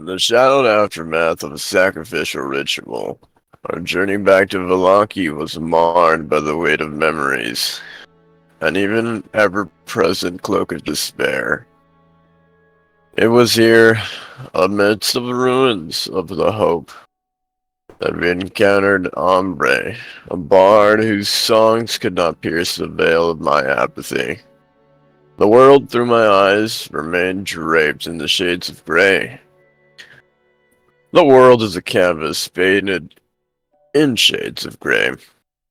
In the shadowed aftermath of a sacrificial ritual, our journey back to Valaki was marred by the weight of memories, and even an ever-present cloak of despair. It was here, amidst the ruins of the hope, that we encountered Ombre, a bard whose songs could not pierce the veil of my apathy. The world through my eyes remained draped in the shades of gray. The world is a canvas painted in shades of gray,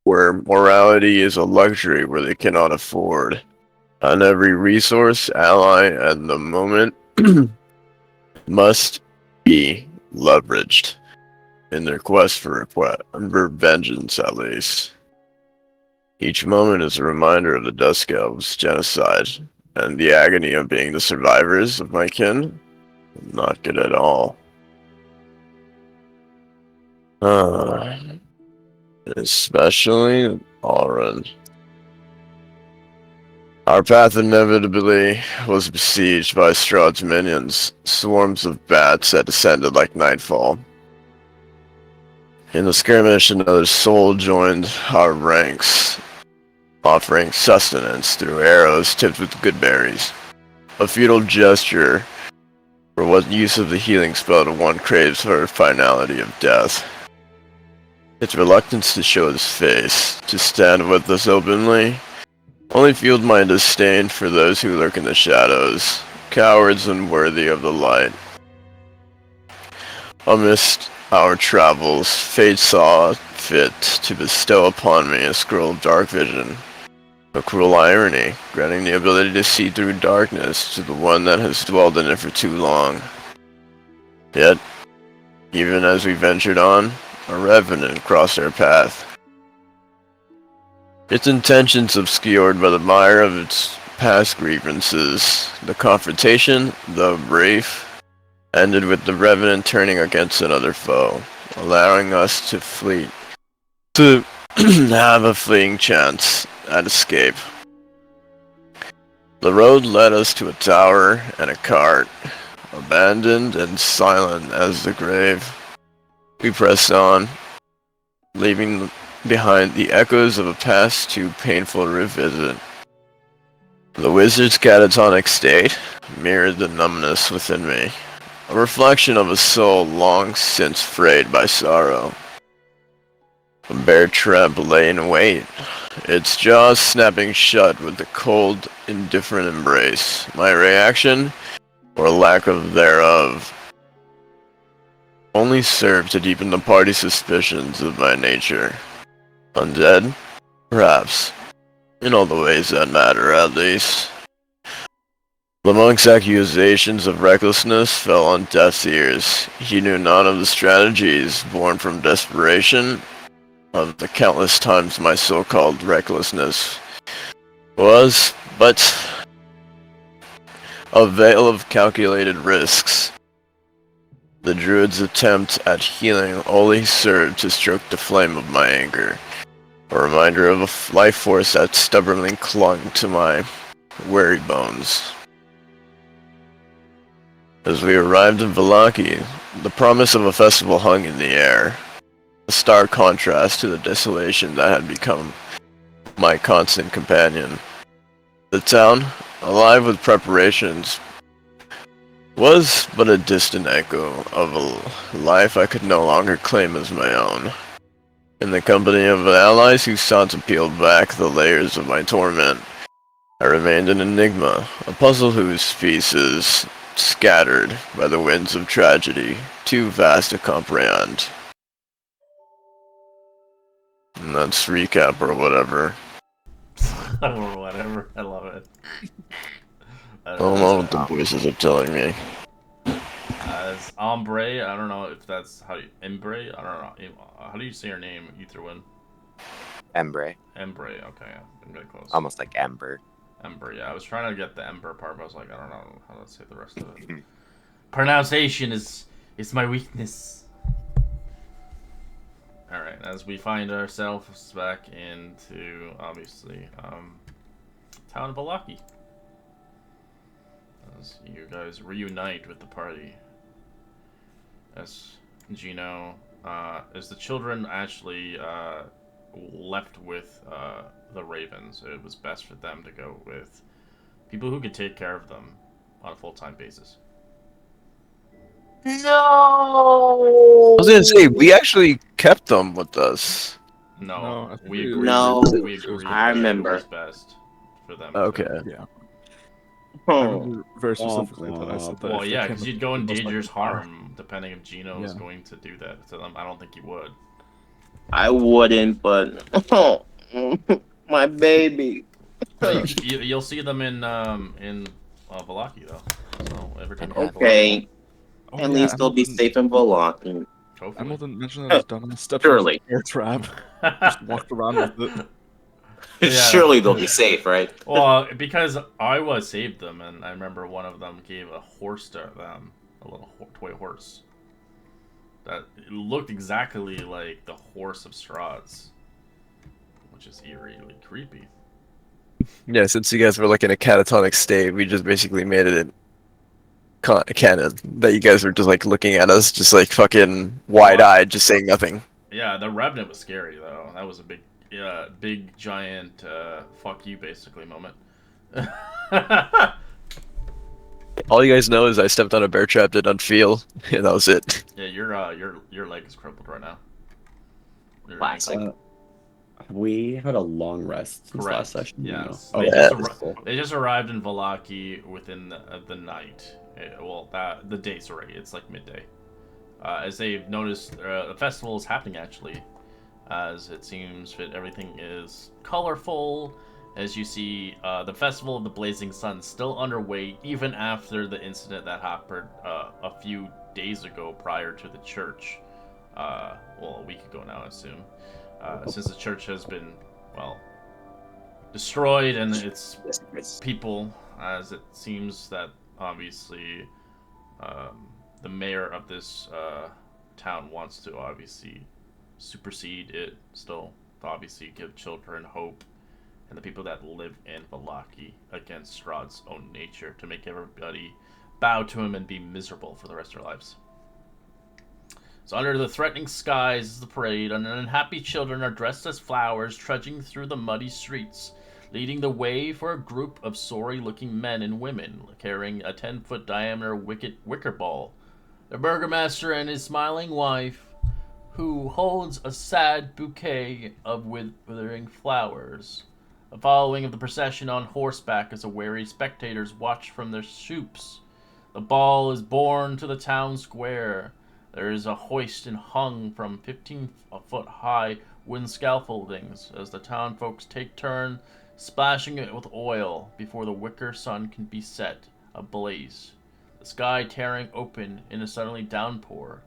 where morality is a luxury where they cannot afford, and every resource, ally, and the moment must be leveraged in their quest for vengeance, at least. Each moment is a reminder of the Dusk Elves' genocide, and the agony of being the survivors of my kin. Not good at all. Uh, Especially Alrun. Our path inevitably was besieged by Strahd's minions, swarms of bats that descended like nightfall. In the skirmish, another soul joined our ranks, offering sustenance through arrows tipped with good berries. A futile gesture for what use of the healing spell to one craves for finality of death. Its reluctance to show his face, to stand with us openly, only fueled my disdain for those who lurk in the shadows, cowards unworthy of the light. Amidst our travels, fate saw fit to bestow upon me a scroll of dark vision, a cruel irony, granting the ability to see through darkness to the one that has dwelled in it for too long. Yet, even as we ventured on, a revenant crossed our path. Its intentions obscured by the mire of its past grievances. The confrontation, though brief, ended with the revenant turning against another foe, allowing us to have a fleeting chance at escape. The road led us to a tower and a cart, abandoned and silent as the grave. We pressed on, leaving behind the echoes of a past too painful to revisit. The wizard's catatonic state mirrored the numbness within me, a reflection of a soul long since frayed by sorrow. A bear trap lay in wait, its jaws snapping shut with a cold, indifferent embrace. My reaction, or lack of thereof, only served to deepen the party's suspicions of my nature. Undead? Perhaps. In all the ways that matter, at least. The monk's accusations of recklessness fell on deaf ears. He knew none of the strategies born from desperation, of the countless times my so-called recklessness was but a veil of calculated risks. The druid's attempt at healing only served to stroke the flame of my anger, a reminder of a life force that stubbornly clung to my weary bones. As we arrived in Valaki, the promise of a festival hung in the air, a stark contrast to the desolation that had become my constant companion. The town, alive with preparations, was but a distant echo of a life I could no longer claim as my own. In the company of allies who sought to peel back the layers of my torment, I remained an enigma, a puzzle whose pieces, scattered by the winds of tragedy, too vast to comprehend. And that's recap or whatever. Or whatever. I love it. I don't know what the voices are telling me. It's Ombre. I don't know if that's how you. Embre? I don't know. How do you say your name, Etherwin? Embre. Embre. Okay, yeah. I'm getting close. Almost like Ember. Ember, yeah. I was trying to get the Ember part, but I was like, I don't know how to say the rest of it. Pronunciation is my weakness. Alright, as we find ourselves back into, obviously, town of Balaki. As you guys reunite with the party. as Gino, as the children actually left with the Ravens. It was best for them to go with people who could take care of them on a full-time basis. I was gonna say we actually kept them with us. No, I think we we- agreed. No, We it was agreed I that it remember. was best for them. Okay. Yeah. I Oh, remember very Womp specifically that I said that. Well, if they yeah, came because up you'd with go in the most dangerous likely car- harm depending if Gino was Yeah. going to do that to them. I don't think he would. I wouldn't, but my baby. You'll see them in Valaki though. So every time you go to Valaki, Okay, Oh, at yeah, least they'll be Hamilton- safe in Volaki. hopefully. Hamilton mentioned that his dumbass stepped Surely. on a bear trap. Just walked around with it. Yeah. Surely they'll be safe, right? Well, because Iowa saved them, and I remember one of them gave a horse to them, a little toy horse. That it looked exactly like the horse of Strahd's, which is eerily creepy. Yeah, since you guys were like in a catatonic state, we just basically made it canon that you guys were just like looking at us, just like fucking wide-eyed, just saying nothing. Yeah, the Revenant was scary though. That was a big giant fuck you basically moment. All you guys know is I stepped on a bear trap, did not feel, and that was it. Yeah, your leg is crippled right now. Your Classic. ankle. We had a long rest since Correct. last session. you know. Yes. Oh, They Yeah. just cool. They just arrived in Valaki within the night. Well, the day, sorry. It's like midday. As they've noticed, the festival is happening actually, as it seems that everything is colorful. As you see, the Festival of the Blazing Sun still underway even after the incident that happened a few days ago prior to the church. Well, a week ago now, I assume. Since the church has been, well, destroyed and its people, as it seems that obviously the mayor of this town wants to obviously supersede it still, to obviously give children hope and the people that live in Valaki against Strahd's own nature, to make everybody bow to him and be miserable for the rest of their lives. So under the threatening skies is the parade, and unhappy children are dressed as flowers, trudging through the muddy streets, leading the way for a group of sorry-looking men and women carrying a 10-foot diameter wicker ball. The burgomaster and his smiling wife, who holds a sad bouquet of withering flowers. The following of the procession on horseback as the wary spectators watch from their stoops. The ball is borne to the town square. There is a hoist and hung from 15-foot-high wooden scaffoldings as the town folks take turn splashing it with oil before the wicker sun can be set ablaze. The sky tearing open in a suddenly downpour.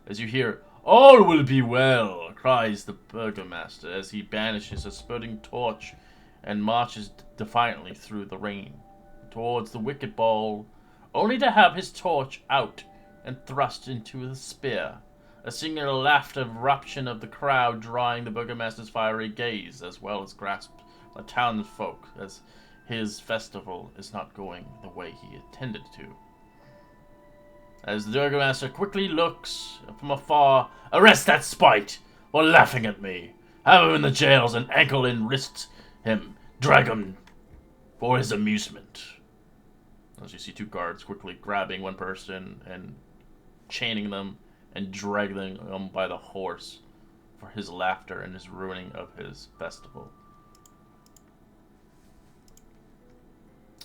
As you hear, "All will be well," cries the burgomaster as he banishes a spouting torch and marches defiantly through the rain towards the wicket ball, only to have his torch out and thrust into the spear. A singular laughter eruption of the crowd drawing the burgomaster's fiery gaze, as well as grasp the townsfolk, as his festival is not going the way he intended to. As the burgomaster quickly looks from afar, "Arrest that spite for laughing at me. Have him in the jails and ankle and wrist him. Drag him for his amusement." As you see two guards quickly grabbing one person and chaining them and dragging them by the horse for his laughter and his ruining of his festival.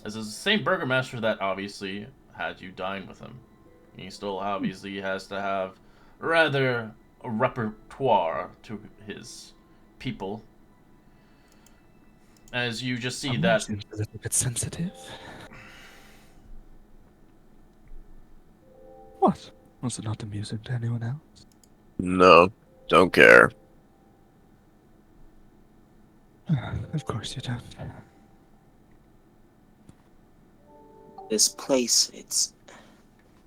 As is the same burgomaster that obviously had you dine with him. He still obviously has to have rather a repertoire to his people. As you just see that Seems a little bit sensitive. What? Was it not amusing to anyone else? No, don't care. Of course you don't. This place,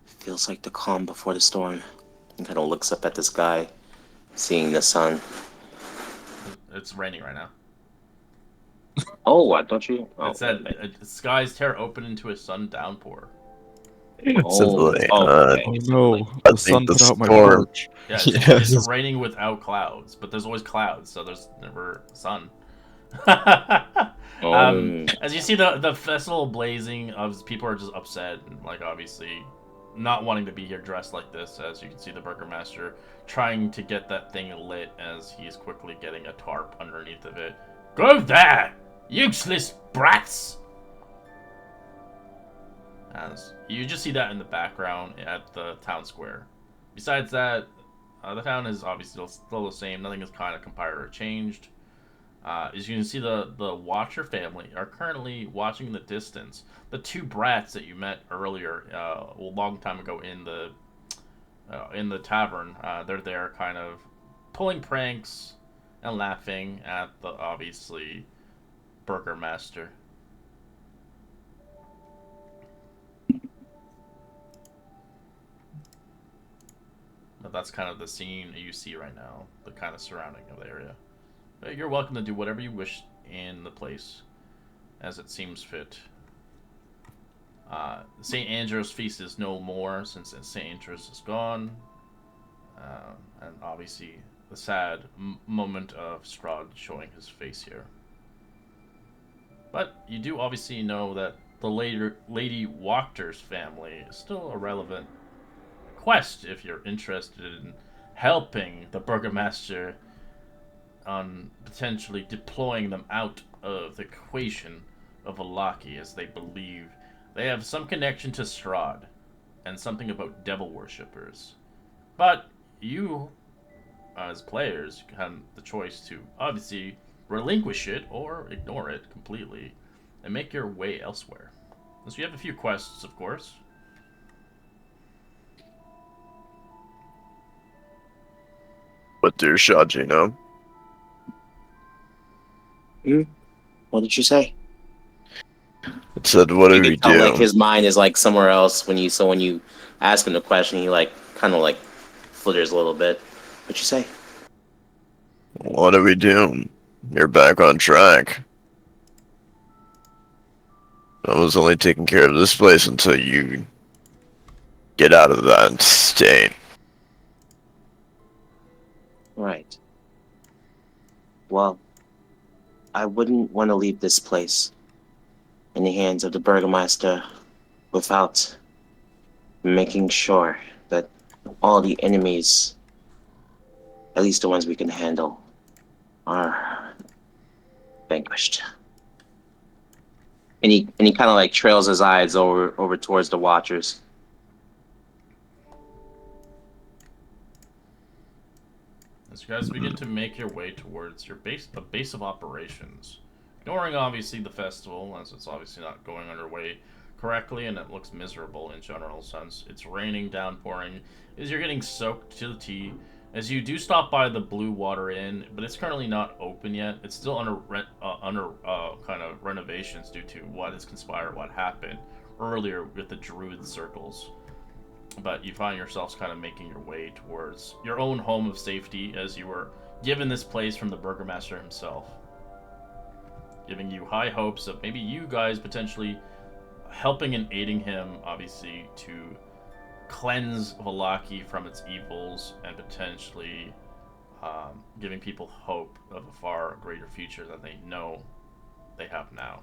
feels like the calm before the storm. He kind of looks up at the sky, seeing the sun. it's raining right now. Oh, why don't you? Oh, It said skies tear open into a sun downpour. Simply, okay. Oh no, I the think sun the put out my storm. torch. Yeah, it's Yes. raining without clouds, but there's always clouds, so there's never sun. As you see the festival blazing, of people are just upset and like obviously not wanting to be here dressed like this. As you can see, the burgomaster trying to get that thing lit as he's quickly getting a tarp underneath of it. Go there, useless brats! As you just see that in the background at the town square. Besides that, the town is obviously still the same. Nothing has kind of compared or changed. As you can see, the Watcher family are currently watching in the distance. The two brats that you met earlier, a long time ago in the tavern, they're there, kind of pulling pranks and laughing at the obviously burgomaster. But that's kind of the scene you see right now, the kind of surrounding of the area. You're welcome to do whatever you wish in the place, as it seems fit. St. Andrew's feast is no more since St. Andrew's is gone. And obviously, the sad moment of Strahd showing his face here. But you do obviously know that the Lady Wachters family is still a relevant quest if you're interested in helping the Burgomaster on potentially deploying them out of the equation of Vallaki, as they believe they have some connection to Strahd and something about devil worshippers. But you, as players, have the choice to obviously relinquish it or ignore it completely and make your way elsewhere. So you have a few quests, of course. But dear Shad, you know? What did you say? It said, what do You we can tell like do? his mind is like somewhere else when you ask him the question, he like kind of like flitters a little bit. What'd you say? What do we do? You're back on track. I was only taking care of this place until you get out of that state. Right. Well, I wouldn't want to leave this place in the hands of the Burgomaster without making sure that all the enemies, at least the ones we can handle, are vanquished. And he kind of like trails his eyes over towards the Watchers. As you guys begin to make your way towards the base of operations, ignoring obviously the festival, as it's obviously not going underway correctly and it looks miserable in general sense. It's raining, downpouring, as you're getting soaked to the tea. As you do stop by the Blue Water Inn, but it's currently not open yet. It's still under kind of renovations due to what has conspired, what happened earlier with the Druid circles. But you find yourselves kind of making your way towards your own home of safety, as you were given this place from the Burgomaster himself, giving you high hopes of maybe you guys potentially helping and aiding him, obviously, to cleanse Vallaki from its evils and potentially giving people hope of a far greater future than they know they have now.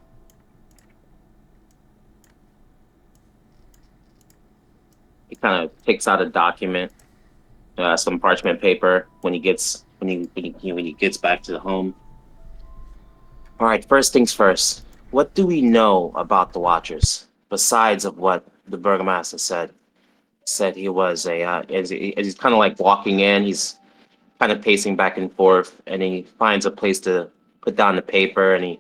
He kind of picks out a document, some parchment paper when he gets back to the home. All right, first things first. What do we know about the Watchers besides of what the Burgomaster said? Said he was as he's kind of like walking in, he's kind of pacing back and forth, and he finds a place to put down the paper, and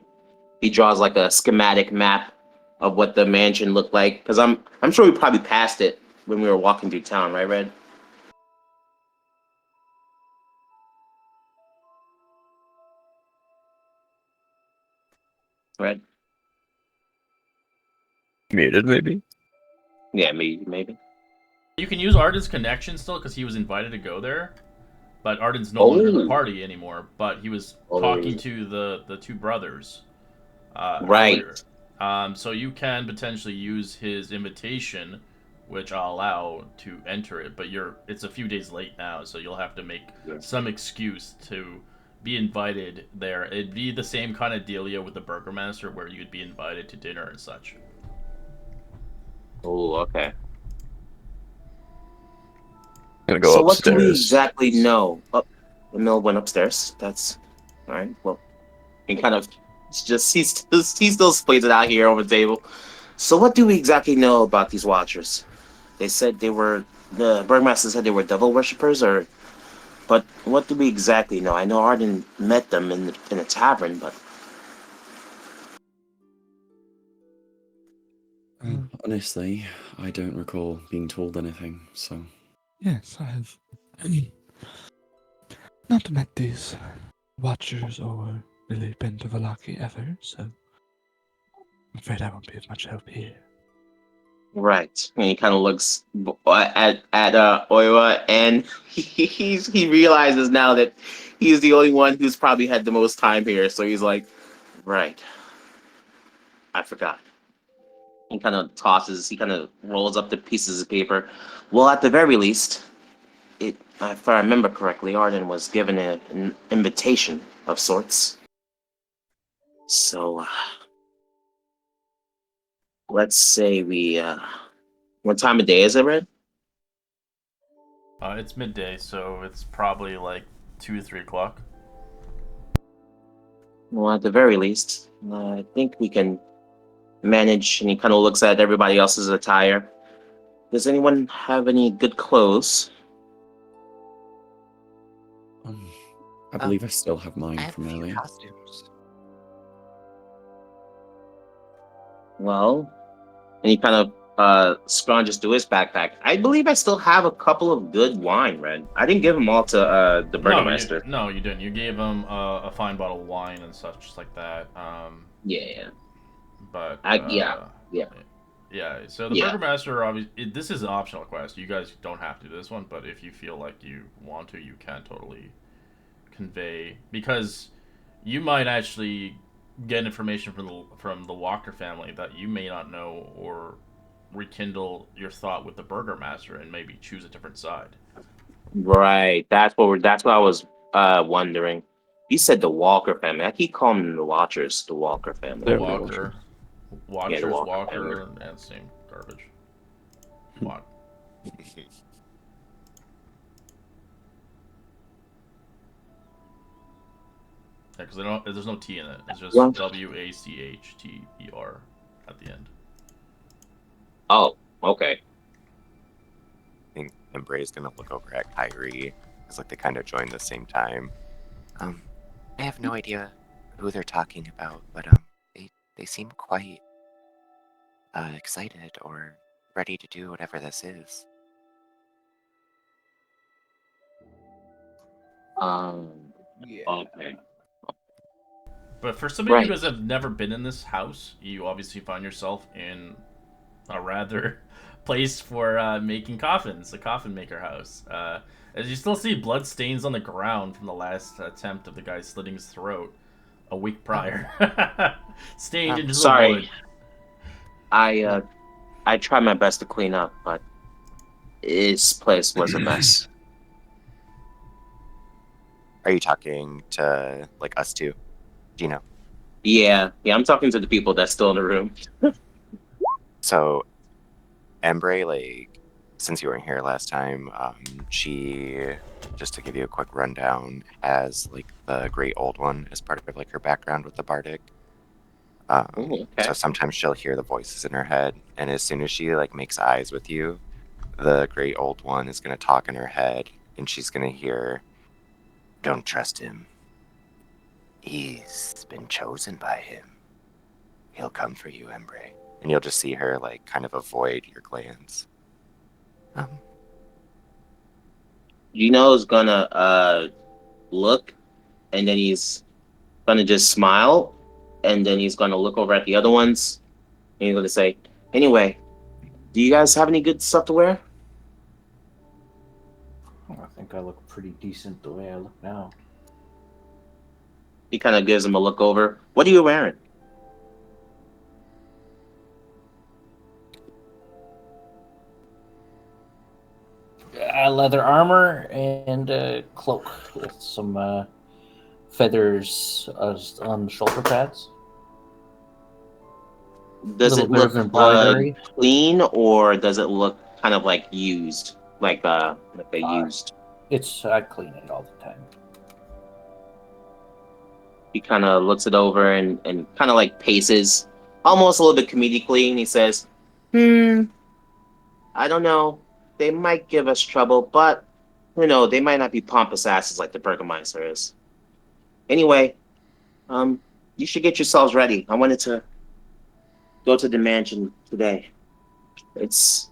he draws like a schematic map of what the mansion looked like. Because I'm sure we probably passed it when we were walking through town, right, Red? Red? Muted, maybe? Yeah, maybe. You can use Arden's connection still because he was invited to go there, but Arden's no longer in the party anymore. But he was talking to the two brothers Right. earlier. So you can potentially use his invitation which I'll allow to enter it. But it's a few days late now, so you'll have to make some excuse to be invited there. It'd be the same kind of dealio with the Burgermaster, where you'd be invited to dinner and such. Oh, okay. Gonna go So upstairs. what do we exactly know? Oh, Emil went upstairs. That's all right. Well, he kind of he still plays it out here over the table. So what do we exactly know about these Watchers? They said the Burgmaster said they were devil worshippers, but what do we exactly know? I know Arden met them in a tavern, but Honestly, I don't recall being told anything, so. Yes, I have not met these Watchers or really been to Valaki ever, so I'm afraid I won't be of much help here. right. And he kind of looks at Oiwa, and he realizes now that he's the only one who's probably had the most time here. So he's like, right, I forgot. He kind of he kind of rolls up the pieces of paper. Well, at the very least, if I remember correctly, Arden was given an invitation of sorts. So let's say what time of day is it, Red? It's midday, so it's probably like 2, 3 o'clock. Well, at the very least, I think we can manage. And he kind of looks at everybody else's attire. Does anyone have any good clothes? I believe I still have I mine have a from few earlier. costumes. Well, and he kind of scrunches to his backpack. I believe I still have a couple of good wine, Red. I didn't give them all to the Burgermeister. No, you didn't. You gave him a fine bottle of wine and such like that. Yeah. But Yeah. yeah. So the Yeah. Burgermaster, obviously, this is an optional quest. You guys don't have to do this one, but if you feel like you want to, you can totally convey, because you might actually get information from the Wachter family that you may not know, or rekindle your thought with the Burgermaster and maybe choose a different side. Right. That's what I was wondering. You said the Walker family. I keep calling them the Watchers, the Walker The family. They're the Walker, Yeah, the Watchers, Walker family. Walker, and same garbage. What? Yeah, because there's no T in it. It's just Well- WACHTER at the end. Oh, okay. I think Embre's gonna look over at Kyrie because like they kind of joined the same time. I have no idea who they're talking about, but they seem quite excited or ready to do whatever this is. Yeah. Okay. But for some of you Right. guys that have never been in this house, you obviously find yourself in a rather place for making coffins, a coffin maker house. As you still see blood stains on the ground from the last attempt of the guy slitting his throat a week prior. Stained into the Sorry. wood. I tried my best to clean up, but this place was a mess. Are you talking to like us two, Gino? Yeah, I'm talking to the people that's still in the room. So, Embre, like, since you weren't here last time, she, just to give you a quick rundown, has like the Great Old One as part of like her background with the Bardic. Ooh, okay. So sometimes she'll hear the voices in her head, and as soon as she like makes eyes with you, the Great Old One is gonna talk in her head, and she's gonna hear, "Don't trust him. He's been chosen by him. He'll come for you, Embre." And you'll just see her like kind of avoid your glance. Gino's gonna look, and then he's gonna just smile, and then he's gonna look over at the other ones, and he's gonna say, "Anyway, do you guys have any good stuff to wear?" I think I look pretty decent the way I look now. He kind of gives him a look over. What are you wearing? leather armor and a cloak with some feathers on the shoulder pads. Does Little it bit of look embroidery. clean, or does it look kind of like used, like they used? It's I clean it all the time. He kind of looks it over and kind of like paces, almost a little bit comedically, and he says, I don't know. They might give us trouble, but they might not be pompous asses like the Burgermeister is. Anyway, you should get yourselves ready. I wanted to go to the mansion today. It's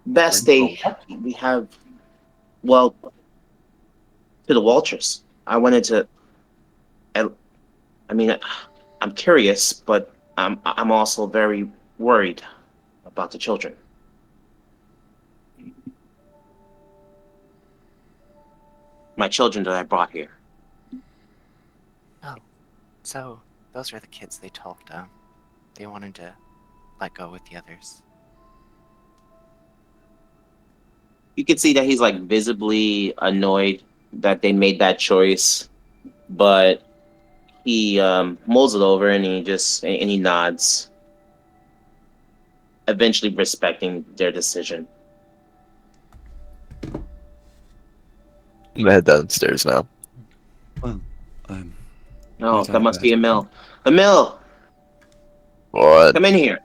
best day we have. Well, to the Walters. I wanted to. I, I mean, I'm curious, but I'm also very worried about the children. My children that I brought here. Oh, so those are the kids they told they wanted to let go with the others. You can see that he's like visibly annoyed that they made that choice, but he mulls it over and he nods, eventually respecting their decision. I'm gonna head downstairs now. Well, No, might that I must be ask- Emil. Emil, What? come in here.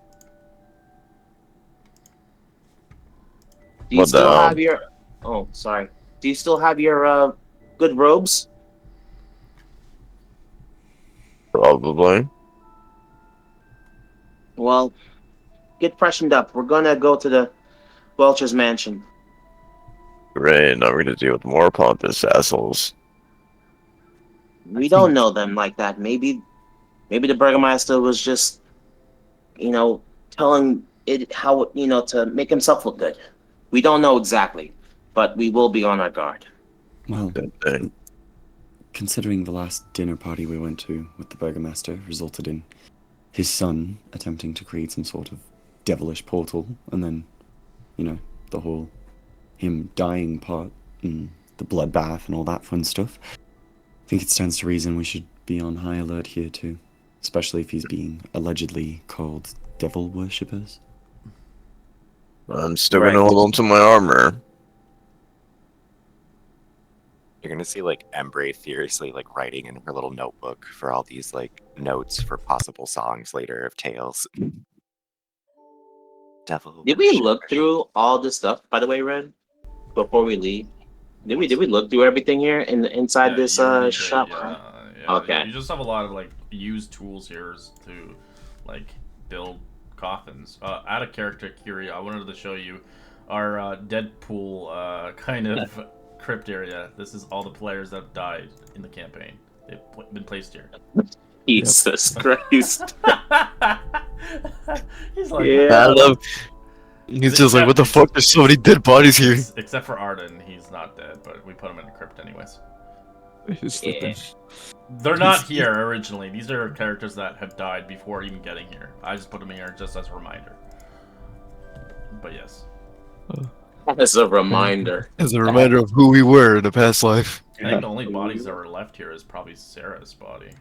Do you What the still hell? have your? Oh, sorry. Do you still have your good robes? Probably. Well, get freshened up. We're gonna go to the Welcher's mansion. Great, now we're gonna deal with more pompous assholes. We don't know them like that. Maybe the Burgermeister was just, telling it how to make himself look good. We don't know exactly, but we will be on our guard. Well, Good thing. considering the last dinner party we went to with the Burgomaster resulted in his son attempting to create some sort of devilish portal, and then, the whole him dying part, and the bloodbath and all that fun stuff, I think it stands to reason we should be on high alert here too, especially if he's being allegedly called devil worshippers. I'm still Right. gonna hold on to my armor. You're gonna see like Embray furiously like writing in her little notebook for all these like notes for possible songs later of tales. Devil. Did we worshipper. look through all this stuff, by the way, Red? Before we leave, did we look through everything here inside this you already did, shop? yeah. Okay. You just have a lot of like used tools here to like build coffins. Out of character, Curie, I wanted to show you our Deadpool kind of crypt area. This is all the players that have died in the campaign. They've been placed here. Jesus Christ. He's like, Yeah. I love. He's just like, what the fuck? There's so many dead bodies here. Except for Arden, he's not dead, but we put him in the crypt anyways. He's sleeping. They're not here originally. These are characters that have died before even getting here. I just put them here just as a reminder. But yes. As a reminder. As a reminder of who we were in a past life. I think the only bodies that were left here is probably Sarah's body.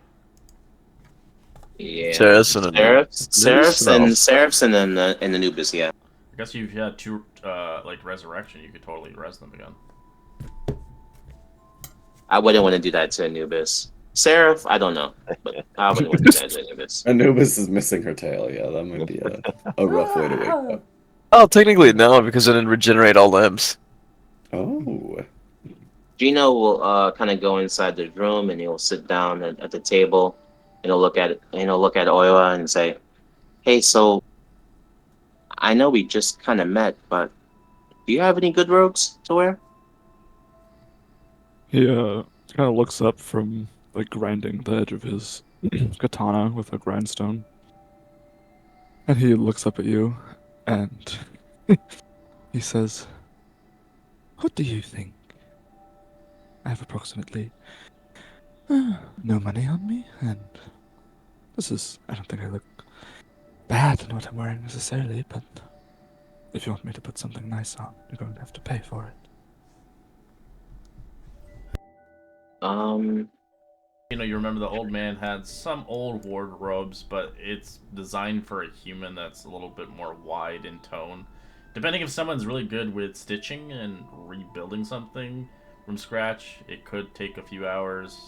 Yeah. Seraphs and Seraphs and then the Anubis, yeah. I guess if you had two, like, resurrection, you could totally res them again. I wouldn't want to do that to Anubis. Seraph, I don't know. But I wouldn't want to do that to Anubis. Anubis is missing her tail, yeah, that might be a rough way to wake up. Oh, technically no, because I didn't regenerate all limbs. Oh. Gino will kind of go inside the room and he'll sit down at the table and he'll look at Oiwa and say, "Hey, so I know we just kind of met, but do you have any good robes to wear?" He kind of looks up from like grinding the edge of his katana with a grindstone, and he looks up at you, and he says, "What do you think? I have approximately no money on me, and I don't think I look bad in what I'm wearing necessarily, but if you want me to put something nice on, you're going to have to pay for it." Um, You remember the old man had some old wardrobes, but it's designed for a human that's a little bit more wide in tone. Depending if someone's really good with stitching and rebuilding something from scratch, it could take a few hours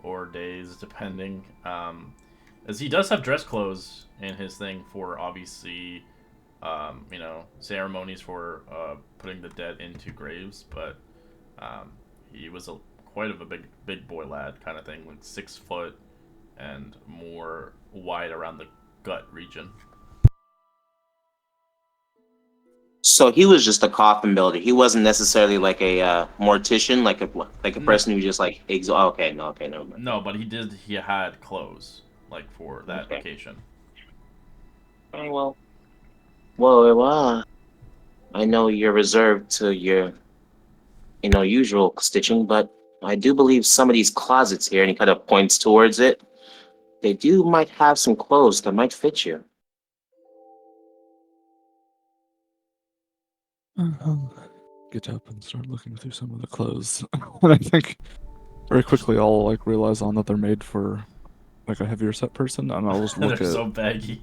or days, depending. As he does have dress clothes in his thing for obviously, ceremonies for putting the dead into graves, but um, he was quite of a big boy lad kind of thing, like 6 foot and more wide around the gut region. so he was just a coffin builder. He wasn't necessarily like a mortician, like a No, person who just like oh, okay, no, okay, never mind. no, but he had clothes like for that Okay. occasion. Oh, well, I know you're reserved to your, usual stitching, but I do believe some of these closets here, and he kind of points towards it. They do might have some clothes that might fit you. I'll get up and start looking through some of the clothes. And I think very quickly I'll like realize on that they're made for like a heavier set person, and I'll just They're look at so baggy.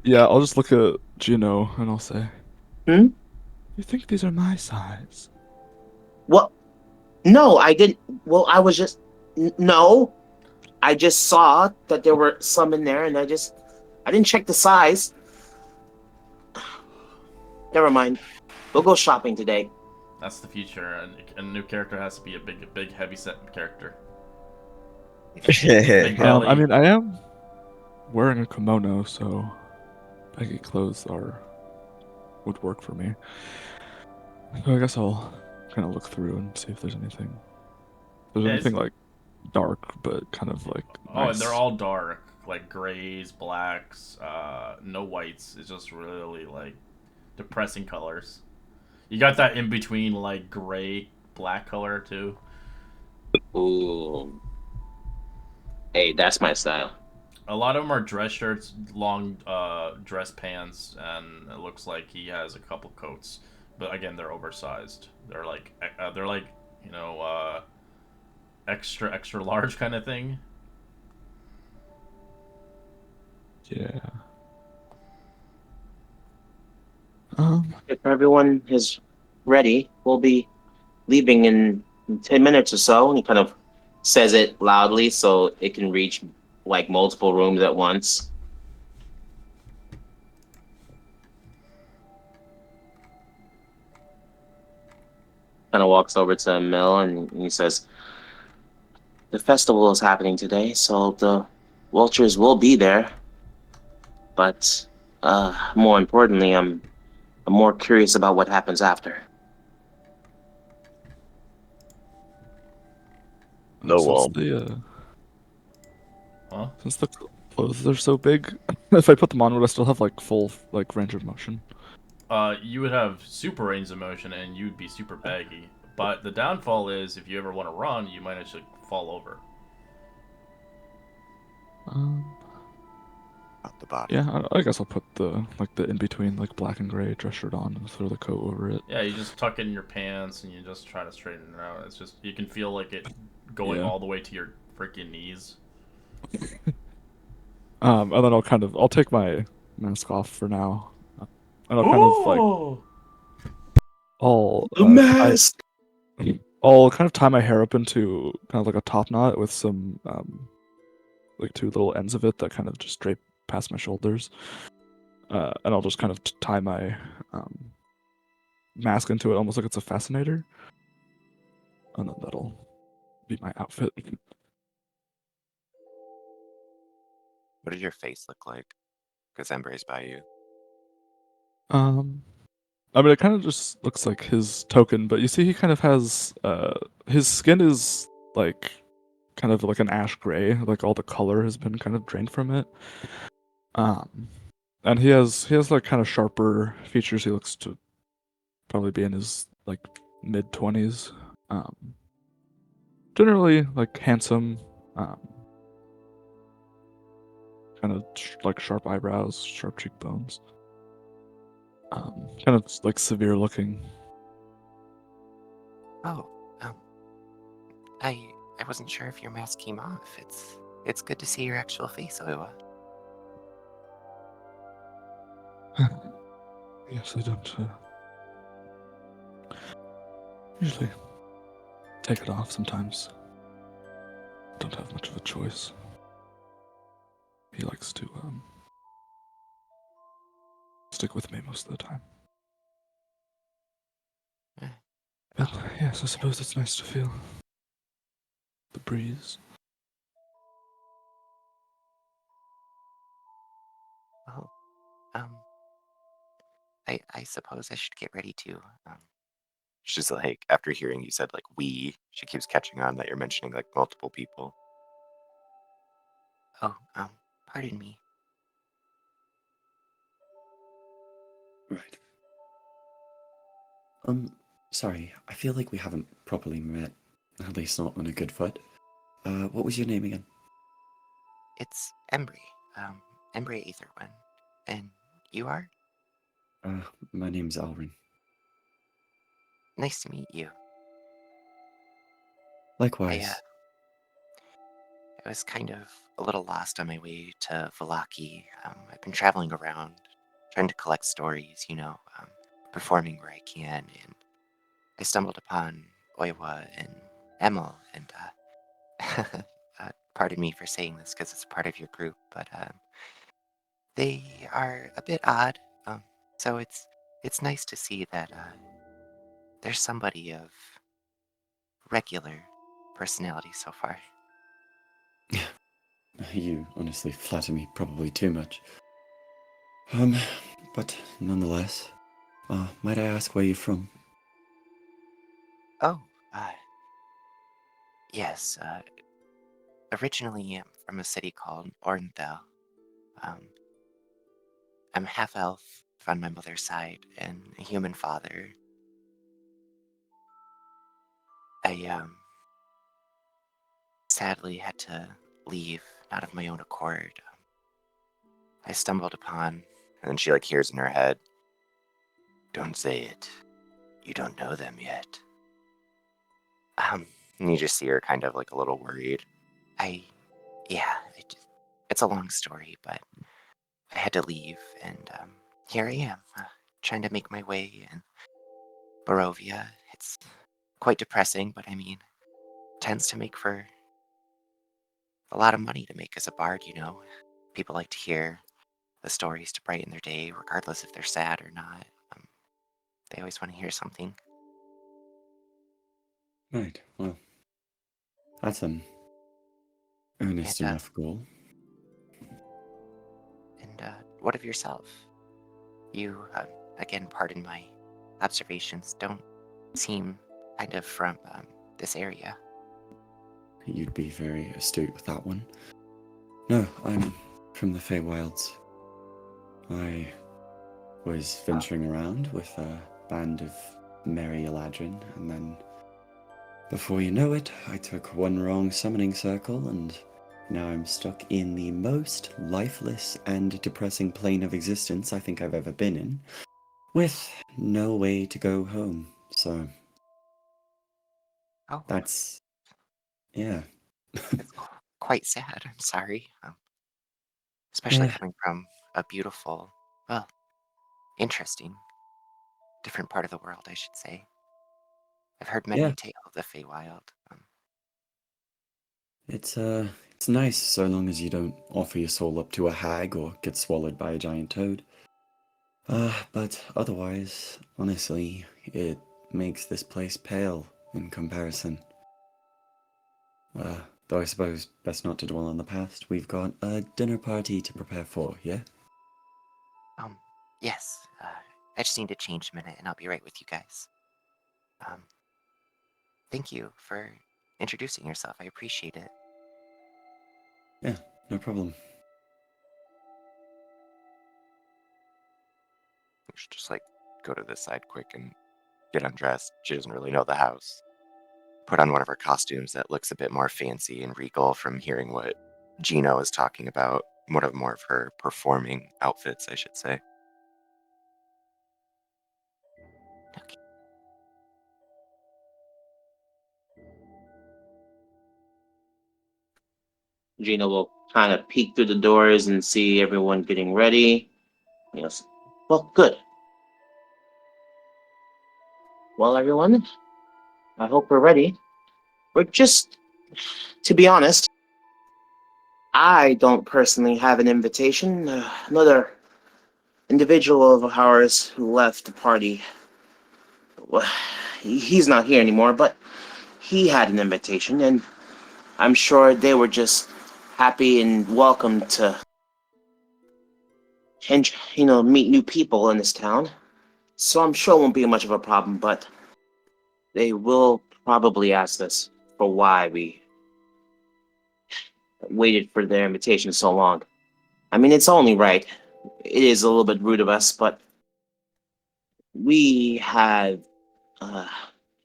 yeah, I'll just look at Gino and I'll say, Hmm? "You think these are my size?" Well, no, I didn't. Well, I was just no. I just saw that there were some in there, and I didn't check the size. Never mind. We'll go shopping today. That's the future, and a new character has to be a big, heavy set character. Big I belly. mean, I am wearing a kimono, so baggy clothes would work for me. So I guess I'll kind of look through and see if there's anything. If there's Yeah, anything like dark, but kind of like oh, and they're nice. all dark, like grays, blacks, no whites. It's just really like depressing colors. You got that in between like gray, black color too. Ooh, hey, that's my style. A lot of them are dress shirts, long dress pants, and it looks like he has a couple coats. But again, they're oversized. They're like you know extra large kind of thing. Yeah. If everyone is ready, we'll be leaving in 10 minutes or so. And he kind of says it loudly so it can reach like multiple rooms at once. Kind of walks over to Mill and he says, "The festival is happening today, so the vultures will be there. But more importantly, I'm more curious about what happens after." No, Since well, the Huh? since the clothes are so big, if I put them on, would I still have like full like range of motion? You would have super range of motion and you'd be super baggy. But the downfall is if you ever want to run, you might actually fall over. Um, Out the body. yeah, I guess I'll put the in between like black and gray dress shirt on and throw the coat over it. Yeah, you just tuck it in your pants and you just try to straighten it out. It's just you can feel like it going Yeah. all the way to your freaking knees. And then I'll take my mask off for now, and Oh! I'll The tie mask. I'll kind of tie my hair up into kind of like a top knot with some like two little ends of it that kind of just drape past my shoulders, and I'll just kind of tie my mask into it, almost like it's a fascinator, and then that'll be my outfit. What does your face look like? Because Embre's by you. Um, I mean, it kind of just looks like his token, but you see, he kind of has his skin is like kind of like an ash gray, like all the color has been kind of drained from it. Um, and he has like kind of sharper features. He looks to probably be in his like mid-20s. Um, generally like handsome. Um, kind of like sharp eyebrows, sharp cheekbones. Kind of like severe looking. Oh, I wasn't sure if your mask came off. It's good to see your actual face, Oiwa. Yes, I don't usually take it off sometimes. Don't have much of a choice. He likes to stick with me most of the time. But yes, I suppose it's nice to feel the breeze. Well, I suppose I should get ready to. She's like, after hearing you said like we, she keeps catching on that you're mentioning like multiple people. Oh, pardon me. Right. Sorry, I feel like we haven't properly met, at least not on a good foot. What was your name again? It's Embry. Embry Aetherwin. And you are? My name's Alrin. Nice to meet you. Likewise. I was kind of a little lost on my way to Valaki. I've been traveling around, trying to collect stories, performing where I can, and I stumbled upon Oiwa and Emil, and pardon me for saying this because it's part of your group, but they are a bit odd. So it's nice to see that there's somebody of regular personality so far. You honestly flatter me probably too much. But nonetheless, might I ask where you're from? Oh, yes. Originally, I'm from a city called Ornthal. Um, I'm half elf on my mother's side and a human father. I sadly had to leave, not of my own accord. I stumbled upon, and then she like hears in her head, "Don't say it. You don't know them yet." And you just see her kind of like a little worried. I, yeah, it's a long story, but I had to leave, and here I am, trying to make my way in Barovia. It's quite depressing, but I mean, tends to make for a lot of money to make as a bard, you know. People like to hear the stories to brighten their day, regardless if they're sad or not. Um, they always want to hear something. Right, well, that's an earnest And, enough goal. what of yourself? You, again, pardon my observations, don't seem kind of from this area. You'd be very astute with that one. No, I'm from the Feywilds. I was venturing around with a band of merry Eladrin, and then before you know it, I took one wrong summoning circle, and now I'm stuck in the most lifeless and depressing plane of existence I think I've ever been in, with no way to go home. So Oh, that's, yeah. that's quite sad. I'm sorry. Especially Yeah, coming from a beautiful, well, interesting, different part of the world, I should say. I've heard many yeah. a tale of the Feywild. It's nice so long as you don't offer your soul up to a hag or get swallowed by a giant toad. But otherwise, honestly, it makes this place pale in comparison. Though I suppose best not to dwell on the past. We've got a dinner party to prepare for, yeah? Yes, I just need to change a minute and I'll be right with you guys. Um, thank you for introducing yourself. I appreciate it. Yeah, no problem. We should just like go to this side quick and get undressed. She doesn't really know the house. Put on one of her costumes that looks a bit more fancy and regal from hearing what Gino is talking about. One of more of her performing outfits, I should say. Okay. Gina will kind of peek through the doors and see everyone getting ready. Yes. Well, good. Well, everyone, I hope we're ready. We're just, to be honest, I don't personally have an invitation. Another individual of ours who left the party. Well, he's not here anymore, but he had an invitation, and I'm sure they were just happy and welcome to, and meet new people in this town. So I'm sure it won't be much of a problem, but they will probably ask us for why we waited for their invitation so long. I mean, it's only right. It is a little bit rude of us, but we have uh,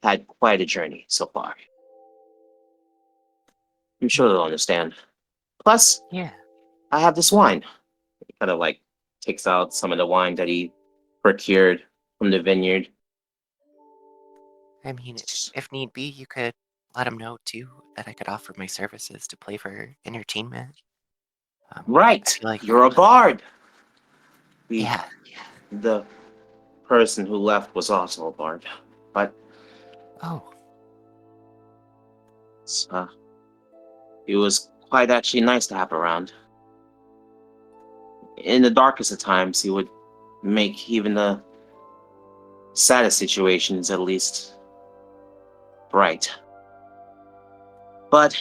had quite a journey so far. I'm sure they'll understand. Plus, Yeah. I have this wine. He kind of like takes out some of the wine that he procured from the vineyard. I mean, if need be, you could let him know too that I could offer my services to play for entertainment. I Right, feel like, you're a bard. yeah. The person who left was also a bard, but Oh, he was quite actually nice to have around. In the darkest of times, he would make even the saddest situations at least bright. But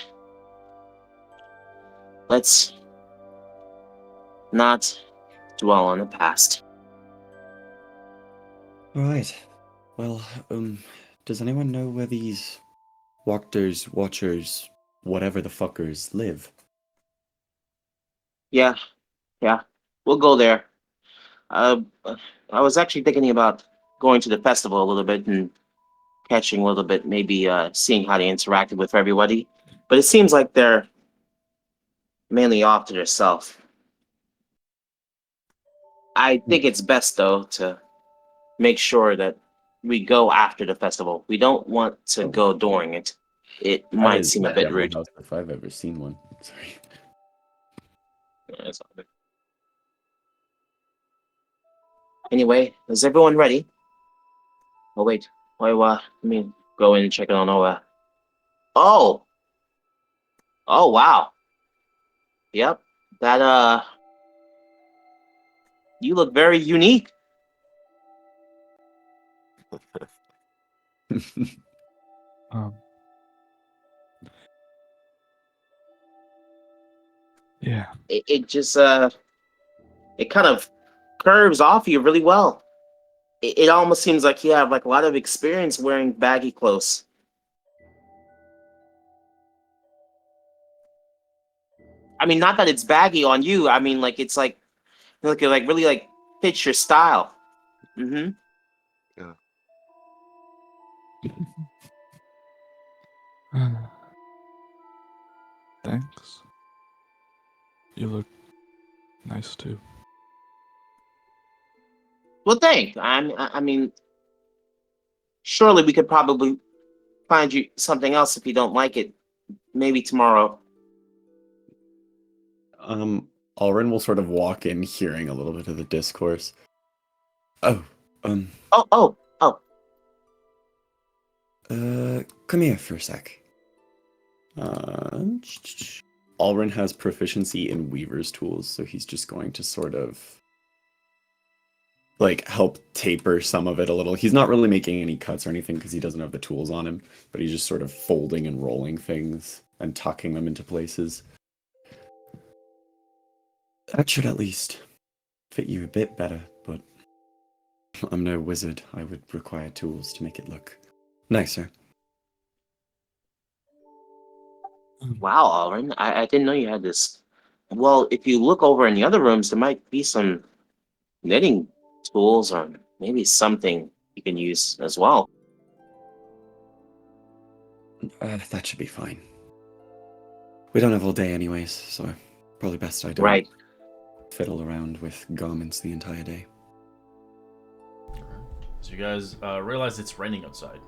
let's not dwell on the past. Right. Well, does anyone know where these Wachters, Watchers, whatever the fuckers live? Yeah, we'll go there. I was actually thinking about going to the festival a little bit and catching a little bit, maybe seeing how they interacted with everybody. But it seems like they're mainly off to themselves. I think it's best though to make sure that we go after the festival. We don't want to go during it. It That might is seem a bit definitely rude. house if I've ever seen one. Sorry. That's all good. Anyway, is everyone ready? Oh wait, let me go in and check it on Noah. Oh, oh wow. Yep, that you look very unique. Um, yeah. It just it kind of curves off you really well. It almost seems like you have like a lot of experience wearing baggy clothes. I mean, not that it's baggy on you. I mean, like it's like it like really like fits your style. Mm-hmm. Thanks. You look nice too. Well, thank. I mean, surely we could probably find you something else if you don't like it. Maybe tomorrow. Alrin will sort of walk in, hearing a little bit of the discourse. Oh, Oh. come here for a sec. Alrin has proficiency in Weaver's tools, so he's just going to sort of like help taper some of it a little. He's not really making any cuts or anything because he doesn't have the tools on him, but he's just sort of folding and rolling things and tucking them into places. That should at least fit you a bit better, but I'm no wizard. I would require tools to make it look nicer. Wow, Alrin. I didn't know you had this. Well, if you look over in the other rooms, there might be some knitting tools or maybe something you can use as well. That should be fine. We don't have all day anyways, so probably best I don't Right. fiddle around with garments the entire day. So you guys realize it's raining outside.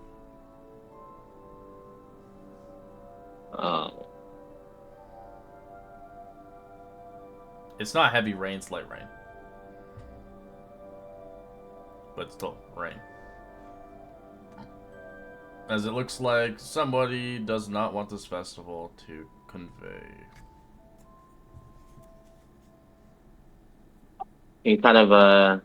It's not heavy rain, it's light rain. But still, rain. As it looks like somebody does not want this festival to convey. He kind of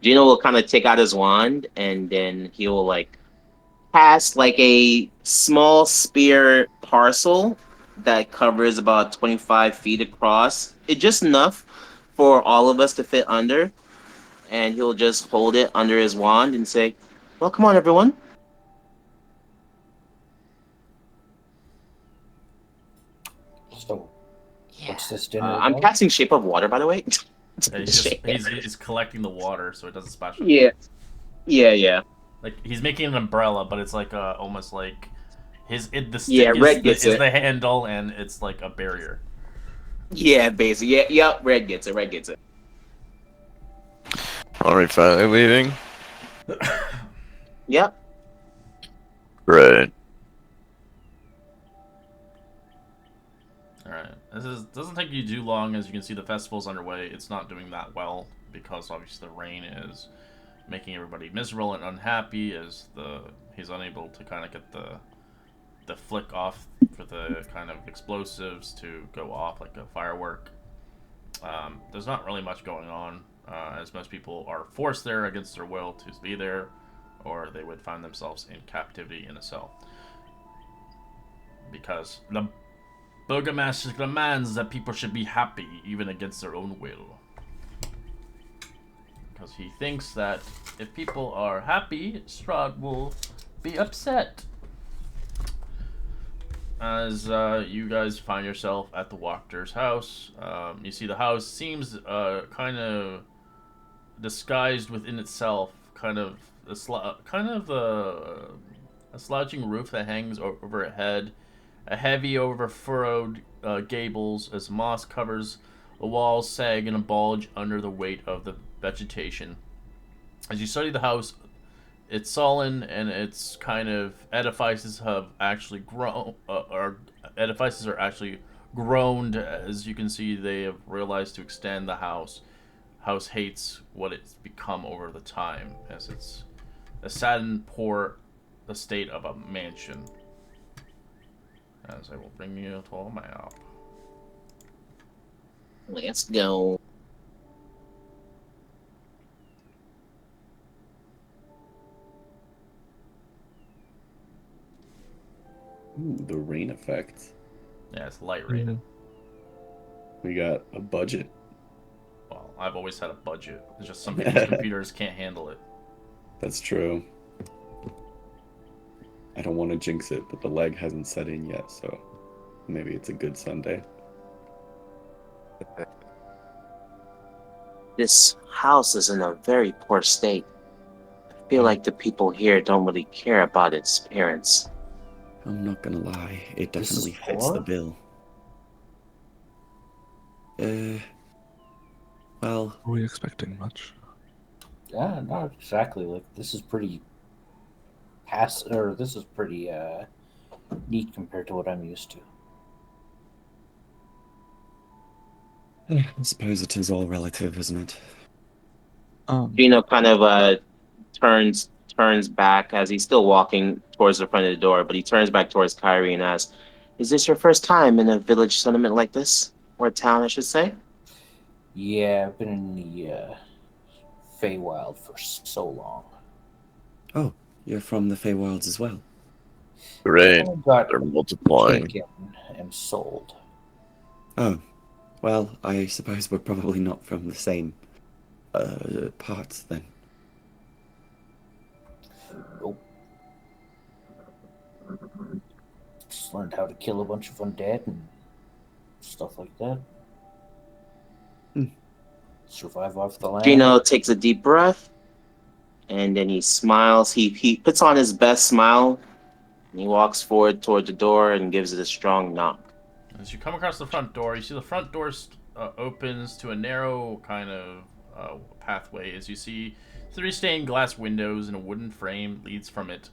Gino will kind of take out his wand and then he will like cast like a small spear parcel that covers about 25 feet across. It's just enough for all of us to fit under. And he'll just hold it under his wand and say, "Well, come on, everyone." So, what's this dinner I'm about? casting Shape of Water, by the way. Yeah, he's collecting the water so it doesn't splash on Yeah, yeah. Like he's making an umbrella, but it's like almost like the stick Yeah, Red gets is it. the handle and it's like a barrier. Yeah, basically. Yeah, yep. Red gets it. Red gets it. Are we finally leaving? Yep. Right. Alright. Doesn't take you too long. As you can see, the festival's underway. It's not doing that well because obviously the rain is making everybody miserable and unhappy as he's unable to kind of get the flick off for the kind of explosives to go off like a firework. There's not really much going on, as most people are forced there against their will to be there, or they would find themselves in captivity in a cell. Because the Burgomaster demands that people should be happy, even against their own will. Because he thinks that if people are happy, Strahd will be upset. As you guys find yourself at the Wachters' house, you see the house seems kind of disguised within itself, kind of a slouching roof that hangs overhead, a heavy over-furrowed gables as moss covers the walls, sag and bulge under the weight of the vegetation. As you study the house, it's sullen and its kind of edifices have actually grown, edifices are actually groaned. As you can see, they have realized to extend the house. House hates what it's become over the time, as it's a sad and poor estate of a mansion. As I will bring you to a map. Let's go. Ooh, the rain effect. Yeah, it's light rain. We got a budget. Well, I've always had a budget. It's just some people's computers can't handle it. That's true. I don't want to jinx it, but the leg hasn't set in yet, so maybe it's a good Sunday. This house is in a very poor state. I feel like the people here don't really care about its appearance. I'm not gonna lie, it This is definitely fits the poor? bill. Well, Were we expecting much? Yeah, not exactly. Like this is pretty this is pretty neat compared to what I'm used to. I suppose it is all relative, isn't it? Gino kind of turns back as he's still walking towards the front of the door, but he turns back towards Kyrie and asks, "Is this your first time in a village settlement like this? Or a town, I should say?" Yeah, I've been in the Feywild for so long. Oh, you're from the Feywilds as well. Great. I got They're multiplying. taken and sold. Oh, well, I suppose we're probably not from the same parts then. Nope. Just learned how to kill a bunch of undead and stuff like that. Survive off the land. Gino takes a deep breath, and then he smiles. He puts on his best smile, and he walks forward toward the door and gives it a strong knock. As you come across the front door, you see the front door opens to a narrow kind of pathway. As you see 3 stained glass windows and a wooden frame leads from it.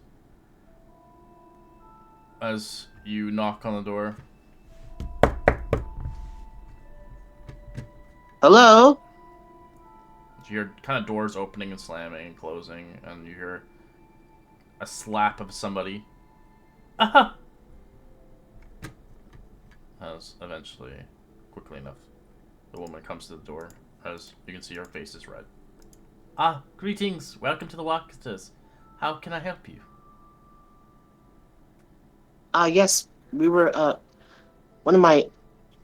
As you knock on the door. Hello? You hear kind of doors opening and slamming and closing, and you hear a slap of somebody. Aha! As eventually, quickly enough, the woman comes to the door. As you can see, her face is red. Ah, greetings! Welcome to the Wachters. How can I help you? Yes, we were, one of my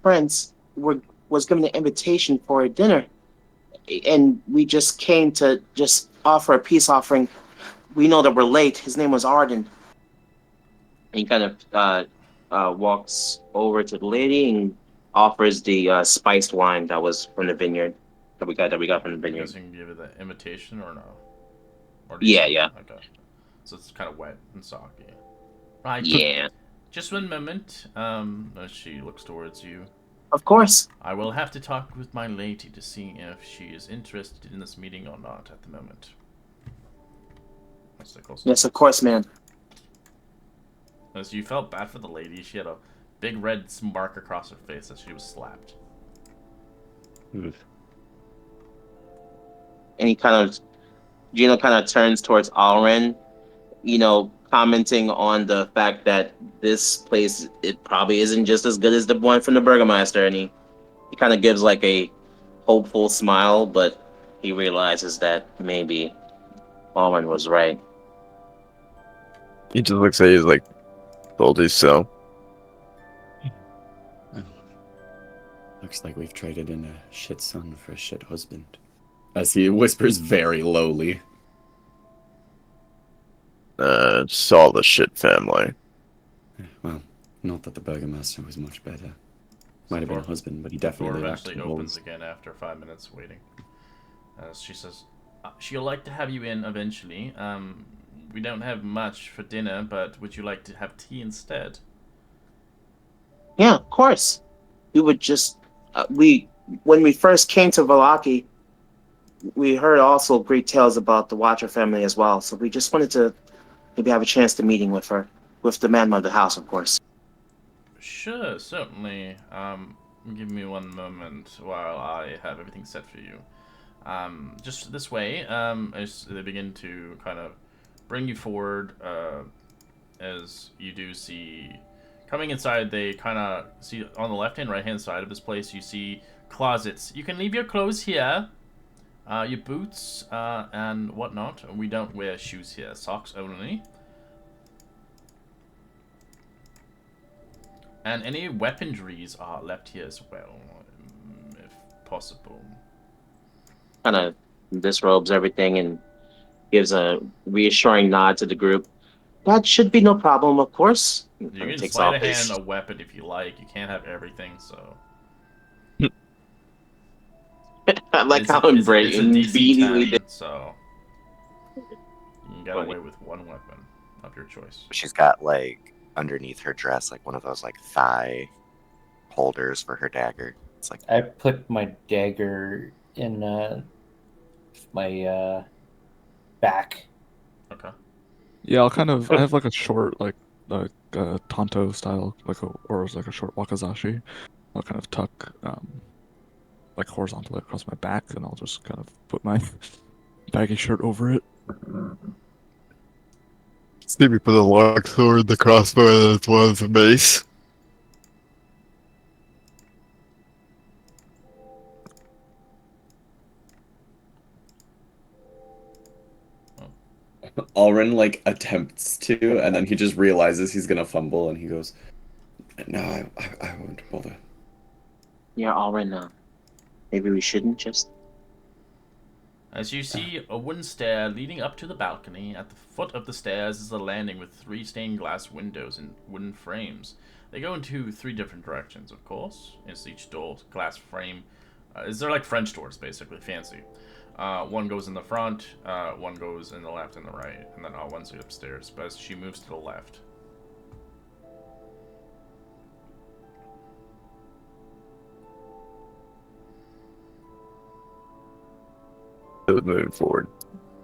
friends was given an invitation for a dinner, and we just came to just offer a peace offering. We know that we're late. His name was Arden. And he kind of walks over to the lady and offers the spiced wine that was from the vineyard that we got from the You vineyard. guys can give it the invitation or no? Or do you Yeah, see? yeah, Okay. So it's kind of wet and soggy. Right. yeah. Just one moment. As she looks towards you. Of course. I will have to talk with my lady to see if she is interested in this meeting or not at the moment. That's the close Yes, of course, man. As you felt bad for the lady, she had a big red mark across her face as she was slapped. And he kind of, Gino kind of turns towards Alren, commenting on the fact that this place, it probably isn't just as good as the one from the Burgermeister, and he kind of gives like a hopeful smile, but he realizes that maybe Alren was right. He just looks at you like, told you so. Oh, looks like we've traded in a shit son for a shit husband. As he whispers very lowly. Saw the shit family. Well, not that the Burgomaster was much better. Might have been a husband, but he definitely Door lacked eventually the opens balls. again after 5 minutes waiting. As she says, she'll like to have you in eventually. We don't have much for dinner, but would you like to have tea instead? Yeah, of course. We would just when we first came to Valaki, we heard also great tales about the Watcher family as well. So we just wanted to maybe have a chance to meeting with her, with the man of the house, of course. Sure, certainly. Give me one moment while I have everything set for you. Just this way, as they begin to kind of bring you forward, as you do see coming inside, they kind of see on the left and right hand side of this place, you see closets. You can leave your clothes here, your boots, and whatnot. We don't wear shoes here, socks only. And any weaponries are left here as well, if possible. Kind of disrobes everything and gives a reassuring nod to the group. That should be no problem, of course. You Kind of can takes sleight off of hand his. a weapon if you like. You can't have everything, so. I like It's how a, it's, a, it's a DC immediately 10, so you can get Funny. away with one weapon of your choice. She's got like underneath her dress, like one of those like thigh holders for her dagger. It's like I put my dagger in my back. Okay. Yeah, I have like a short, like Tonto style, or like a short wakizashi. I'll kind of tuck, like horizontally across my back, and I'll just kind of put my baggy shirt over it. See me put a long sword, the crossbow, as well as a mace. Alrin like attempts to, and then he just realizes he's gonna fumble, and he goes, "No, I won't bother." Yeah, all right now. Maybe we shouldn't just. As you see a wooden stair leading up to the balcony, at the foot of the stairs is a landing with 3 stained glass windows and wooden frames. They go into 3 different directions, of course. As each door glass frame, they're like French doors, basically, fancy. One goes in the front, one goes in the left and the right, and then one's upstairs. But as she moves to the left, Moving forward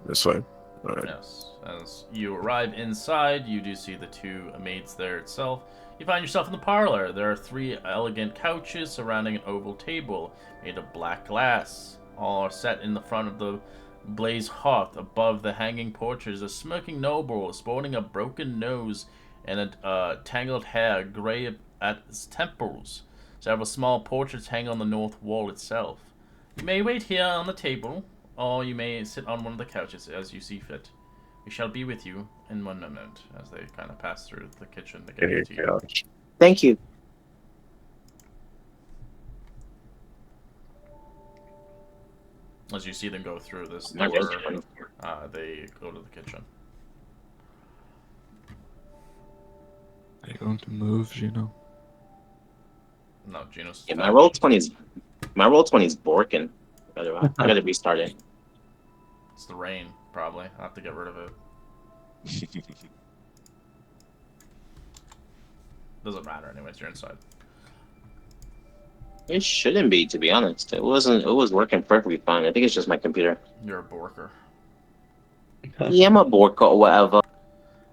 this way. Alright. Yes. As you arrive inside, you do see the two maids there itself. You find yourself in the parlor. There are 3 elegant couches surrounding an oval table made of black glass. All are set in the front of the blaze hearth. Above the hanging portrait is a smirking noble sporting a broken nose and a tangled hair gray at his temples. Several small portraits hang on the north wall itself. You may wait here on the table, or you may sit on one of the couches as you see fit. We shall be with you in one moment, as they kind of pass through the kitchen to get Here to you you. go. Thank you. As you see them go through this My door, roll's 20. they go to the kitchen. Are you going to move, Gino? No, Gino's Yeah, fat. my roll 20 is broken. I gotta restart it. It's the rain, probably. I have to get rid of it. Doesn't matter anyways, you're inside. It shouldn't be, to be honest. It wasn't. It was working perfectly fine. I think it's just my computer. You're a borker. Yeah, I'm a bork or whatever.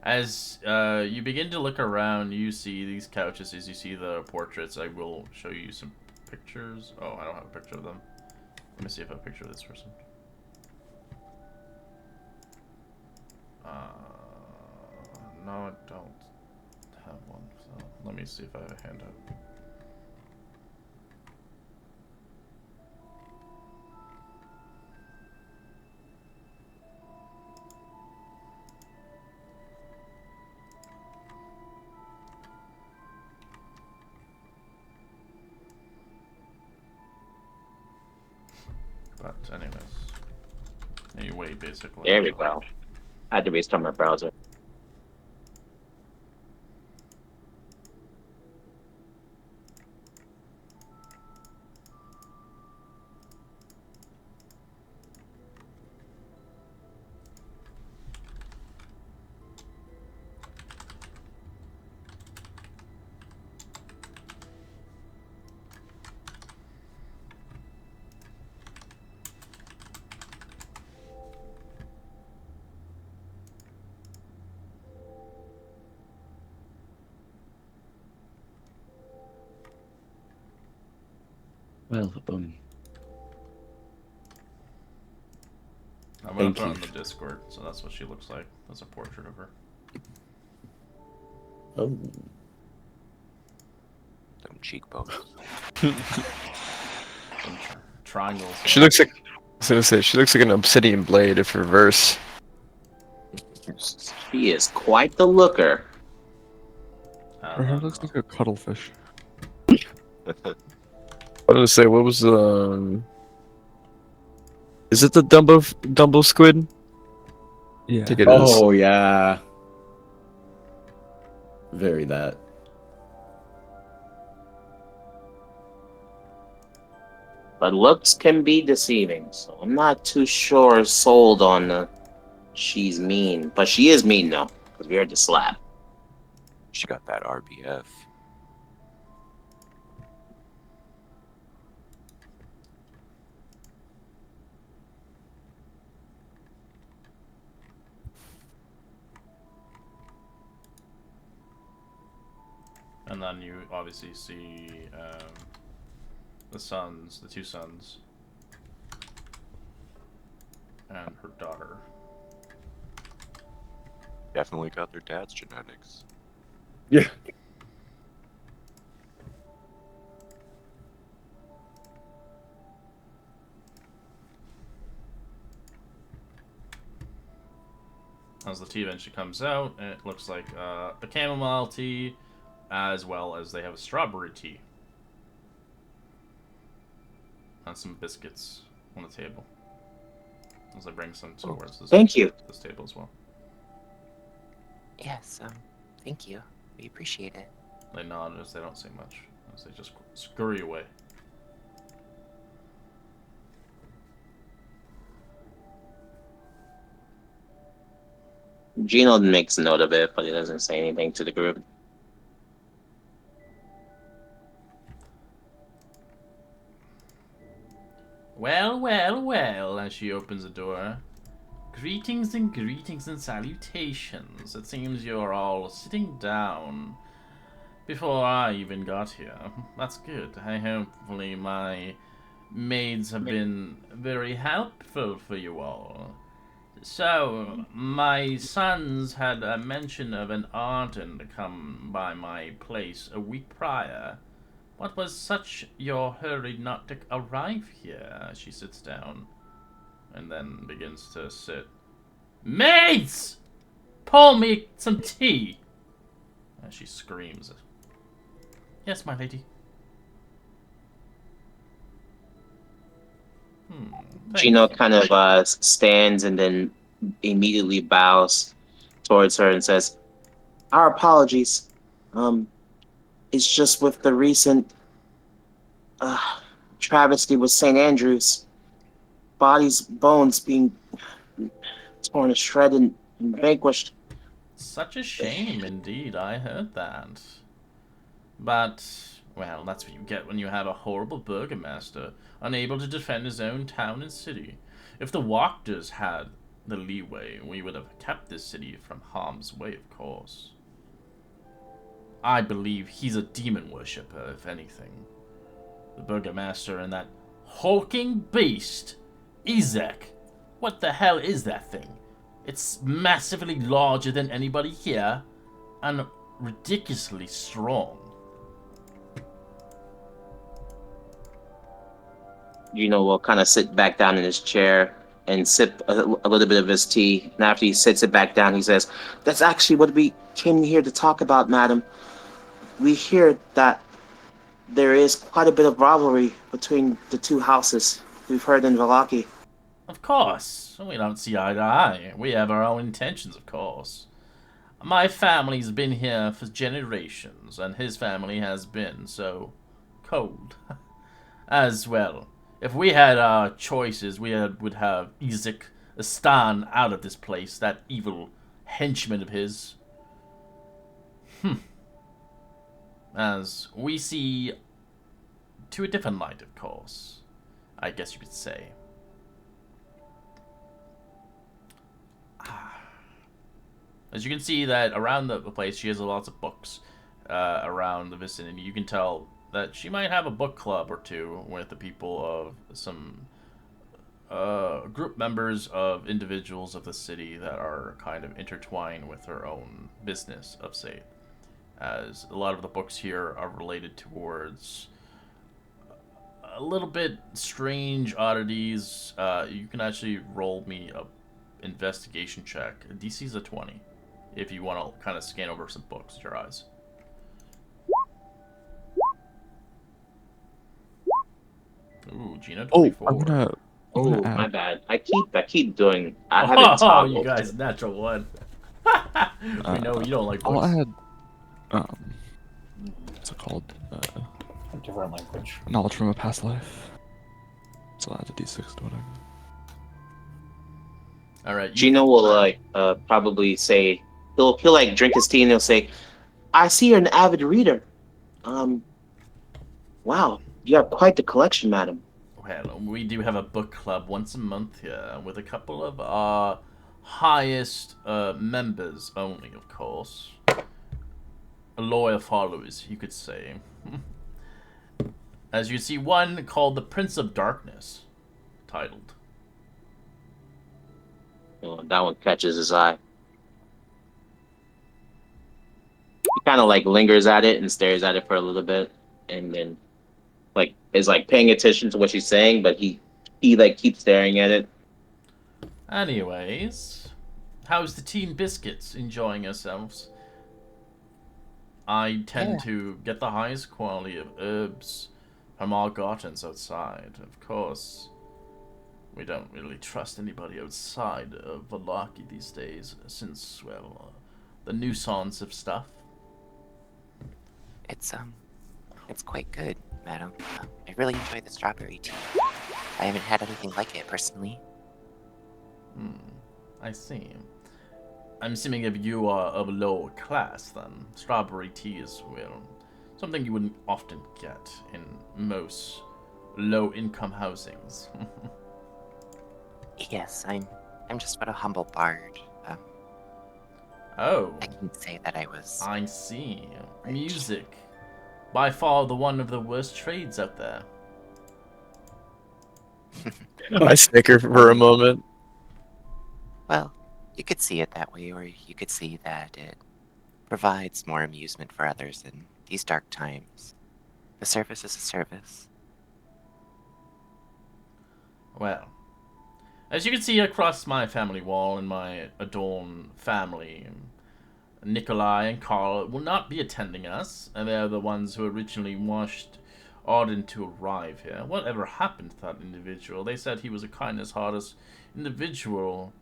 As you begin to look around, you see these couches, as you see the portraits. I will show you some pictures. Oh, I don't have a picture of them. Let me see if I have a picture of this person. No, I don't have one. So let me see if I have a handout. But anyways, anyway, basically. There we go. I had to restart my browser. Well, I'm gonna Thank put it you. on the Discord, so that's what she looks like. That's a portrait of her. Oh. Them cheekbones. Some triangles. She looks like, I was gonna say, she looks like an obsidian blade if reverse. She is quite the looker. Her hair looks like a cuttlefish. I was gonna say, what was the? Is it the Dumbo squid? Yeah. I think it is. Oh yeah. Very that. But looks can be deceiving, so I'm not too sure sold on she's mean. But she is mean though, because we heard the slap. She got that RBF. And then you obviously see the sons, the 2 sons, and her daughter. Definitely got their dad's genetics. Yeah. As the tea eventually comes out, and it looks like a chamomile tea, as well as they have a strawberry tea. And some biscuits on the table. As I bring some towards Thank you. this table as well. Yes, thank you. We appreciate it. They nod as they don't say much, as they just scurry away. Gino makes note of it, but he doesn't say anything to the group. Well, well, well, as she opens the door. Greetings and salutations. It seems you're all sitting down before I even got here. That's good. Hopefully my maids have been very helpful for you all. So, my sons had a mention of an Arden to come by my place a week prior. What was such your hurry not to arrive here? She sits down and then begins to sit. Maids! Pour me some tea! As she screams. Yes, my lady. Thank Gino you. kind of stands and then immediately bows towards her and says, "Our apologies. It's just with the recent travesty with St. Andrews, bones being torn to shred and vanquished." Such a shame indeed, I heard that. But, well, that's what you get when you have a horrible burgomaster, unable to defend his own town and city. If the Wachters had the leeway, we would have kept this city from harm's way, of course. I believe he's a demon worshipper, if anything. The burgomaster and that hulking beast, Ezek. What the hell is that thing? It's massively larger than anybody here, and ridiculously strong. Gino will kind of sit back down in his chair and sip a little bit of his tea. And after he sits it back down, he says, "That's actually what we came here to talk about, madam. We hear that there is quite a bit of rivalry between the two houses. We've heard in Vallaki." Of course, we don't see eye to eye. We have our own intentions, of course. My family's been here for generations, and his family has been so cold as well. If we had our choices, would have Ezek Astan out of this place, that evil henchman of his. As we see to a different light, of course. I guess you could say. As you can see that around the place, she has lots of books around the vicinity. You can tell that she might have a book club or two with the people of some group members of individuals of the city that are kind of intertwined with her own business of say. As a lot of the books here are related towards a little bit strange oddities. You can actually roll me a investigation check. DC's a 20 if you want to kind of scan over some books with your eyes. Ooh, Gina, 24. I'm gonna Oh, add. my bad. I keep doing. I have it Oh, toggled. you guys, natural one. We know you don't like I'll books. add. What's it called? A different language. Knowledge from a past life. So I'll add a d6 to whatever. All right. Gino will probably say he'll like drink his tea and he'll say, "I see you're an avid reader. Wow, you have quite the collection, madam." Well, we do have a book club once a month here with a couple of our highest members only, of course. Loyal followers, you could say. As you see, one called The Prince of Darkness, titled. Oh, that one catches his eye. He kind of like lingers at it and stares at it for a little bit, and then like is like paying attention to what she's saying, but he like keeps staring at it. Anyways, how's the Team Biscuits enjoying yourselves? I tend to get the highest quality of herbs from our gardens outside. Of course, we don't really trust anybody outside of Vallaki these days, since, well, the nuisance of stuff. It's quite good, madam. I really enjoy the strawberry tea. I haven't had anything like it personally. I see. I'm assuming if you are of a lower class, then strawberry tea is, well, something you wouldn't often get in most low-income housings. Yes, I'm I'm just but a humble bard. Oh, I can say that I was. I see. Right. Music. By far the one of the worst trades out there. I snicker for a moment. Well, you could see it that way, or you could see that it provides more amusement for others in these dark times. The service is a service. Well, as you can see across my family wall in my adorned family, Nikolai and Carl will not be attending us, and they're the ones who originally wished Arden to arrive here. Whatever happened to that individual? They said he was a kindness-hearted individual,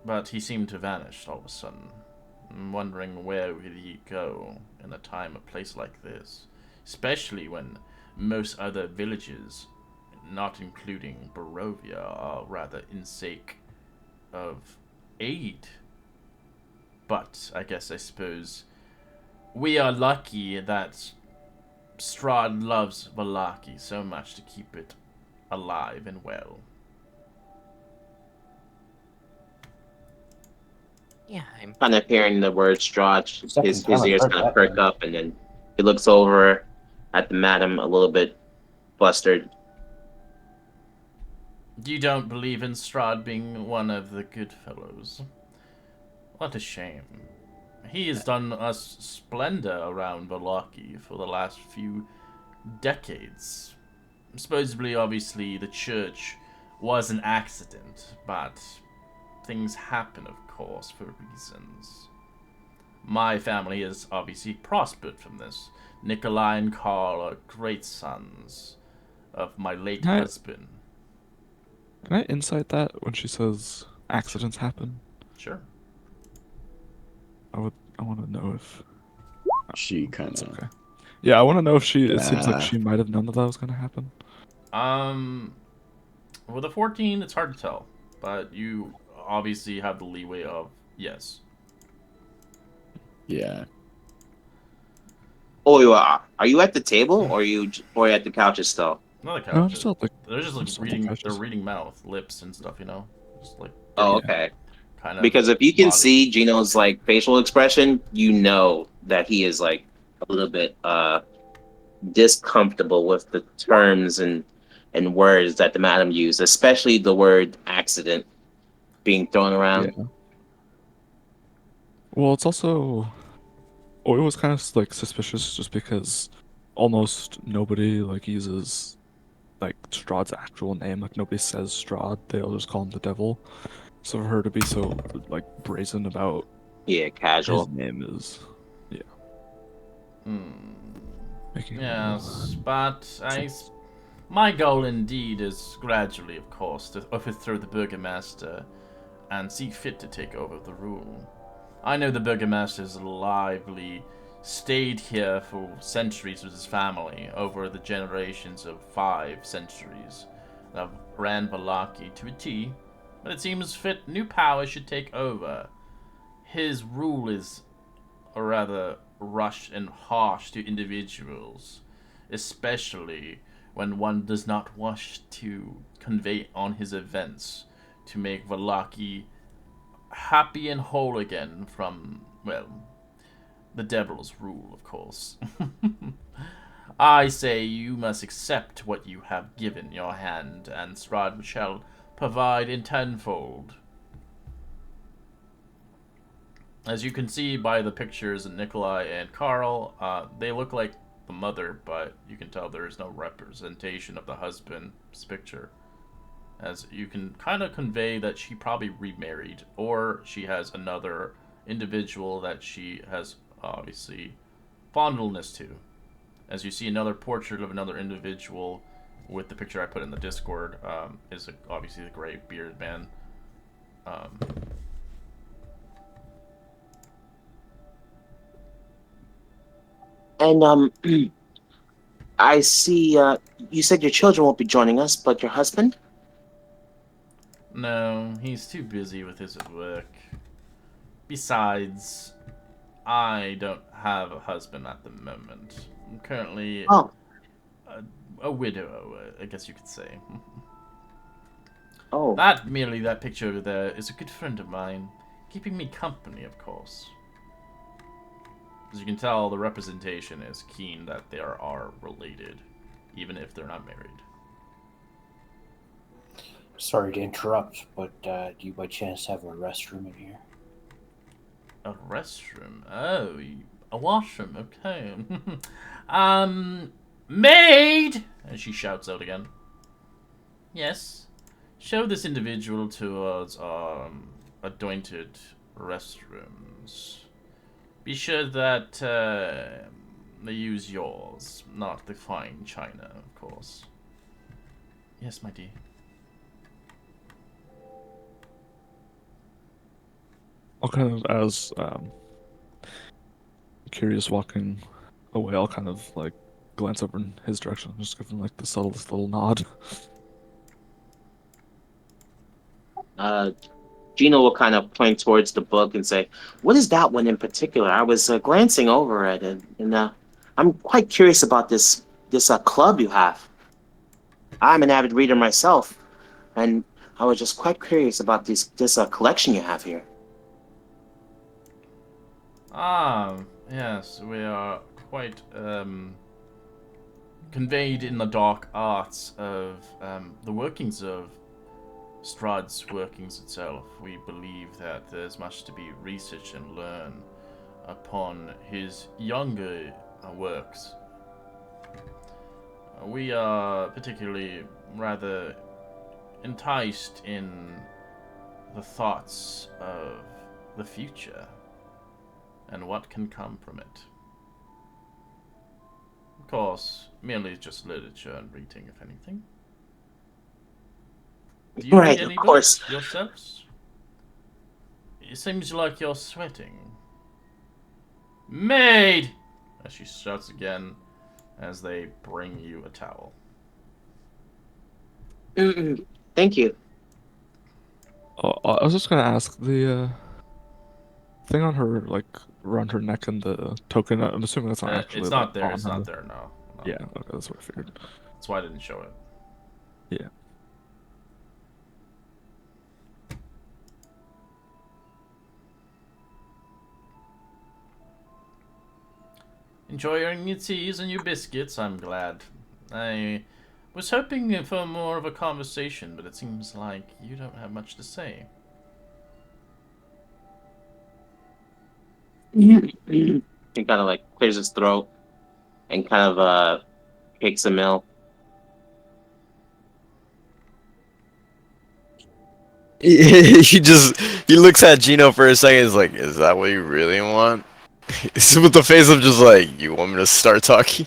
but he seemed to vanish all of a sudden. I'm wondering where would he go in a time and place like this, especially when most other villages, not including Barovia, are rather in sake of aid. But I suppose we are lucky that Strahd loves Vallaki so much to keep it alive and well. Yeah, I'm. Kind of hearing the word Strahd, Second his time I've ears heard kind of that perk name. up, and then he looks over at the madam a little bit flustered. You don't believe in Strahd being one of the good fellows? What a shame. He has done us splendor around Vallaki for the last few decades. Supposedly, obviously, the church was an accident, but things happen, of course, for reasons. My family has obviously prospered from this. Nikolai and Karl are great sons of my late Can I- husband. Can I insight that when she says accidents happen? Sure. I want to know if She it's kind of. okay. Yeah, I want to know if she. It seems like Yeah. she might have known that was gonna happen. With a 14, it's hard to tell, but you obviously have the leeway of yes. Yeah. Oh, are you at the table, or or at the couches still? Not a No, I'm couch. still like They're just I'm like still on the reading. They're couches. reading mouth, lips, and stuff. You know, just like Oh, Yeah. okay. kind of Because if you can body. see Gino's like facial expression, you know that he is like a little bit discomfortable with the terms and words that the madam used, especially the word accident being thrown around. Yeah. Well, it's also Oi was kind of like suspicious just because almost nobody like uses like Strahd's actual name. Like nobody says Strahd. They all just call him the devil. So for her to be so like brazen about Yeah, his casual. name is Hmm. making him a Yes, little but my goal indeed is gradually, of course, to overthrow the Burgomaster and see fit to take over the rule. I know the Burgomaster has lively stayed here for centuries with his family, over the generations of 5 centuries that ran Vallaki to a T, but it seems fit new power should take over. His rule is rather rushed and harsh to individuals, especially when one does not wish to convey on his events to make Vallaki happy and whole again from, well, the devil's rule, of course. I say you must accept what you have given your hand, and Strahd shall provide in tenfold. As you can see by the pictures of Nikolai and Karl, they look like the mother, but you can tell there is no representation of the husband's picture. As you can kind of convey that she probably remarried, or she has another individual that she has obviously fondleness to. As you see another portrait of another individual with the picture I put in the Discord, is obviously the gray bearded man. Um, And I see. You said your children won't be joining us, but your husband? no, he's too busy with his work. Besides, I don't have a husband at the moment. I'm currently Oh, a widow, I guess you could say. Oh, That picture over there is a good friend of mine, keeping me company, of course. As you can tell, the representation is keen that they are related, even if they're not married. Sorry to interrupt, but do you by chance have a restroom in here? A restroom? Oh, a washroom. Okay. Maid! And she shouts out again. Yes. Show this individual towards anointed restrooms. Be sure that they use yours, not the fine china, of course. Yes, my dear. I'll kind of, as Curious walking away, I'll kind of like glance over in his direction, just give him like the subtlest little nod. uh, Gino will kind of point towards the book and say, "What is that one in particular? I was glancing over it, and I'm quite curious about this club you have. I'm an avid reader myself, and I was just quite curious about this collection you have here." Ah, yes, we are quite conveyed in the dark arts of the workings of Strahd's workings itself. We believe that there's much to be researched and learned upon his younger works. We are particularly rather enticed in the thoughts of the future and what can come from it. Of course, merely just literature and reading, if anything. Do you Right, read any of course. books yourselves? It seems like you're sweating. Maid! As she shouts again as they bring you a towel. Thank you. Oh, I was just gonna ask the thing on her, like around her neck and the token. I'm assuming that's not actually It's like not there, on it's her. not there, no. Yeah, okay, that's what I figured. That's why I didn't show it. Yeah. Enjoying your teas and your biscuits, I'm glad. I was hoping for more of a conversation, but it seems like you don't have much to say. He kind of like clears his throat and kind of takes a meal. He looks at Gino for a second. He's like, "Is that what you really want?" With the face of just like, "You want me to start talking?"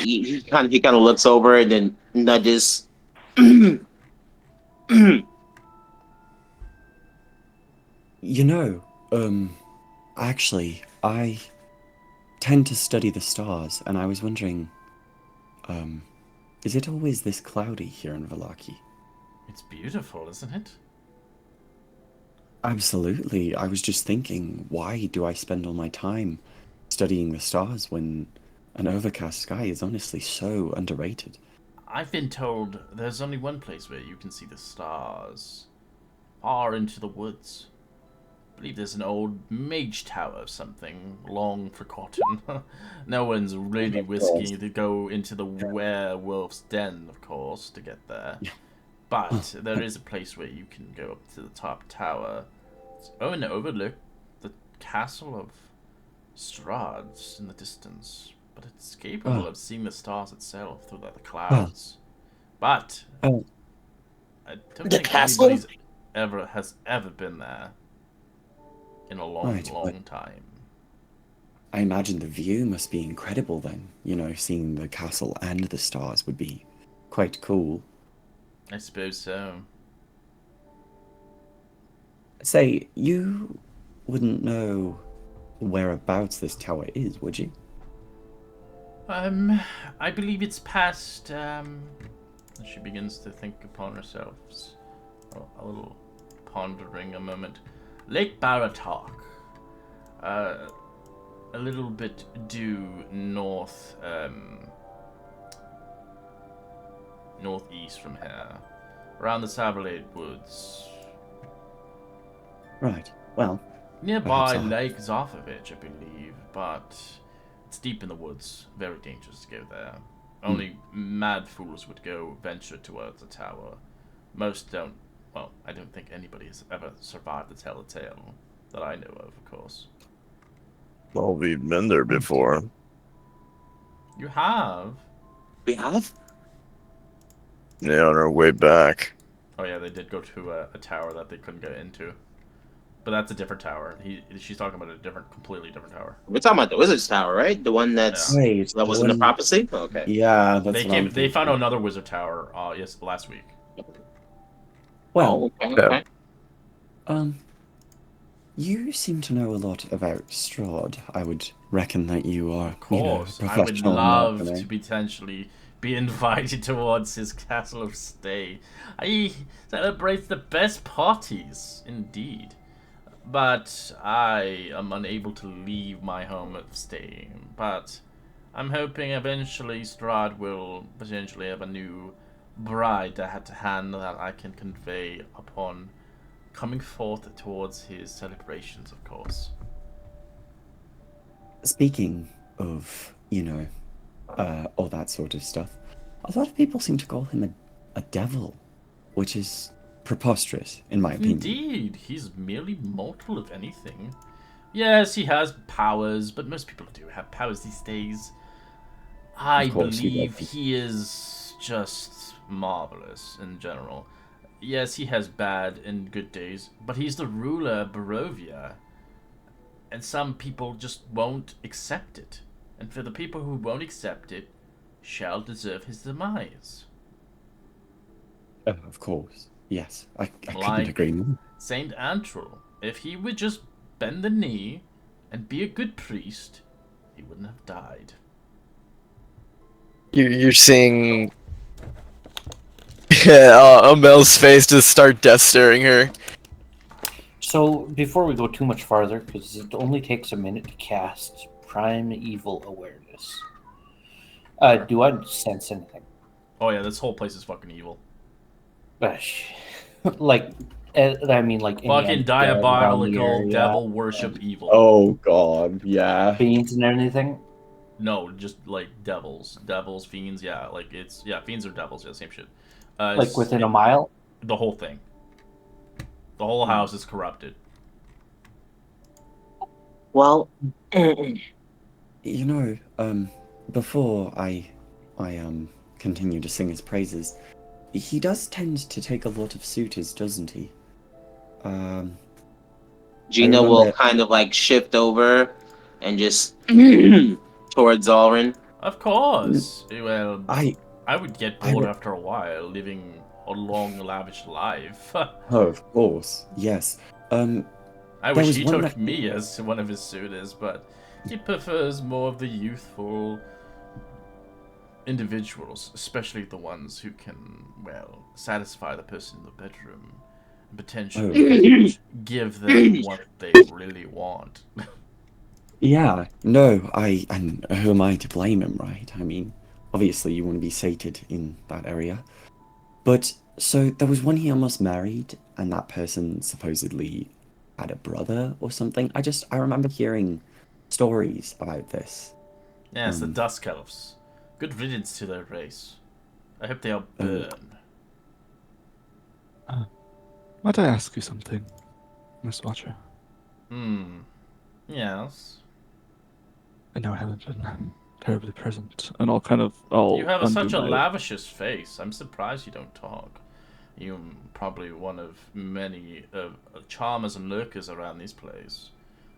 He kind of looks over and then nudges. You know, actually, I tend to study the stars, and I was wondering, is it always this cloudy here in Vallaki? It's beautiful, isn't it? Absolutely. I was just thinking, why do I spend all my time studying the stars when an overcast sky is honestly so underrated? I've been told there's only one place where you can see the stars. Far into the woods. I believe there's an old mage tower or something, long forgotten. No one's really risking to go into the werewolf's den, of course, to get there. But there is a place where you can go up to the top tower. And overlook the castle of Strahd in the distance. But it's capable of seeing the stars itself through the clouds. But Oh. I don't The think castle? anybody's has ever been there in a long, Right, long time. I imagine the view must be incredible then. You know, seeing the castle and the stars would be quite cool. I suppose so. Say, you wouldn't know whereabouts this tower is, would you? I believe it's past, she begins to think upon herself. A little pondering a moment. Lake Baratok. A little bit due north, northeast from here, around the Savalade Woods. Right. Well, Nearby Perhaps I'll- Lake Zarfovich, I believe, but it's deep in the woods. Very dangerous to go there. Only mad fools would go venture towards the tower. Most don't. Well, I don't think anybody has ever survived to tell a tale that I know of course. Well, we've been there before. You have? We have? Yeah, on our way back. Oh yeah, they did go to a tower that they couldn't get into. But that's a different tower. She's talking about completely different tower. We're talking about the Wizard's Tower, right? The one that's Wait, that was in the prophecy. Okay. Yeah, that's They what I'm They found thinking. another wizard tower. Yes, last week. Well, Oh, okay, Yeah. okay. You seem to know a lot about Strahd. I would reckon that you are, Of course, you know, I would professional in that, love you know. to potentially be invited towards his castle of stay. He celebrates the best parties, indeed. But I am unable to leave my home of stay. But I'm hoping eventually Strahd will potentially have a new bride at hand that I can convey upon coming forth towards his celebrations, of course. Speaking of, you know, all that sort of stuff, a lot of people seem to call him a devil, which is preposterous, in my opinion. Indeed, he's merely mortal, if anything. Yes, he has powers, but most people do have powers these days. I Of course he believe does. he is just marvelous in general. Yes, he has bad and good days, but he's the ruler of Barovia. And some people just won't accept it. And for the people who won't accept it, shall deserve his demise. Of course. Yes, I couldn't Like agree more. Saint Antril, if he would just bend the knee and be a good priest, he wouldn't have died. You're seeing Mel's face just start death staring her. So before we go too much farther, because it only takes a minute to cast Primeval Awareness, do I sense anything? Oh yeah, this whole place is fucking evil. Like, I mean, like any Fucking undead around the diabolical, area, devil worship evil. Oh god, yeah. fiends and anything. No, just like devils. Devils, fiends, yeah. Like fiends or devils, yeah, same shit. Like within a mile. The whole thing. The whole house is corrupted. Well, You know, before I continue to sing his praises, he does tend to take a lot of suitors, doesn't he? Gina I will remember- kind of like shift over and just towards Alrin. Of course. Well, I I would get I bored would- after a while living a long, lavish life. oh, of course, yes. I There wish was he one took that- me as one of his suitors, but he prefers more of the youthful individuals, especially the ones who can, well, satisfy the person in the bedroom and potentially give them what they really want. Yeah, no, and who am I to blame him, right? I mean, obviously you want to be sated in that area. But, so, there was one he almost married, and that person supposedly had a brother or something. I remember hearing stories about this. Yes, the Dusk Elves. Good riddance to their race. I hope they all burn. Might I ask you something, Miss Watcher? Yes. I know I haven't been terribly present, and I'll You have undo such a my- lavishous face. I'm surprised you don't talk. You're probably one of many charmers and lurkers around this place.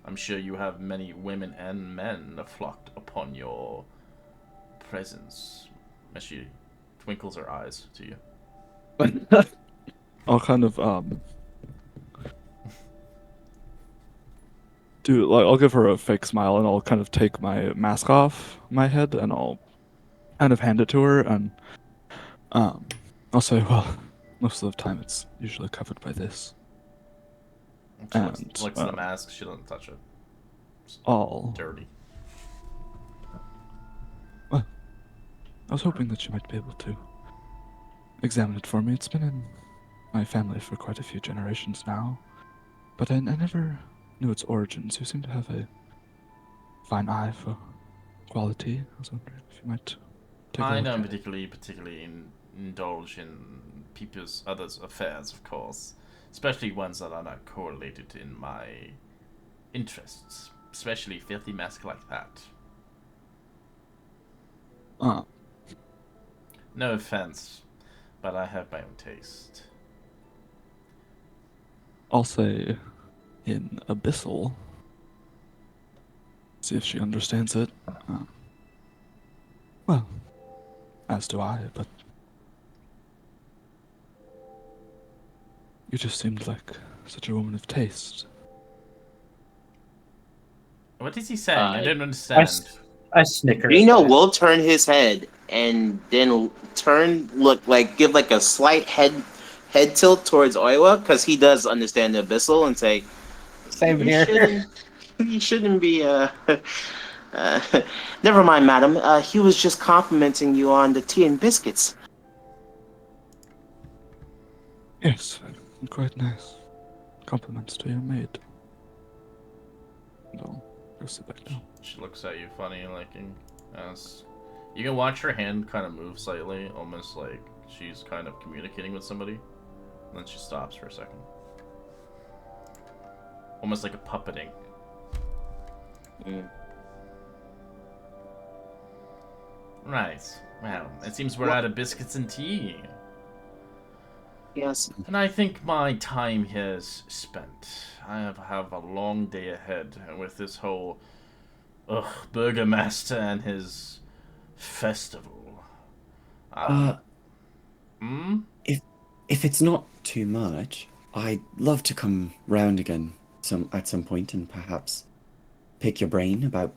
I'm sure you have many women and men flocked upon your presence. As she twinkles her eyes to you. I'll kind of I'll give her a fake smile, and I'll kind of take my mask off my head, and I'll kind of hand it to her, and I'll say, well, most of the time it's usually covered by this. She And, looks at the mask. She doesn't touch it. It's I'll dirty. I was hoping that you might be able to examine it for me. It's been in my family for quite a few generations now, but I never knew its origins. You seem to have a fine eye for quality. I was wondering if you might take a I look don't at it. particularly indulge in people's others' affairs, of course, especially ones that are not correlated in my interests, especially filthy mess like that. Ah, No offense, but I have my own taste. I'll say in Abyssal. See if she understands it. Well, as do I, but you just seemed like such a woman of taste. What is he saying? I didn't I, understand. I snicker. Reno will turn his head and then give like a slight head tilt towards Oiwa because he does understand the abyssal and say, Same "You here. shouldn't, you shouldn't be." Never mind, madam. He was just complimenting you on the tea and biscuits. Yes, quite nice. Compliments to your maid. No, go sit back down. She looks at you funny, as you can watch her hand kind of move slightly, almost like she's kind of communicating with somebody. And then she stops for a second, almost like a puppeting. Mm. Right. Well, it seems we're out of biscuits and tea. Yes. And I think my time here is spent. I have a long day ahead with this whole Burgermaster and his festival. Hmm? If it's not too much, I'd love to come round again at some point and perhaps pick your brain about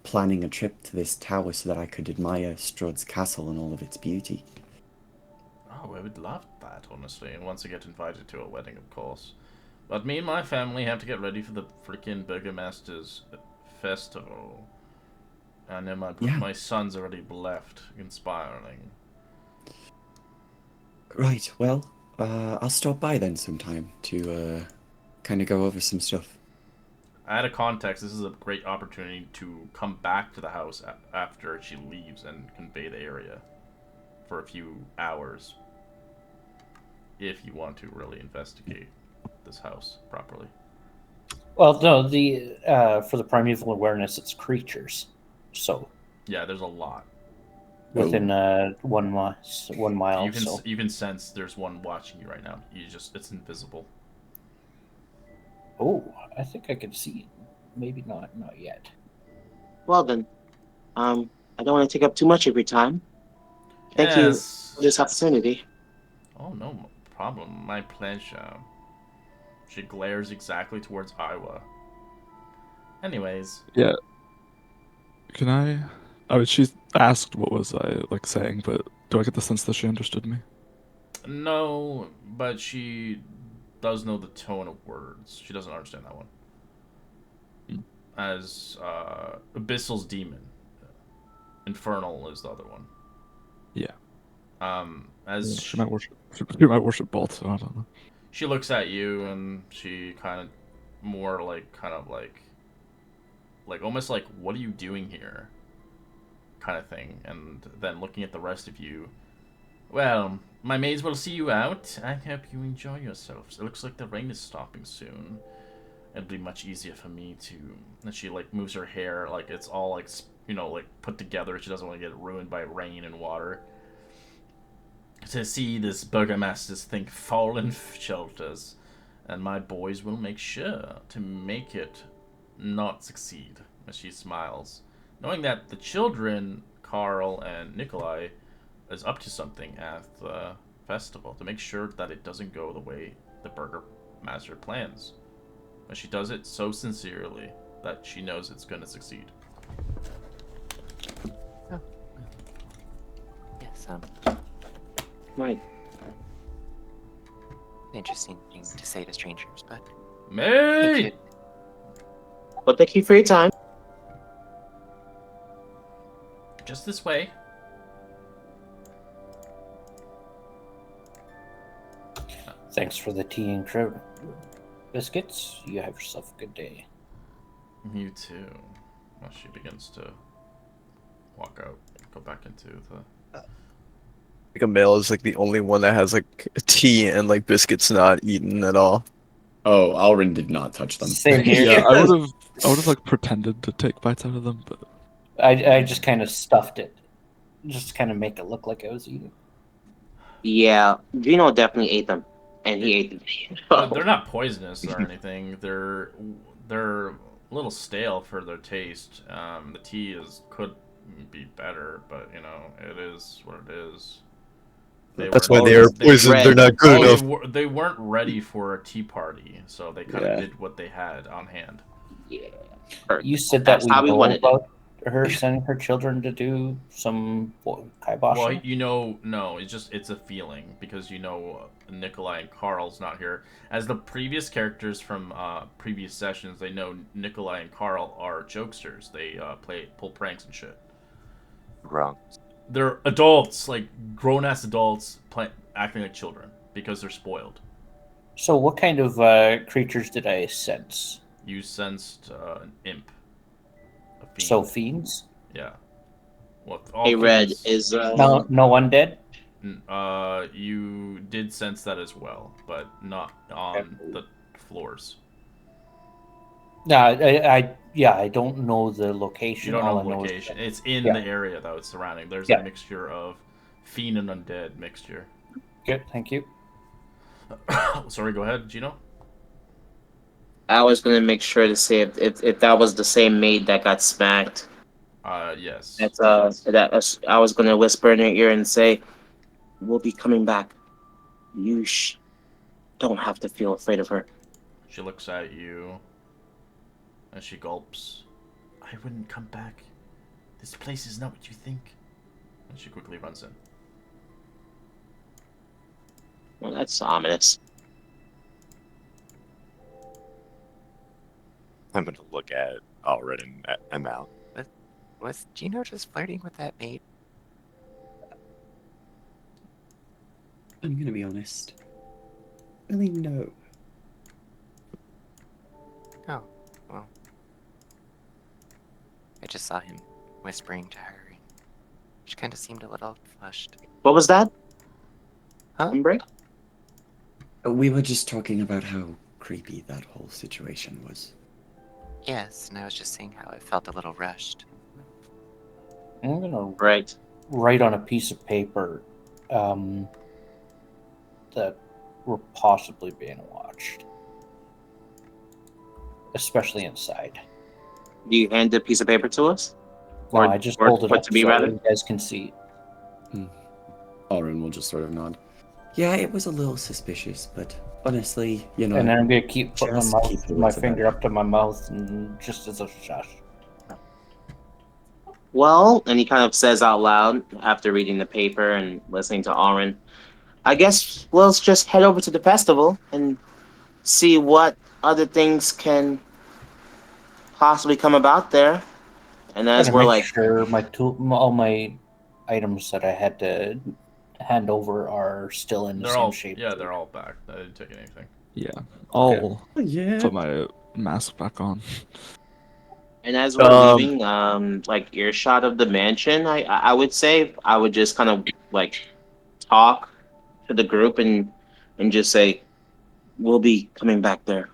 planning a trip to this tower so that I could admire Strahd's castle and all of its beauty. Oh, I would love that, honestly. And once I get invited to a wedding, of course. But me and my family have to get ready for the freaking Burgermaster's festival. I know my son's already left, inspiring. Right, well, I'll stop by then sometime to kind of go over some stuff. Out of context, this is a great opportunity to come back to the house after she leaves and convey the area for a few hours. If you want to really investigate this house properly. Well, no, the for the primeval awareness, it's creatures. So Yeah, there's a lot. within 1 mile. You can sense there's one watching you right now. It's invisible. Oh, I think I can see it. Maybe not yet. Well then, I don't want to take up too much of your time. Thank you for this opportunity. Oh, no problem. My pleasure. She glares exactly towards Iowa. Anyways. Yeah. Can I? I mean, she asked what was I saying, but do I get the sense that she understood me? No, but she does know the tone of words. She doesn't understand that one. As Abyssal's demon. Infernal is the other one. Yeah. As she might worship both, so I don't know. She looks at you and she almost like, what are you doing here? Kind of thing. And then looking at the rest of you, well, my maids will see you out. I hope you enjoy yourselves. It looks like the rain is stopping soon. It'll be much easier for me to... And she, moves her hair, it's all, put together. She doesn't want to get ruined by rain and water. To see this Burgermaster's thing fall in shelters. And my boys will make sure to make it not succeed. As she smiles. Knowing that the children, Carl and Nikolai, is up to something at the festival. To make sure that it doesn't go the way the Burgermaster plans. But she does it so sincerely that she knows it's going to succeed. Oh. Yes, Right. Interesting thing to say to strangers, but... May! Well, thank you for your time. Just this way. Thanks for the tea and biscuits. You have yourself a good day. You too. Well, she begins to walk out, go back into the. Like Amel is like the only one that has like tea and like biscuits not eaten at all. Oh, Alrin did not touch them. Same here. Yeah, I would have like pretended to take bites out of them, but I just kind of stuffed it, just to kind of make it look like I was eating. Yeah, Gino definitely ate them, and he ate them. They're not poisonous or anything. They're a little stale for their taste. The tea could be better, but you know it is what it is. That's why they are poisoned. They're not good enough. They weren't ready for a tea party, so they kind of Yeah. did what they had on hand. Yeah. You said that That's how we know wanted it. about her sending her children to do some kibosh. Well, you know, no, it's a feeling because you know Nikolai and Carl's not here. As the previous characters from previous sessions, they know Nikolai and Carl are jokesters. They pull pranks and shit. Wrong. They're adults, like grown ass adults, acting like children because they're spoiled. So, what kind of creatures did I sense? You sensed an imp. A fiend. So fiends? Yeah. Well, all Hey, Red, fiends- is No undead. You did sense that as well, but not on the floors. No, I don't know the location. You don't All know I the know is location. It's in Yeah. the area that it's surrounding. There's Yeah. a mixture of fiend and undead mixture. good. Thank you. Sorry, go ahead, Gino. I was gonna make sure to say if that was the same maid that got smacked. Yes. I was gonna whisper in her ear and say, "We'll be coming back. You don't have to feel afraid of her." She looks at you and she gulps. I wouldn't come back. This place is not what you think. And she quickly runs in. Well, that's ominous. I'm gonna look at Alred and Amal. Was Gino just flirting with that maid? I'm gonna be honest. Really, no. Oh, well. I just saw him whispering to her. And she kind of seemed a little flushed. What was that? Huh? Umbre? We were just talking about how creepy that whole situation was. Yes, and I was just saying how it felt a little rushed. I'm gonna Right. write on a piece of paper that we're possibly being watched, especially inside. Do you hand the piece of paper to us? No, Or- I just or hold it what up to be so rather? you guys can see. Alrin will just sort of nod. Yeah, it was a little suspicious, but honestly, you know. And then I'm gonna keep putting Just keep your my wits about finger it. up to my mouth and just as a shush. Well, and he kind of says out loud after reading the paper and listening to Auron, I guess let's just head over to the festival and see what other things can possibly come about there. And as Gotta we're make like, sure all my items that I had to hand over are still in the They're same all shape. yeah, they're all back. I didn't take anything. yeah, I'll Oh, yeah. put my mask back on. and as we're leaving, like earshot of the mansion, I would say I would just kind of like talk to the group and just say, we'll be coming back there.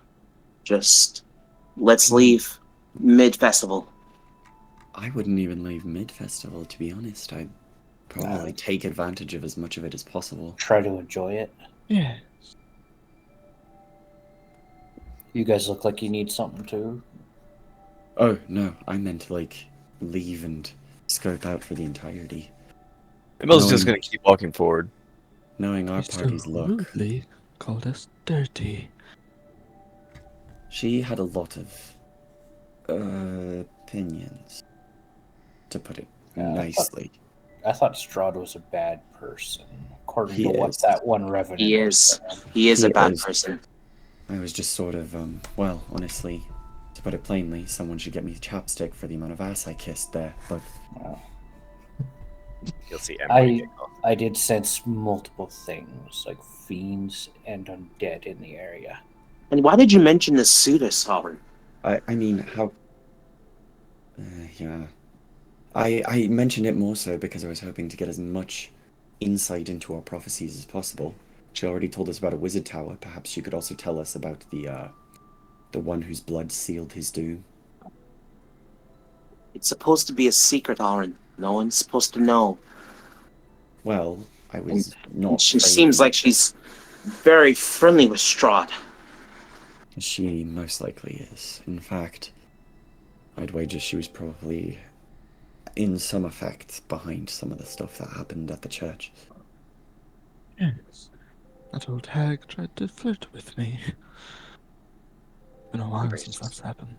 Just let's leave mid festival. I wouldn't even leave mid-festival, to be honest. I'd probably take advantage of as much of it as possible. Try to enjoy it. Yeah. You guys look like you need something too. Oh, no, I meant to, like, leave and scope out for the entirety. Amel's just Knowing- gonna keep walking forward. Knowing our He's so party's luck, rudely called us dirty. she had a lot of opinions, to put it nicely. I thought Strahd was a bad person, according He to what is. that one revenant. He is a He bad is. person. I was just sort of, well, honestly, to put it plainly, someone should get me chapstick for the amount of ass I kissed there, but You'll see Embry giggle. I did sense multiple things, like fiends and undead in the area. And why did you mention the suitor, Sovereign? I mean, how... yeah. I mentioned it more so because I was hoping to get as much insight into our prophecies as possible. She already told us about a wizard tower. Perhaps she could also tell us about the one whose blood sealed his doom. It's supposed to be a secret, Aaron. No one's supposed to know. Well, I And, was not. and she praying- seems like she's very friendly with Strahd. She most likely is. In fact, I'd wager she was probably in some effect behind some of the stuff that happened at the church. Yes. That old hag tried to flirt with me. Been a while since that's happened.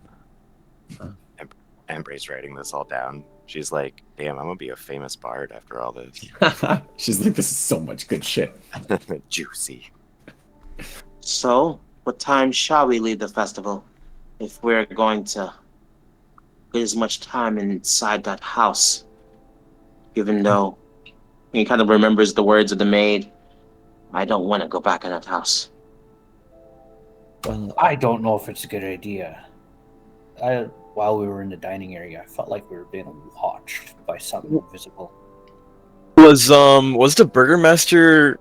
Embry's writing this all down. She's like, damn, I'm gonna be a famous bard after all this. She's like, this is so much good shit. Juicy. So, what time shall we leave the festival? If we're going to get as much time inside that house. Even though he kind of remembers the words of the maid. I don't want to go back in that house. Well, I don't know if it's a good idea. While we were in the dining area, I felt like we were being watched by something invisible. Was the burgermaster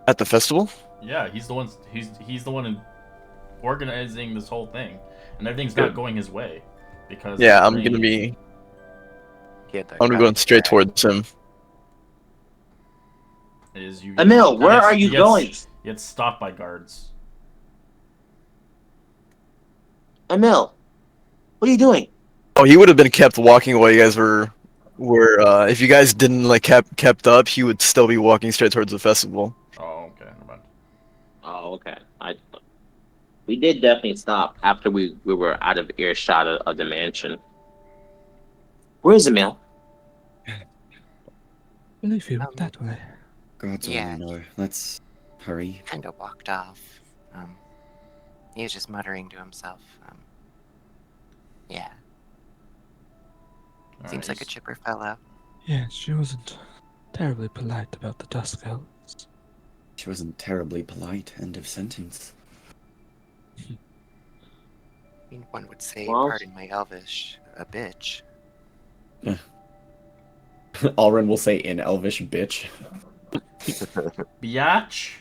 at the festival? Yeah, he's the one. He's the one organizing this whole thing, and everything's not going his way because Yeah, of I'm the gonna rain. be. I'm going straight towards him. Is you Emil, where are you going? You get stopped by guards. Emil, what are you doing? Oh, he would have been kept walking while you guys were if you guys didn't like kept up, he would still be walking straight towards the festival. Oh, okay, never mind. Oh, okay. We did definitely stop after we were out of earshot of the mansion. Where is Emil? Believe you that way. God's all Yeah. I know. Let's hurry. Kind of walked off. He was just muttering to himself. Yeah. Seems like a chipper fellow. Yeah, she wasn't terribly polite about the Dusk Elves. She wasn't terribly polite. End of sentence. I mean, one would say, Well- pardon my Elvish, a bitch. Alrin will say in Elvish, bitch. Biatch.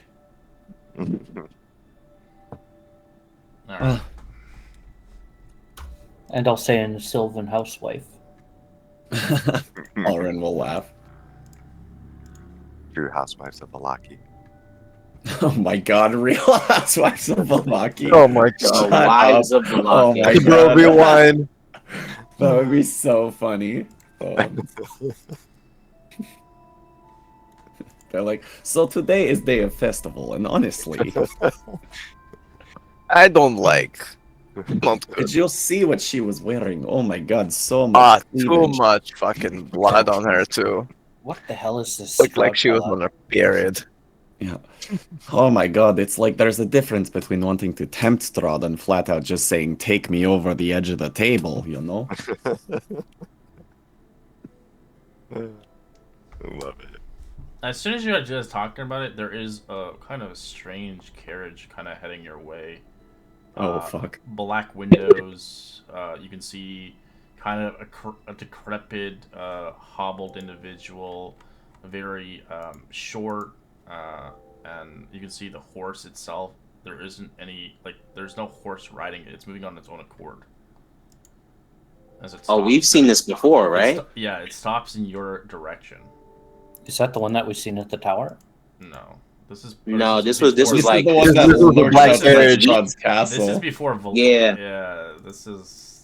Alright. And I'll say in Sylvan Housewife. Alrin will laugh. True Housewives of Valaki. Oh my god, Real Housewives of Valaki. Oh my The god. Wives of Oh Valaki. my Bro, god. rewind. That would be so funny. They're like, so today is day of festival, and honestly, I don't like. did you see what she was wearing? Oh my god, so much. Too cleavage. much fucking blood on her too. What the hell is this? Looked like Strahd she was fella? on her period. Yeah. Oh my god, it's like there's a difference between wanting to tempt Strahd and flat out just saying, take me over the edge of the table, you know? Love it. As soon as you guys just talking about it, there is a kind of a strange carriage kind of heading your way. Oh, fuck. Black windows. You can see kind of a decrepit, hobbled individual, very short, and you can see the horse itself. There isn't any there's no horse riding it. It's moving on its own accord. As it Oh, stops. we've seen this before, right? Yeah, it stops in your direction. Is that the one that we've seen at the tower? No, this is No, this before- was like the one that This is the lurks black outside carriage. Strahd's This castle. is before Yeah. Yeah, this is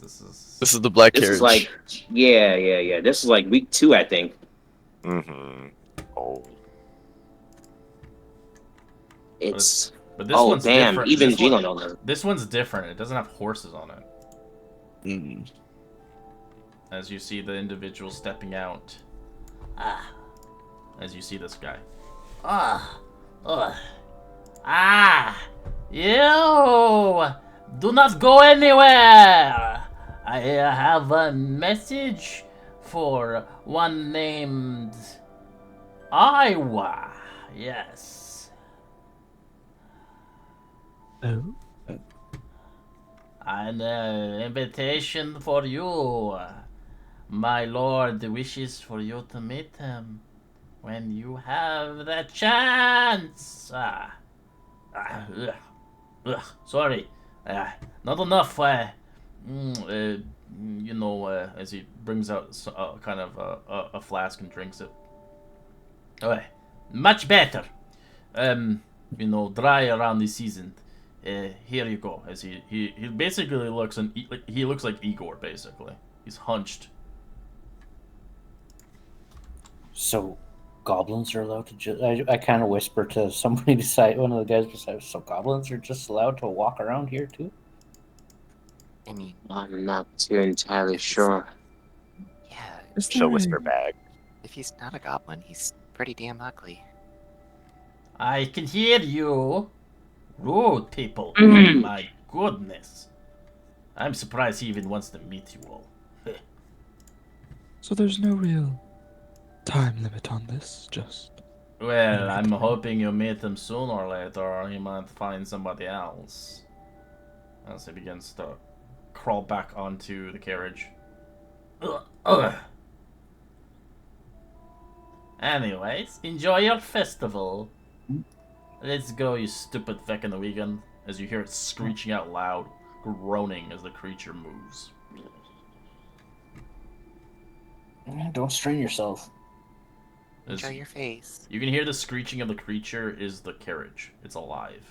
This is the black this carriage. is like yeah. This is like week 2, I think. Mm-hmm. Oh. It's but this oh one's damn, different. even this Gino one, knows it. This one's different. It doesn't have horses on it. Mm. As you see the individual stepping out. As you see this guy. You do not go anywhere. I have a message for one named Iowa. Yes. Oh, An invitation for you. My lord wishes for you to meet him when you have the chance. Sorry. Not enough. As he brings out kind of a flask and drinks it. Much better. Dry around the season. Here you go. As he basically looks he looks like Igor basically. He's hunched. So, goblins are allowed to just. I kind of whisper to somebody beside one of the guys beside. So, goblins are just allowed to walk around here too? I mean, I'm not too entirely sure. yeah, Is she'll there whisper a- back. If he's not a goblin, he's pretty damn ugly. I can hear you. Rude people. Mm. My goodness. I'm surprised he even wants to meet you all. so there's no real time limit on this, just... Well, I'm hoping you meet him sooner or later, or he might find somebody else. As he begins to crawl back onto the carriage. Ugh. Anyways, enjoy your festival. Let's go, you stupid fucking vegan. As you hear it screeching out loud, groaning as the creature moves. Don't strain yourself. As Enjoy your face. you can hear the screeching of the creature is the carriage. It's alive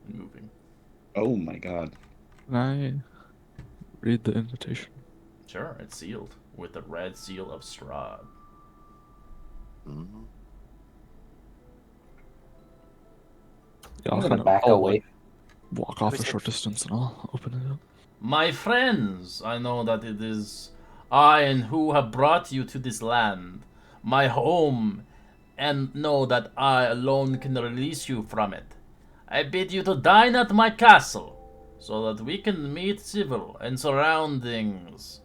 and moving. Oh my god. Can I read the invitation? Sure, it's sealed with the red seal of Strahd. Mhm. Yeah, I'm I'll gonna kind of back away. walk off Who's a short it? distance and I'll open it up. My friends, I know that it is I and who have brought you to this land, my home, and know that I alone can release you from it. I bid you to dine at my castle, so that we can meet civil and surroundings.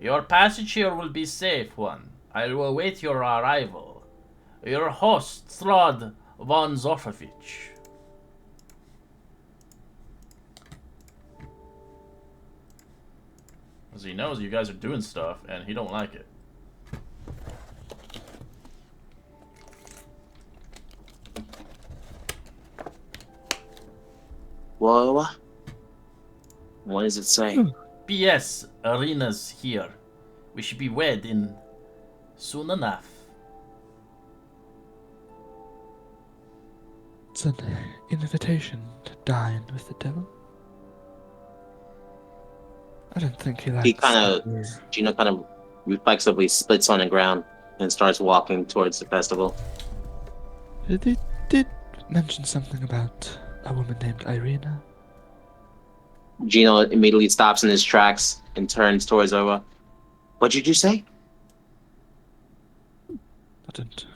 Your passage here will be safe one. I will await your arrival. Your host, Strahd von Zorfovich. Because he knows you guys are doing stuff, and he don't like it. Whoa. What does it say? P.S. Arena's here. We should be wed in soon enough. It's an invitation to dine with the devil. I don't think he likes... He kind of, the- Gino kind of reflexively splits on the ground and starts walking towards the festival. They did mention something about a woman named Irina. Gino immediately stops in his tracks and turns towards Owa. What did you say? I didn't...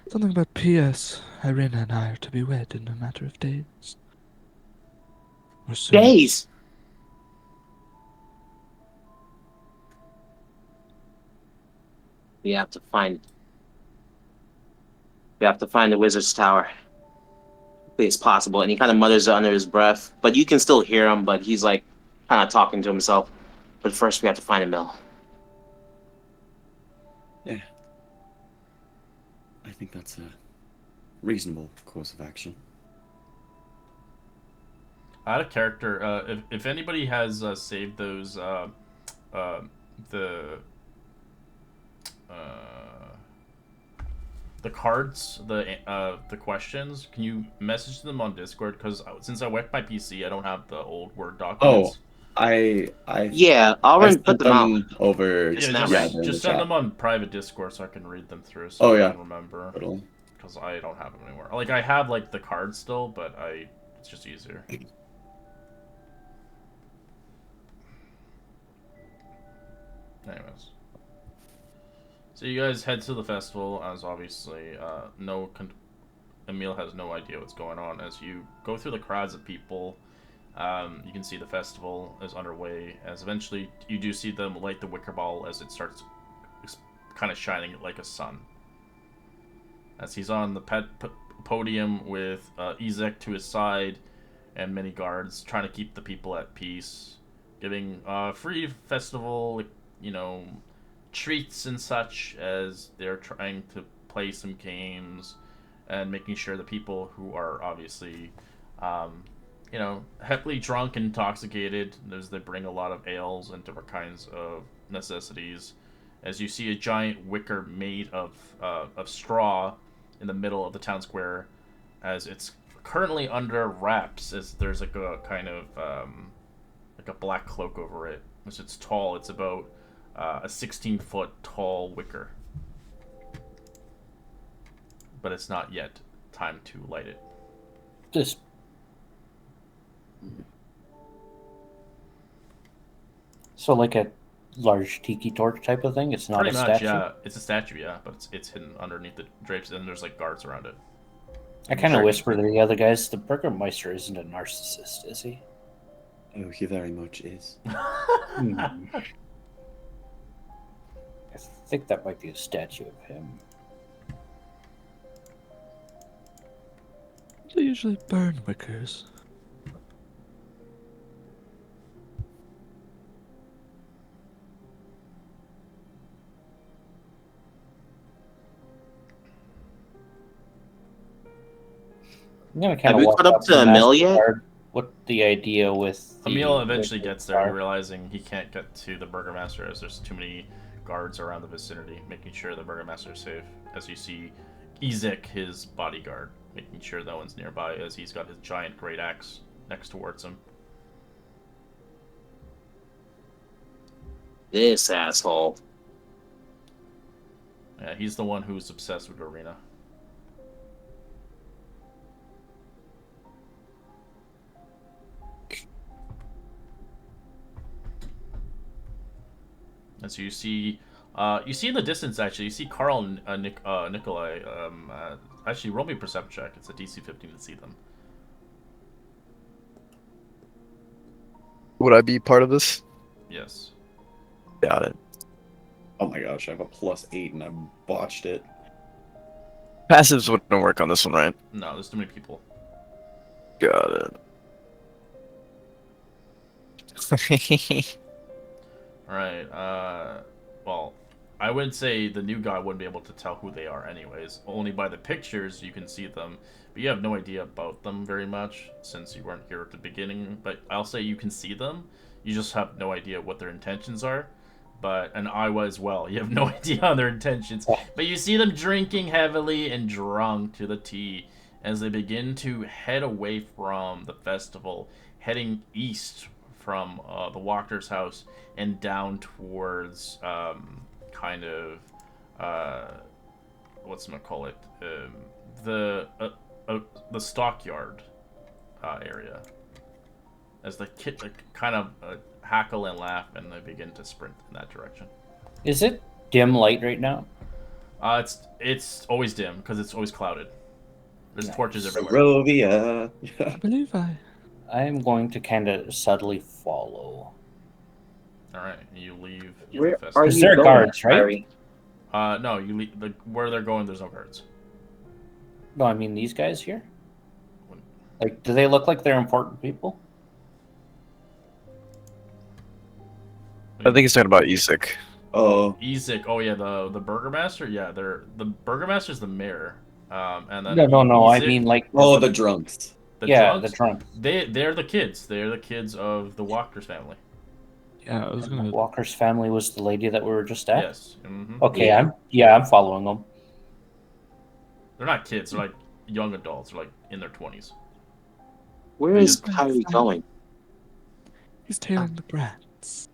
Something about P.S. Irina and I are to be wed in a matter of days. Or soon. Days. We have to find. We have to find the wizard's tower. It's possible, and he kind of mutters it under his breath, but you can still hear him. But he's like kind of talking to himself. But first, we have to find a mill. Yeah. I think that's a reasonable course of action. I had a character. If anybody has saved those, the cards, the questions, can you message them on Discord? Because since I wrecked my PC, I don't have the old Word documents. I Yeah, I'll I put sent them out. over. It's Yeah, not just, red. just send them on private Discord so I can read them through. So Oh, I yeah. can remember. Totally. Because I don't have them anymore. Like I have like the cards still, but it's just easier. Anyways, so you guys head to the festival, as obviously Emil has no idea what's going on. As you go through the crowds of people, you can see the festival is underway. As eventually you do see them light the wicker ball as it starts kind of shining like a sun. As he's on the podium with Ezek to his side and many guards trying to keep the people at peace, giving free festival, treats and such as they're trying to play some games and making sure the people who are obviously, heavily drunk and intoxicated, as they bring a lot of ales and different kinds of necessities. As you see a giant wicker made of straw in the middle of the town square, as it's currently under wraps, as there's like a kind of like a black cloak over it, which it's tall. It's about a 16-foot tall wicker, but it's not yet time to light it. Just so like a large tiki torch type of thing. It's not Pretty a much, statue. yeah. It's a statue, yeah, but it's hidden underneath the drapes, and there's like guards around it. I kind of whisper to the other guys, the Burgermeister isn't a narcissist, is he? Oh, he very much is. I think that might be a statue of him. They usually burn wickers. I'm gonna kind Have of we walk caught up to Emil yet? What the idea with the Emil eventually wickers gets there, are. realizing he can't get to the Burgermaster as there's too many guards around the vicinity, making sure the Burgermaster is safe. As you see Ezek, his bodyguard, making sure no one's nearby, as he's got his giant great axe next towards him. This asshole. Yeah, he's the one who's obsessed with Arena. And so you see in the distance, actually, you see Carl and Nikolai. Actually, roll me a perception check. It's a DC 15 to see them. Would I be part of this? Yes. Got it. Oh my gosh, I have a +8 and I botched it. Passives wouldn't work on this one, right? No, there's too many people. Got it. Alright, well, I would say the new guy wouldn't be able to tell who they are anyways. Only by the pictures you can see them, but you have no idea about them very much since you weren't here at the beginning. But I'll say you can see them, you just have no idea what their intentions are. And I was well, you have no idea on their intentions. But you see them drinking heavily and drunk to the tea as they begin to head away from the festival, heading east from the Wachters' house and down towards the stockyard area. As the kid kind of hackle and laugh, and they begin to sprint in that direction. Is it dim light right now? It's always dim because it's always clouded. There's torches everywhere. Barovia. I believe I'm going to kind of subtly follow. All right, you leave. Where the are festival. Is you there going, guards, right? Harry? No, you leave. Where they're going, there's no guards. No, I mean these guys here. Like, do they look like they're important people? I think he's talking about Ezek. Oh, Ezek. Oh yeah, the Burgermaster. Yeah, the Burgermaster's the mayor. And then No. I Ezek- mean, like, the drunks. the yeah, drunks, the drunk. They're the kids. They're the kids of the Wachters family. yeah, I was gonna. Walker's family was the lady that we were just at. Yes. Mm-hmm. Okay, Yeah. I'm following them. They're not kids. They're like young adults. They're like in their 20s. Where is Harry going? He's tailing the brats.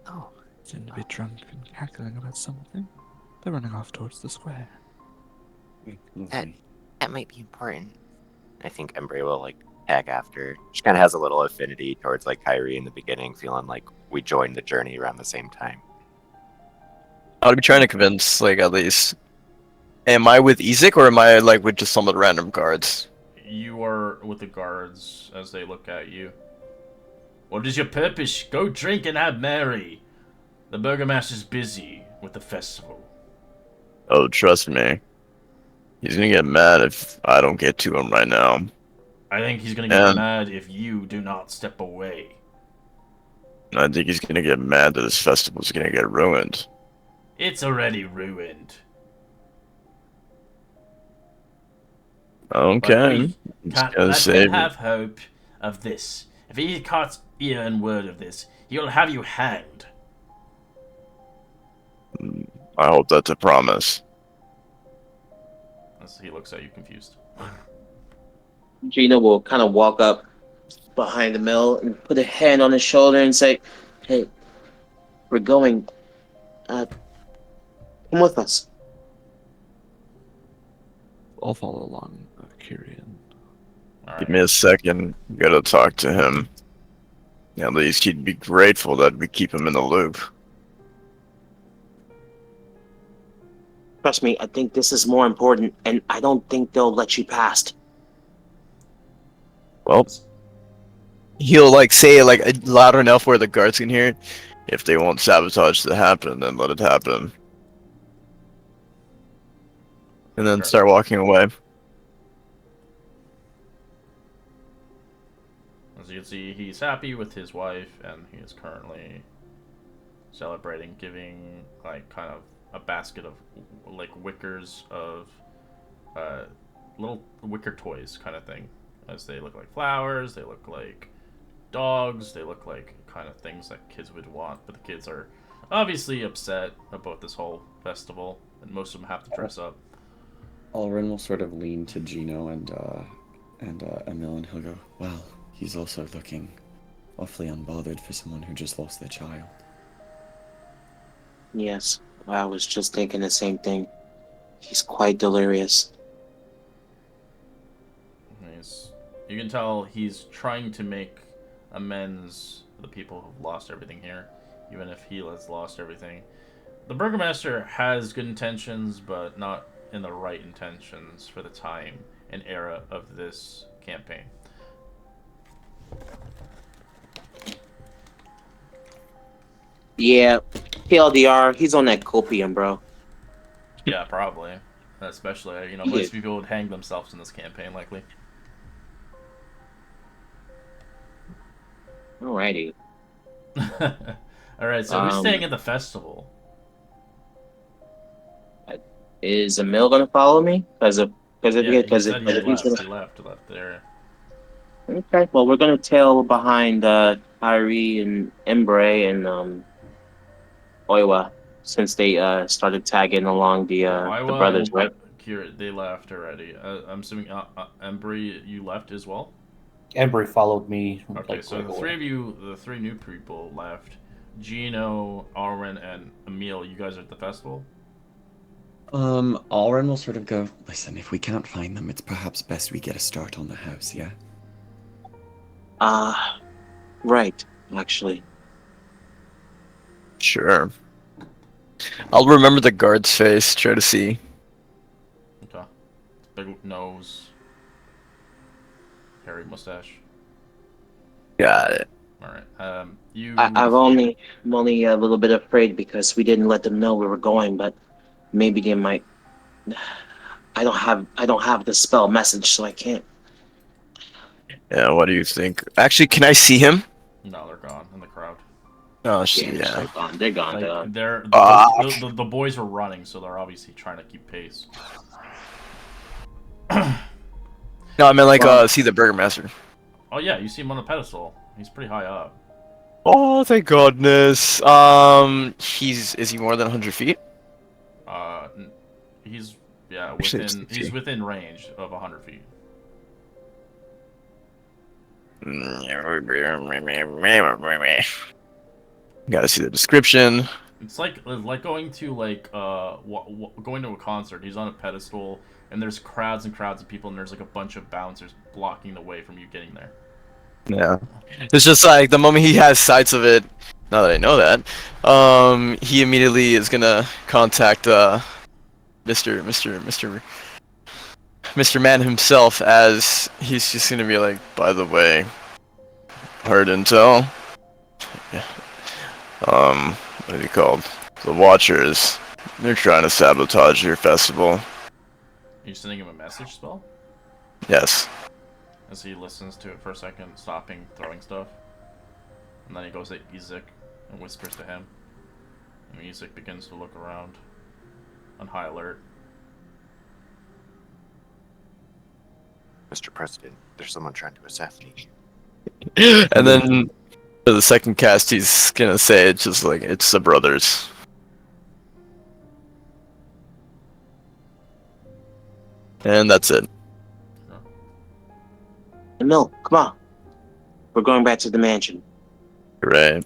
Oh, seem to be drunk and cackling about something. They're running off towards the square. That might be important. I think Embry will like tag after. She kind of has a little affinity towards like Kyrie in the beginning, feeling like we joined the journey around the same time. I'd be trying to convince, like, at least. Am I with Ezek, or am I, like, with just some of the random guards? You are with the guards as they look at you. What is your purpose? Go drink and have merry. The Burgomaster's busy. with the festival. Oh, trust me. He's gonna get mad if I don't get to him right now. I think he's gonna get And mad if you do not step away. I think he's gonna get mad that his festival's gonna get ruined. It's already ruined. But Okay. we He's can't gonna let him save it. have hope of this. If he caught ear and word of this, he'll have you hanged. I hope that's a promise. As he looks at you confused. Gina will kind of walk up behind the mill and put a hand on his shoulder and say, "Hey, we're going. Come with us." I'll follow along, Kyrian. Alright. Give me a second. Gotta talk to him. At least he'd be grateful that we keep him in the loop. Trust me, I think this is more important, and I don't think they'll let you past. Well, He'll like say it like loud enough where the guards can hear it. if they won't sabotage the happen, then let it happen. And then Sure. start walking away. As you can see, he's happy with his wife, and he is currently celebrating, giving like kind of a basket of like wickers of little wicker toys kind of thing. As they look like flowers, they look like dogs, they look like kind of things that kids would want. But the kids are obviously upset about this whole festival, and most of them have to dress up. Alrin will sort of lean to Gino and Emil, and he'll go, "Well, he's also looking awfully unbothered for someone who just lost their child." Yes, I was just thinking the same thing. He's quite delirious. You can tell he's trying to make amends for the people who've lost everything here, even if he has lost everything. The Burgomaster has good intentions, but not in the right intentions for the time and era of this campaign. Yeah, TLDR, he's on that copium, bro. Yeah, probably. Especially, Yeah. most people would hang themselves in this campaign, likely. Alrighty. Alright, so who's staying at the festival? Is Emil gonna follow me? He said he he's left. gonna... He left there. Okay, well, we're gonna tail behind Kyrie and Embre and Oiwa, since they started tagging along the brothers, and right? Kira, they left already. I'm assuming Embry, you left as well? Embry followed me. Okay, like, so right the away. three of you, the three new people left. Gino, Arwen, and Emil, you guys are at the festival? Alrin will sort of go, "Listen, if we can't find them, it's perhaps best we get a start on the house, yeah?" Right, actually. Sure. I'll remember the guard's face. Try to see. Okay. Big nose. Hairy mustache. Got it. Alright. You... I'm only a little bit afraid because we didn't let them know we were going, but maybe they might. I don't have the spell message, so I can't. Yeah, what do you think? Actually, can I see him? No, they're gone in the crowd. Oh, shit, They're yeah. gone. They're gone. Like, they're Fuck. the boys are running, so they're obviously trying to keep pace. No, I meant like see the Burgomaster. Oh yeah, you see him on the pedestal. He's pretty high up. Oh, thank goodness. Is he more than 100 feet? He's yeah Actually, within it's he's 60. within range of 100 feet. Gotta see the description. It's like going to going to a concert. He's on a pedestal, and there's crowds and crowds of people, and there's like a bunch of bouncers blocking the way from you getting there. Yeah. It's just like the moment he has sights of it. Now that I know that, he immediately is gonna contact Mr. Man himself, as he's just gonna be like, By the way, heard intel. What are you called? The Watchers, they're trying to sabotage your festival. Are you sending him a message spell? Yes. As he listens to it for a second, stopping throwing stuff. And then he goes to Ezek and whispers to him. And Ezek begins to look around on high alert. Mr. President, there's someone trying to assassinate you. And then for the second cast, he's gonna say it's just like it's the brothers. And that's it. Emil, come on. We're going back to the mansion. Right.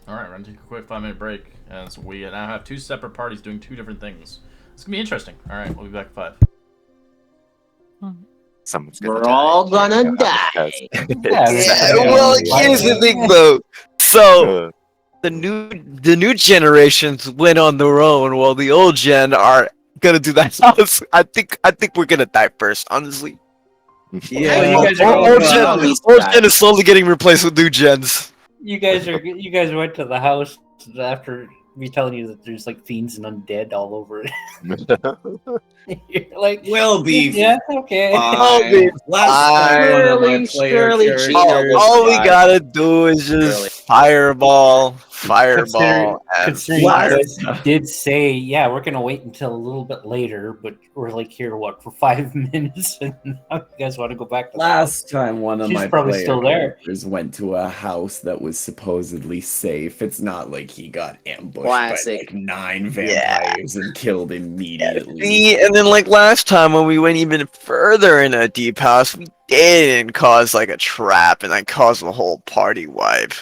Alright, we're gonna take a quick 5-minute break. And so we now have 2 separate parties doing 2 different things. It's gonna be interesting. Alright, we'll be back at 5. Someone's gonna We're die. all gonna You know how die. this goes. Yeah, Well, here's the thing, though. So Uh, the new generations went on their own, while the old gen are gonna do that. I think we're gonna die first, honestly. Yeah, Well, you guys are Old going gen, to old gen is slowly getting replaced with new gens. You guys went to the house after me telling you that there's like fiends and undead all over it. You're like, We'll be yeah, okay. fine. Last time one of my player Shirley, characters All we died. gotta do is just Really? fireball, Considering and you fire. guys did say, yeah, we're gonna wait until a little bit later, but we're like here, what, for 5 minutes, and now you guys want to go back to Last time one of She's my probably player still there. characters went to a house that was supposedly safe. It's not like he got ambushed Classic. by like 9 vampires and killed immediately. See, and then like last time when we went even further in a deep house, we didn't cause like a trap and like caused a whole party wipe.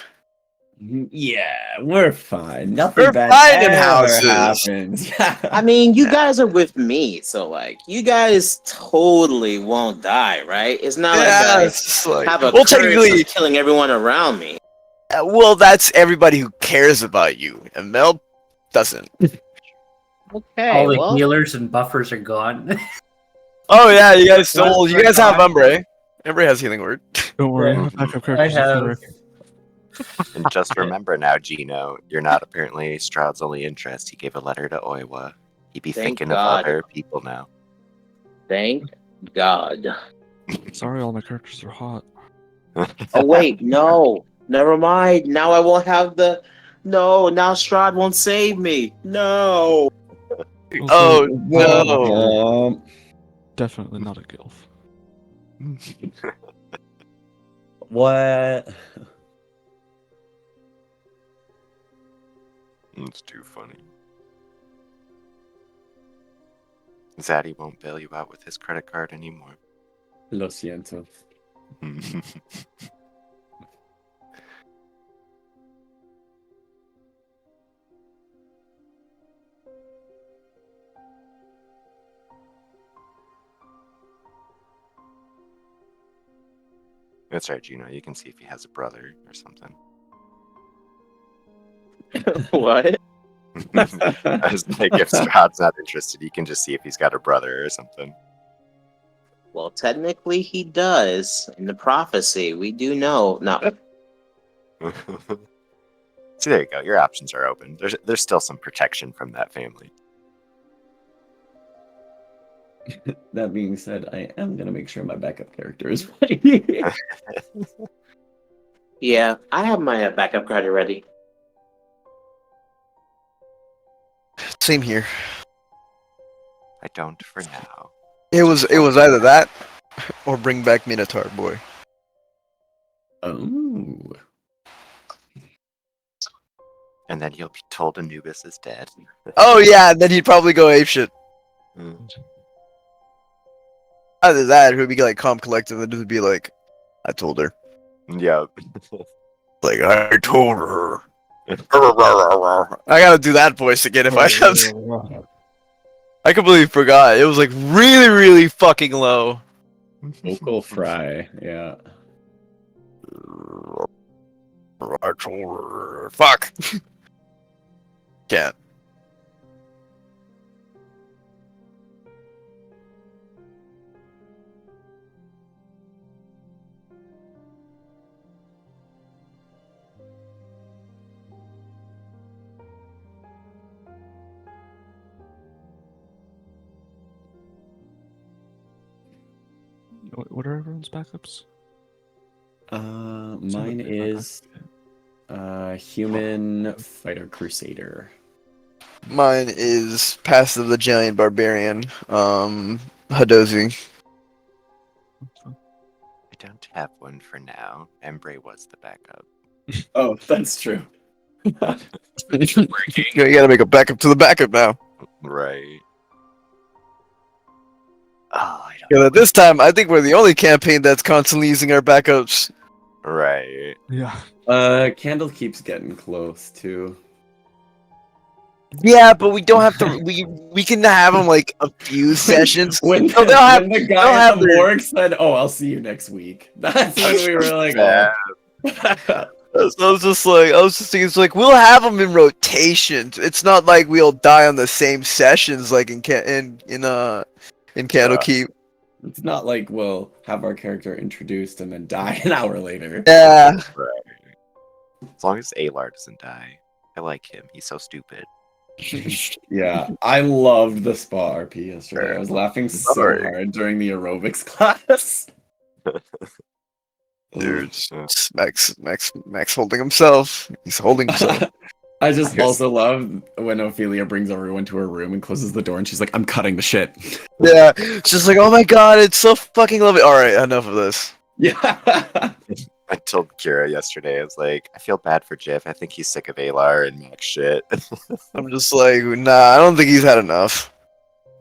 Yeah, we're fine. Nothing We're bad fine in ever houses. happens. I mean, you guys are with me, so like, you guys totally won't die, right? It's not like Yeah, I it's just like have a well, curse technically, of killing everyone around me. well, that's everybody who cares about you, and Mel doesn't. Okay, all the well, healers and buffers are gone. Oh yeah, you guys still, Once you guys have forgot. Umbre. Umbre has healing word. Don't worry, Yeah. I have backup I characters. Don't have. worry. and just remember now, Gino, you're not apparently Strahd's only interest. He gave a letter to Oiwa. He'd be Thank thinking God. of other people now. thank God. Sorry, all my characters are hot. Oh wait, no, never mind. Now I won't have the. No, now Strahd won't save me. No. Oh Also, no! definitely not a gilf. What? It's too funny. Zaddy won't bail you out with his credit card anymore. Lo siento. That's right, Gino. You can see if he has a brother or something. What? I was like, if Strahd's not interested, you can just see if he's got a brother or something. Well, technically he does. In the prophecy, we do know. No. See, there you go. Your options are open. There's still some protection from that family. That being said, I am gonna make sure my backup character is ready. Yeah, I have my backup card ready. Same here. I don't for now. It was either that or bring back Minotaur boy. Oh. And then you'll be told Anubis is dead. Oh yeah, and then he'd probably go apeshit. Mm. Either that, or he'd be like calm, collected, and it'd be like, "I told her." Yeah. Like I told her. I gotta do that voice again if I just. I completely forgot. It was like really, really fucking low. Vocal fry, yeah. I told her. Fuck. Can't. What are everyone's backups? Mine is human fighter crusader. Mine is Passive the Giant Barbarian, Hadozi. I don't have one for now. Embray was the backup. Oh, that's true. You gotta make a backup to the backup now. Right. Oh, I don't Because at this time, I think we're the only campaign that's constantly using our backups. Right. Yeah. Candle keeps getting close too. Yeah, but we don't have to. We can have them like a few sessions. When, No, they'll have. when the they'll guy at have the their- morgue said, "Oh, I'll see you next week," that's when we were like, Yeah. "Oh." I was just thinking, it's like we'll have them in rotations. It's not like we'll die on the same sessions like in Candlekeep. It's not like we'll have our character introduced and then die an hour later. Yeah. Right. As long as Alar doesn't die. I like him. He's so stupid. Yeah, I loved the spa RP yesterday. I was laughing so Sorry. hard during the aerobics class. Dude, it's Max holding himself. He's holding himself. I just also love when Ophelia brings everyone to her room and closes the door and she's like, "I'm cutting the shit." Yeah, it's just like, oh my god, it's so fucking lovely. All right, enough of this. Yeah. I told Kira yesterday, I was like, I feel bad for Jiff. I think he's sick of Alar and Max shit. I'm just like, nah, I don't think he's had enough.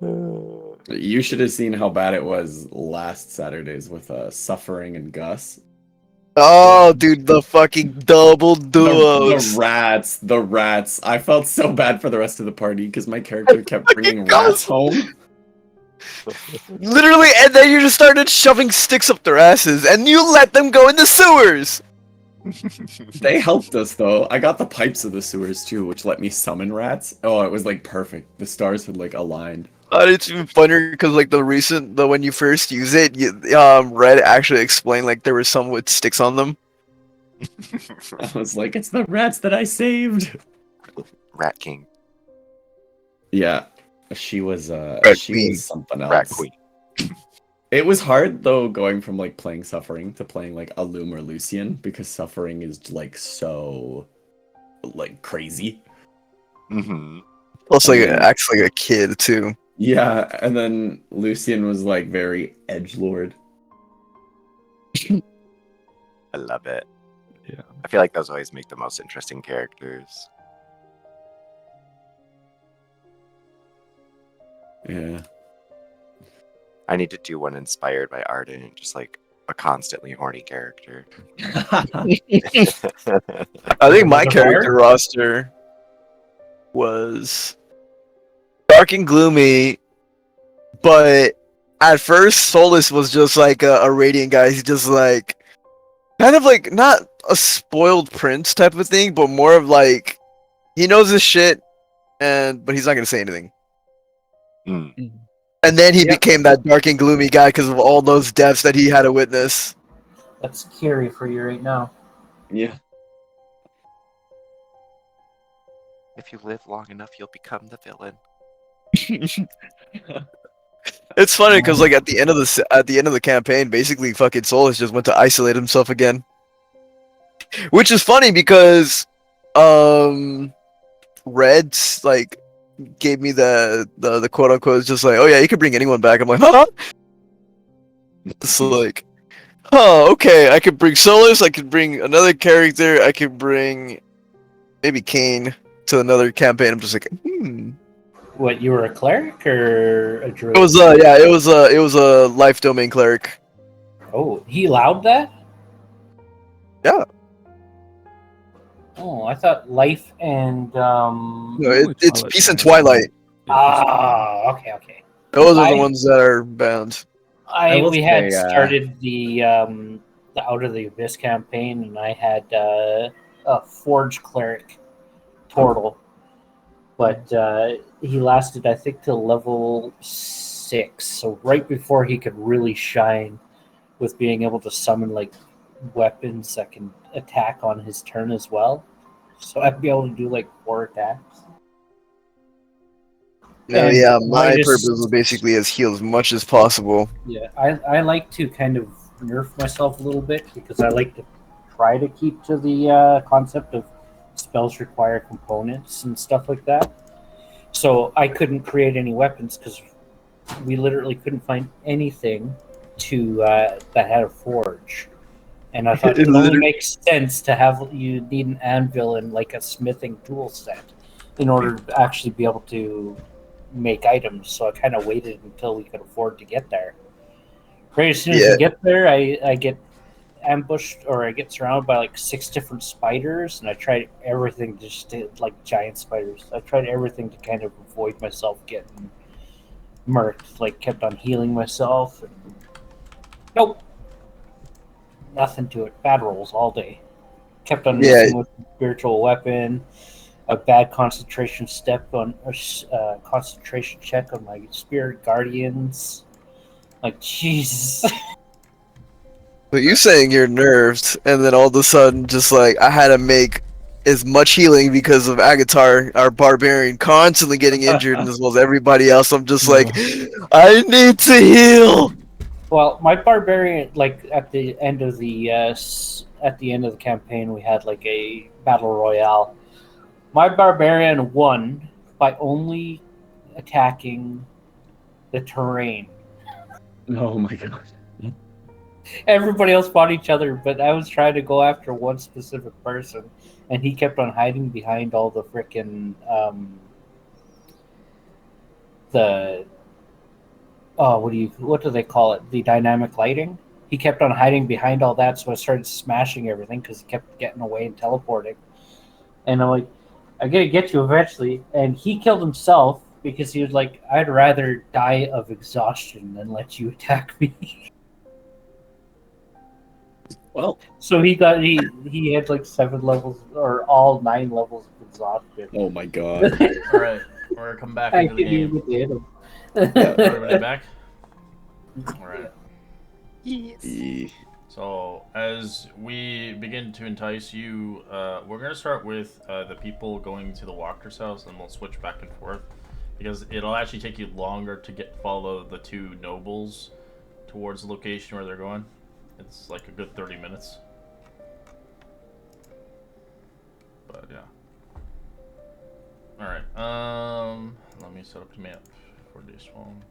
You should have seen how bad it was last Saturdays with Suffering and Gus. Oh, dude, the fucking double The duos. rats. I felt so bad for the rest of the party because my character kept bringing rats home. Literally, and then you just started shoving sticks up their asses, and you let them go in the sewers. They helped us though. I got the pipes of the sewers too, which let me summon rats. Oh, it was like perfect. The stars had like aligned. It's even funnier because like when you first use it, Red actually explained like there were some with sticks on them. I was like, it's the rats that I saved. Rat King. Yeah, she was Queen. was something else. Rat Queen. It was hard though going from like playing Suffering to playing like a Loom or Lucian because Suffering is like so like crazy. Mm-hmm. Plus, like, it Yeah. acts like a kid too. Yeah, and then Lucian was like very edgelord. I love it. Yeah. I feel like those always make the most interesting characters. Yeah. I need to do one inspired by Arden, just like a constantly horny character. I think my Another character bard? roster was dark and gloomy, but at first Solus was just like a radiant guy. He's just like kind of like not a spoiled prince type of thing, but more of like he knows his shit, but he's not gonna say anything. Mm. And then he Yep. became that dark and gloomy guy because of all those deaths that he had to witness. That's scary for you right now. Yeah. If you live long enough, you'll become the villain. It's funny because like at the end of the campaign, basically fucking Solus just went to isolate himself again, which is funny because Red's like gave me the quote unquote it's just like, oh yeah, you could bring anyone back. I'm like, huh? It's like, oh okay, I could bring Solus, I could bring another character, I could bring maybe Kane to another campaign. I'm just like, What, you were a cleric or a druid? It was it was a life domain cleric. Oh, he allowed that? Yeah. Oh, I thought life and No, Probably it's Twilight Peace and Domain. Twilight. Okay. Those are the I- ones that are bound. I will We had say, started the Out of the Abyss campaign, and I had a Forge cleric, Tortle, but he lasted, I think, till level 6. So right before he could really shine with being able to summon like weapons that can attack on his turn as well. So I'd be able to do like 4 attacks. No, And yeah, I my purpose just was basically as heal as much as possible. yeah, I like to kind of nerf myself a little bit because I like to try to keep to the concept of spells require components and stuff like that. So I couldn't create any weapons because we literally couldn't find anything to that had a forge. And I thought It it only literally- makes sense to have you need an anvil and like a smithing tool set in order to actually be able to make items. So I kind of waited until we could afford to get there. Right as soon as Yeah, we get there, I get ambushed or I get surrounded by like 6 different spiders, and I tried everything just to, like giant spiders. I tried everything to kind of avoid myself getting murked. Like kept on healing myself. And nope, nothing to it. Bad rolls all day. Kept on yeah, missing with spiritual weapon. A bad concentration step on a concentration check on my spirit guardians. Like Jesus. but you saying you're nerfed, and then all of a sudden, just like I had to make as much healing because of Agatar, our barbarian, constantly getting injured, and as well as everybody else. I'm just like, I need to heal. Well, my barbarian, like at the end of the campaign, we had like a battle royale. My barbarian won by only attacking the terrain. Oh my god. Everybody else fought each other, but I was trying to go after one specific person, and he kept on hiding behind all the frickin' the what do they call it? The dynamic lighting. He kept on hiding behind all that, so I started smashing everything because he kept getting away and teleporting. And I'm like, I'm gonna get you eventually. And he killed himself because he was like, I'd rather die of exhaustion than let you attack me. Well, So he had like 7 levels or all 9 levels of exhaustion. oh my god. All right, we're gonna come back I into the could game. even hit him. Everybody back? All right. Eh. So as we begin to entice you, we're gonna start with the people going to the Wachters house, and we'll switch back and forth because it'll actually take you longer to follow the 2 nobles towards the location where they're going. It's like a good 30 minutes. But yeah. All right. Let me set up the map for this one.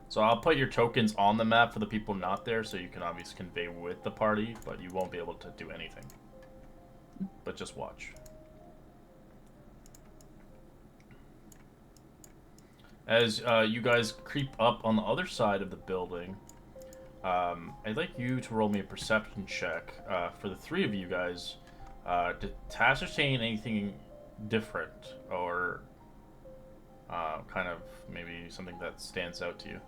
So I'll put your tokens on the map for the people not there, so you can obviously convey with the party, but you won't be able to do anything. But just watch. As you guys creep up on the other side of the building, I'd like you to roll me a perception check for the 3 of you guys to ascertain anything different or kind of maybe something that stands out to you.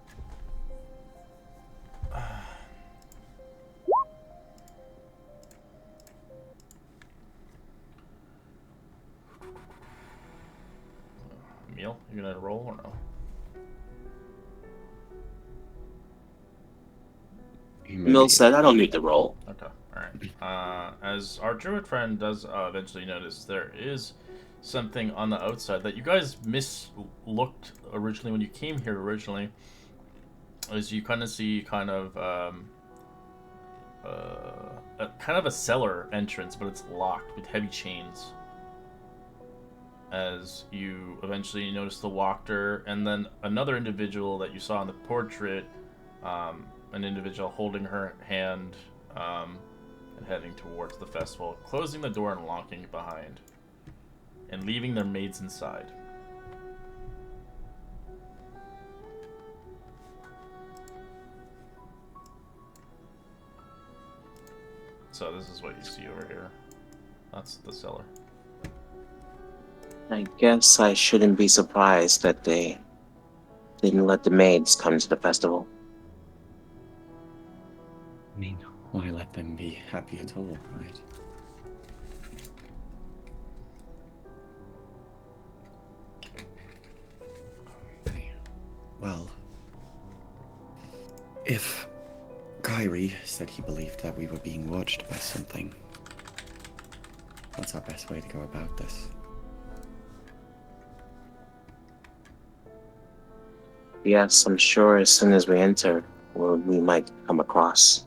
Emil, you gonna roll or no? Mill said, I don't need to roll. Okay, alright. As our druid friend does eventually notice, there is something on the outside that you guys mislooked originally when you came here originally. As you kind of see kind of a cellar entrance, but it's locked with heavy chains. As you eventually notice the Wachter, and then another individual that you saw in the portrait, an individual holding her hand and heading towards the festival, closing the door and locking it behind, and leaving their maids inside. So this is what you see over here. That's the cellar. I guess I shouldn't be surprised that they didn't let the maids come to the festival. I mean, why let them be happy at all, right? Well, if Kyrie said he believed that we were being watched by something, what's our best way to go about this? Yes, I'm sure as soon as we enter, we might come across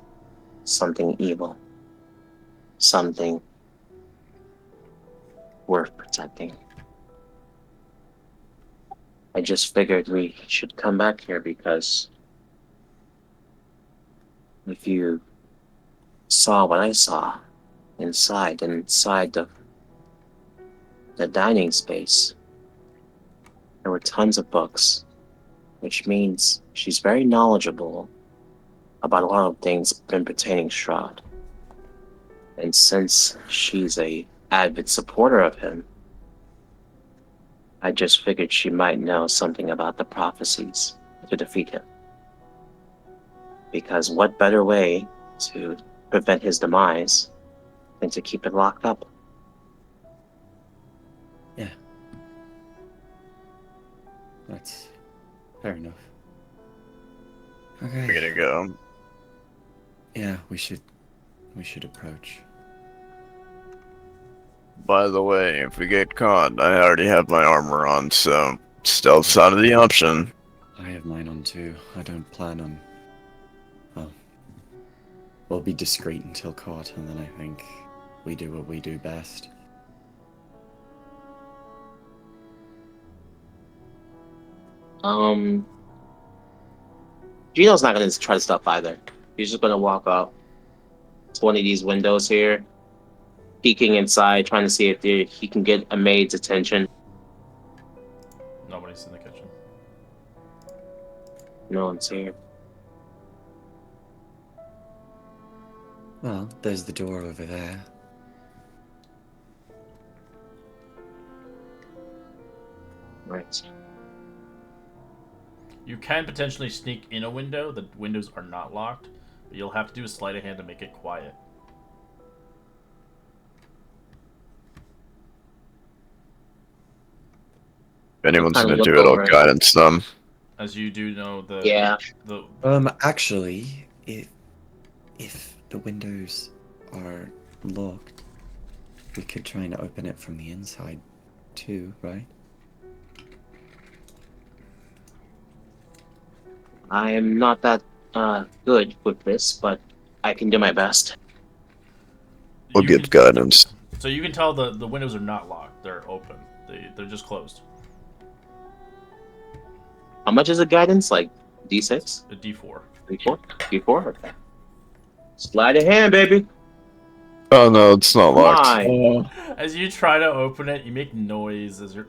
something evil. Something worth protecting. I just figured we should come back here because if you saw what I saw inside the dining space, there were tons of books, which means she's very knowledgeable about a lot of things been pertaining Strahd. And since she's a avid supporter of him, I just figured she might know something about the prophecies to defeat him. Because what better way to prevent his demise than to keep it locked up? Yeah. That's fair enough. Okay. We're gonna go. Yeah, we should approach. By the way, if we get caught, I already have my armor on, so stealth's out of the option. I have mine on too. I don't plan on. Well, we'll be discreet until caught, and then I think we do what we do best. Gino's not gonna try to stop either. He's just gonna walk up to one of these windows here, peeking inside, trying to see if he can get a maid's attention. Nobody's in the kitchen. No one's here. Well, there's the door over there. Right. You can potentially sneak in a window. The windows are not locked, but you'll have to do a sleight of hand to make it quiet. If anyone's Kinda gonna look do it, I'll over it. guidance them. As you do know, the Yeah. the Actually, if the windows are locked, we could try and open it from the inside too, right? I am not that good with this, but I can do my best. We'll you get guidance. So you can tell the windows are not locked; they're open. They're just closed. How much is a guidance? Like D6? A D4. D4? D4? Okay. Slide a hand, baby. Oh no, it's not locked. Mine. As you try to open it, you make noise as you're.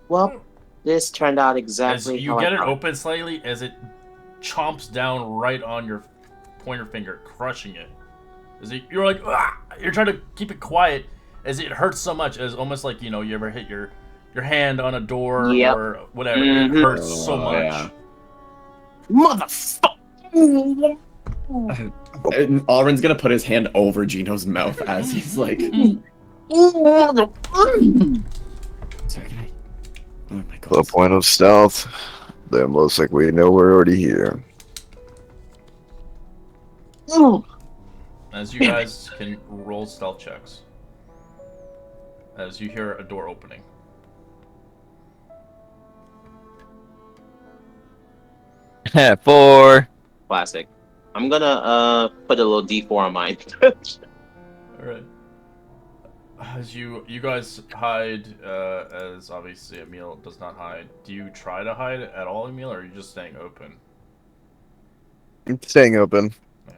Well, this turned out As exactly you how get I it thought. open slightly, as it chomps down right on your pointer finger, crushing it. You're like, "Ah!" You're trying to keep it quiet, as it hurts so much, as almost like, you know, you ever hit your hand on a door Yep. or whatever. Mhm. It hurts so much. Yeah. Motherfucker! And Alrin's gonna put his hand over Gino's mouth as he's like, Sorry, guy. Oh my god. The point of stealth. Then looks like we know we're already here. As you guys can roll stealth checks. As you hear a door opening. Four. Classic. I'm gonna put a little D4 on mine. Alright. As you guys hide, as obviously Emil does not hide, do you try to hide at all, Emil, or are you just staying open? I'm staying open. Yeah.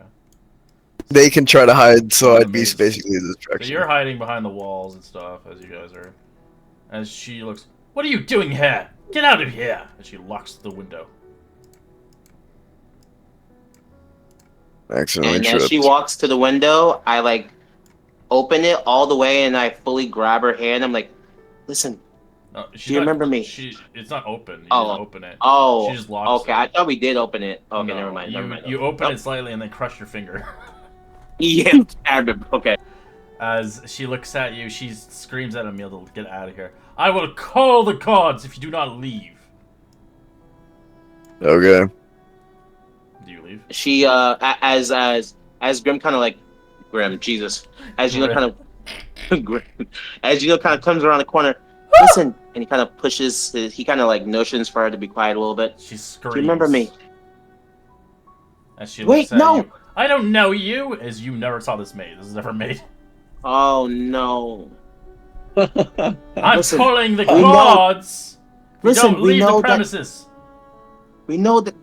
They can try to hide, so I'd be There's- basically the So distraction. you're hiding behind the walls and stuff as you guys are. As she looks, "What are you doing here? Get out of here!" And she locks the window. Accidentally And as tripped. she walks to the window, I like open it all the way and I fully grab her hand. I'm like, listen. No, she's Do you not- remember me? It's not open. You Oh. didn't open it. Oh, She just locks okay. it. I thought we did open it. Okay, No, never mind. Never mind. You open Oh. it slightly and then crush your finger. Yeah, I remember. Okay. As she looks at you, she screams at Emil to get out of here. "I will call the gods if you do not leave." Okay. Do you leave? She as Grim kind of like Grim, Jesus. As you know, kind of Grim, as you know, kind of comes around the corner. Listen, and he kind of pushes. He kind of like notions for her to be quiet a little bit. She Do screams. you remember me? As she Wait, looks at no! you. I don't know you! As you never saw this maid. This is never made. Oh no! I'm Listen, calling the we know- gods! Listen, Don't we leave the know that premises! we know that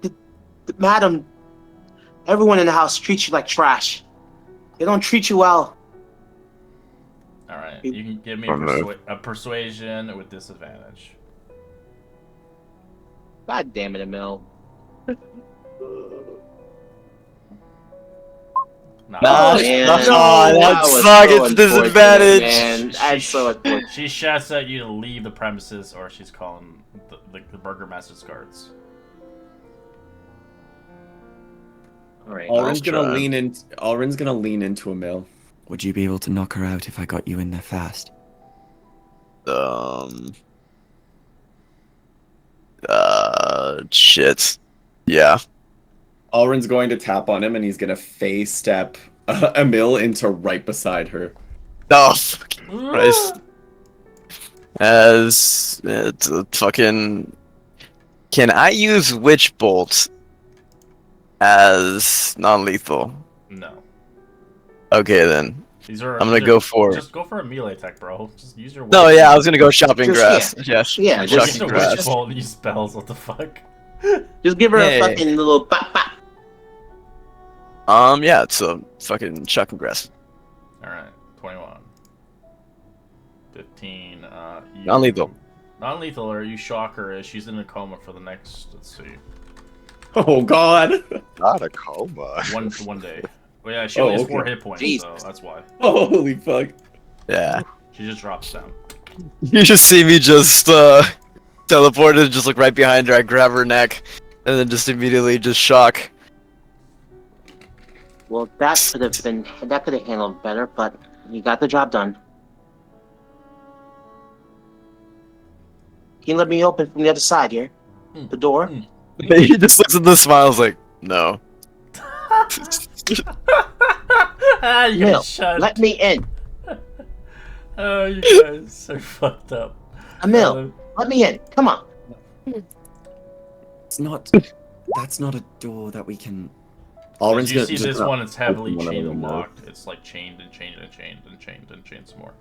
Madam, everyone in the house treats you like trash. They don't treat you well. Alright, you can give me Oh, a persuasion with disadvantage. God damn it, Emil. Nah, Oh, she- man. that was sucks. so It's unfortunate, disadvantage. Man. That's so unfortunate. She shouts at you to leave the premises, or she's calling the Burgermaster's guards. All right. Alrin's I'll gonna lean into Emil. Would you be able to knock her out if I got you in there fast? Shit. Yeah. Alrin's going to tap on him, and he's gonna phase step Emil into right beside her. Oh, fucking Christ. As it's a fucking. Can I use Witch Bolt as non-lethal? No. Okay then. These are. I'm gonna go for. Just go for a melee attack, bro. Just use your. No, yeah, I was gonna go shopping Just- grass. Yes. Yeah, Just just- use Shopping a witch grass. bolt and use spells. What the fuck? Just give her Hey. a fucking little bop bop. Yeah, it's a fucking shopping grass. All right, 21, 15. Non-lethal. Non-lethal, or you shock her as she's in a coma for the next. Let's see, Oh God! Not a coma. one day. Well, yeah, she only has okay. 4 hit points, Jeez. so that's why Holy fuck! Yeah. she just drops down. You just see me just teleport and just look right behind her. I grab her neck, and then just immediately just shock. Well, that could have handled better, but you got the job done. Can you let me open from the other side here? The door? He just looks at the smiles like, no. Ah, you Emil, got shut. let me in. Oh, you guys are fucked up. Emil, let me in. Come on. It's not. That's not a door that we can. Alrin's You gonna see just this one, it's heavily open one of chained them and up. locked. It's like chained and chained and chained and chained and chained some more.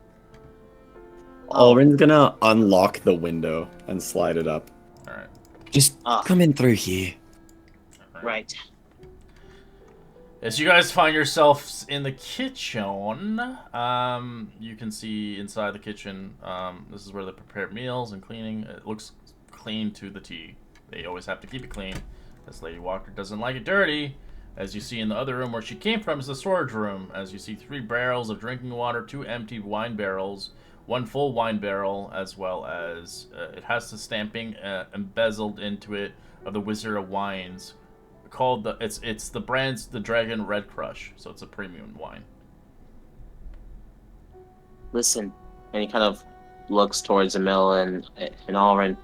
Alrin's gonna unlock the window and slide it up. Alright. Just Ah. come in through here. Right. As you guys find yourselves in the kitchen, you can see inside the kitchen, this is where they prepare meals and cleaning. It looks clean to the T. They always have to keep it clean. This Lady Walker doesn't like it dirty. As you see in the other room where she came from is the storage room. As you see 3 barrels of drinking water, 2 empty wine barrels, 1 full wine barrel, as well as it has the stamping embezzled into it of the Wizard of Wines. Called it's the brand's the Dragon Red Crush, so it's a premium wine. Listen. And he kind of looks towards Emil and Alrin.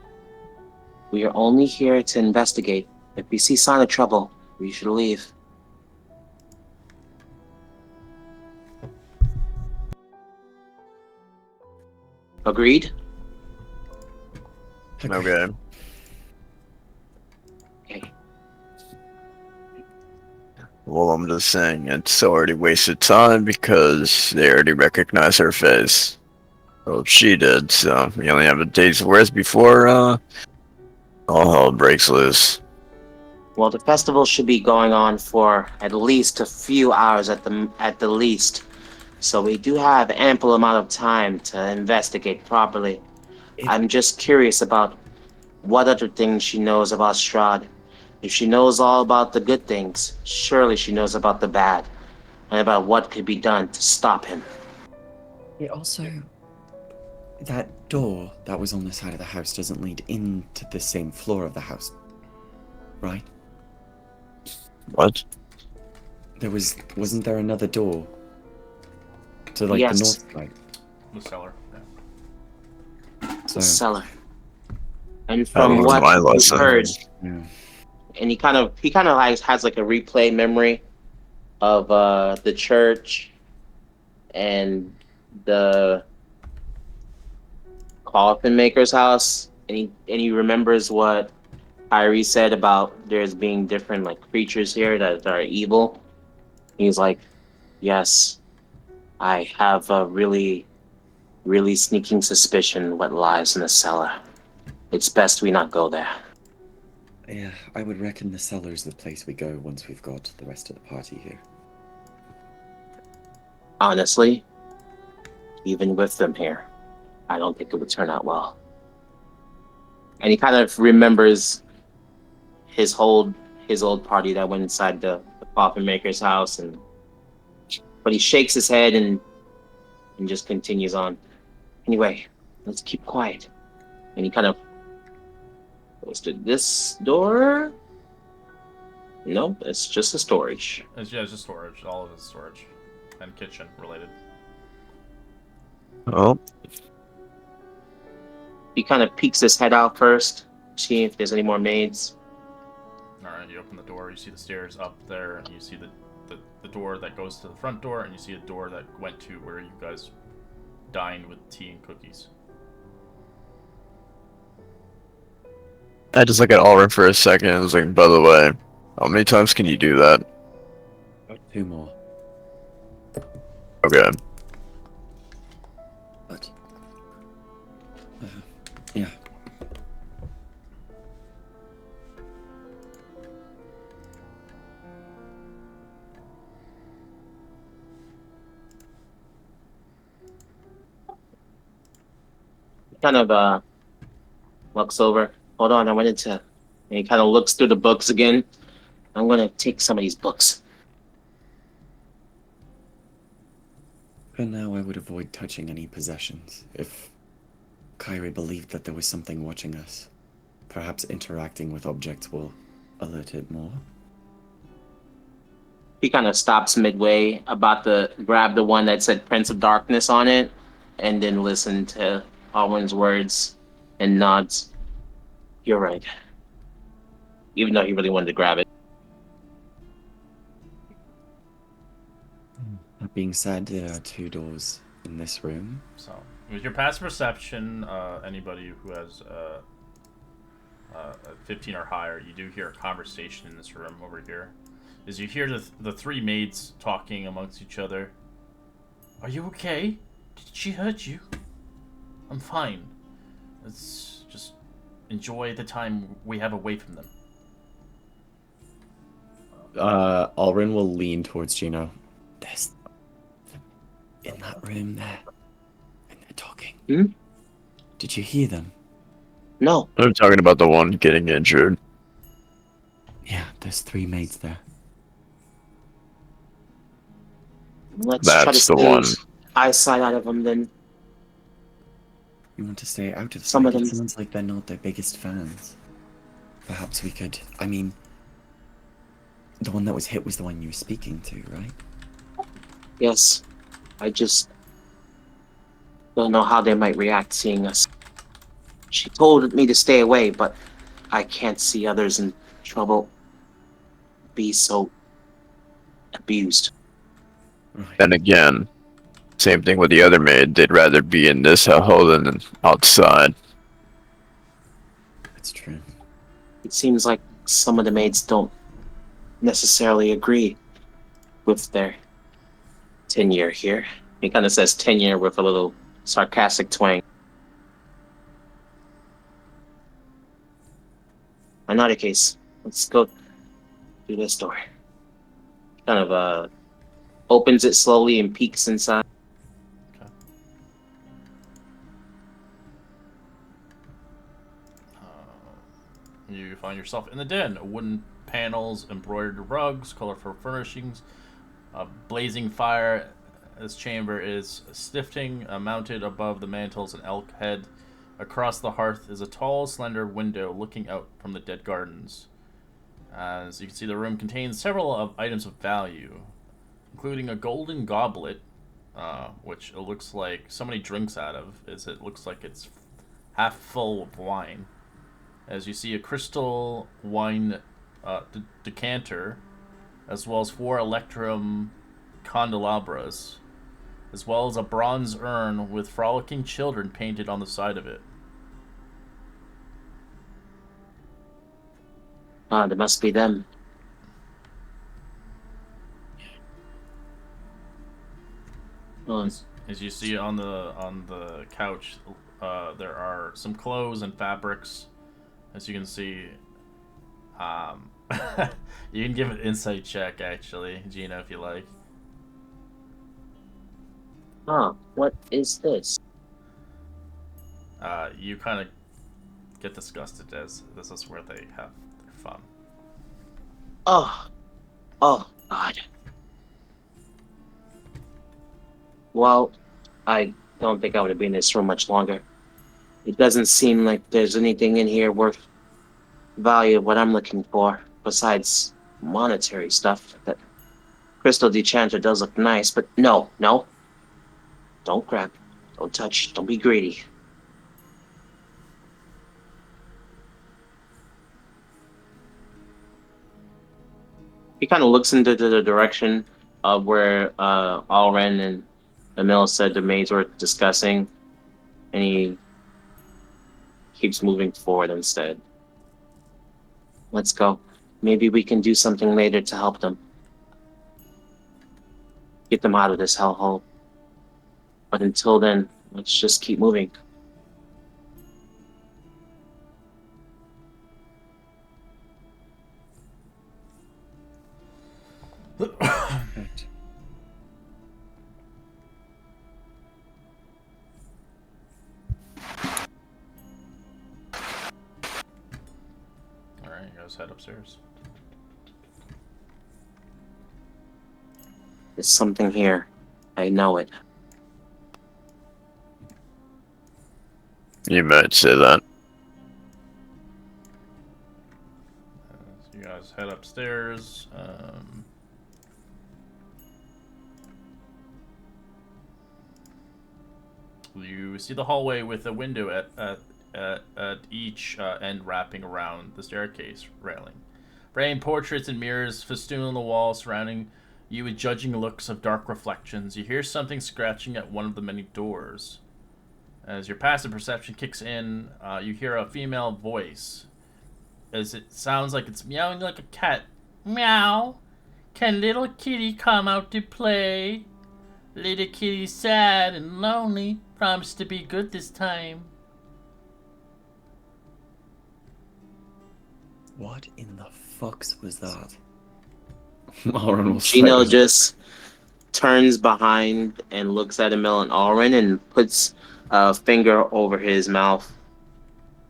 We are only here to investigate. If we see sign of trouble, we should leave. Agreed? Okay. Okay. Well, I'm just saying it's already wasted time because they already recognize her face. Well, she did, so we only have a day's worth before all hell breaks loose. Well, the festival should be going on for at least a few hours at the least. So we do have ample amount of time to investigate properly. I'm just curious about what other things she knows about Strahd. If she knows all about the good things, surely she knows about the bad, and about what could be done to stop him. It also. That door that was on the side of the house doesn't lead into the same floor of the house. Right? What? Wasn't there another door? To like Yes. the north side. The cellar. Yeah. So, The cellar. And That from was what my we've lesson. heard, yeah. and he kind of like has like a replay memory of the church and the coffin maker's house, and he remembers what Kyrie said about there's being different like creatures here that are evil. He's like, yes, I have a really, really sneaking suspicion what lies in the cellar. It's best we not go there. Yeah, I would reckon the cellar's the place we go once we've got the rest of the party here. Honestly, even with them here, I don't think it would turn out well. And he kind of remembers his old party that went inside the coffin maker's house, but he shakes his head and just continues on. Anyway, let's keep quiet. And he kind of goes to this door. Nope, it's just a storage. It's just storage. All of it's storage and kitchen related. Oh, He kind of peeks his head out first, see if there's any more maids. Alright, you open the door, you see the stairs up there, and you see the door that goes to the front door, and you see a door that went to where you guys dined with tea and cookies. I just look at Alrin for a second and was like, by the way, how many times can you do that? 2 more. Okay. But yeah. Kind of looks over. Hold on, I wanted to. And he kind of looks through the books again. I'm gonna take some of these books. For now, I would avoid touching any possessions. If Kyrie believed that there was something watching us, perhaps interacting with objects will alert it more. He kind of stops midway, about to grab the one that said Prince of Darkness on it, and then listen to Alwyn's words and nods. You're right. Even though he really wanted to grab it. That being said, there are 2 doors in this room. So, with your passive perception, anybody who has 15 or higher, you do hear a conversation in this room over here. As you hear the 3 maids talking amongst each other. Are you okay? Did she hurt you? I'm fine. Let's just enjoy the time we have away from them. Alrin will lean towards Gino. There's in that room there, and they're talking. Hmm? Did you hear them? No. I'm talking about the one getting injured. Yeah, there's 3 maids there. Let's try to That's the stay one. eyesight out of them then. You want to stay out of Some of sight? them- It sounds like they're not their biggest fans. Perhaps we could. I mean, the one that was hit was the one you were speaking to, right? Yes. I just don't know how they might react seeing us. She told me to stay away, but I can't see others in trouble be so abused. Right. Then again, same thing with the other maid. They'd rather be in this hellhole than outside. That's true. It seems like some of the maids don't necessarily agree with their tenure here. He kind of says tenure with a little sarcastic twang. In either case, let's go through this door. Kind of opens it slowly and peeks inside. You find yourself in the den. Wooden panels, embroidered rugs, colorful furnishings, a blazing fire. This chamber is stifting, mounted above the mantels an elk head. Across the hearth is a tall, slender window looking out from the dead gardens. As you can see, the room contains several items of value, including a golden goblet, which it looks like somebody drinks out of, as it looks like it's half full of wine. As you see a crystal wine decanter, as well as 4 electrum candelabras, as well as a bronze urn with frolicking children painted on the side of it. Ah, there must be them. Oh, As you see on the couch, there are some clothes and fabrics. As you can see, you can give an insight check actually, Gina, if you like. what is this? You kind of get disgusted as this is where they have their fun. Oh, oh, God. Well, I don't think I would have been in this room much longer. It doesn't seem like there's anything in here worth value of what I'm looking for, besides monetary stuff. That crystal dechanter does look nice, but no, no. Don't grab, don't touch, don't be greedy. He kind of looks into the direction of where Alren and Emil said the maids were discussing, and he keeps moving forward instead. Let's go. Maybe we can do something later to help them. Get them out of this hellhole. But until then, let's just keep moving. Right. All right, you guys head upstairs. There's something here. I know it. You might say that. So you guys head upstairs. You see the hallway with a window at each end wrapping around the staircase railing. Framed portraits and mirrors festoon on the wall surrounding you with judging looks of dark reflections. You hear something scratching at one of the many doors. As your passive perception kicks in, you hear a female voice. As it sounds like it's meowing like a cat. Meow. Can little kitty come out to play? Little kitty's sad and lonely. Promise to be good this time. What in the fucks was that? Aaron will Gino say, just turns behind and looks at Emil and Alrin and puts a finger over his mouth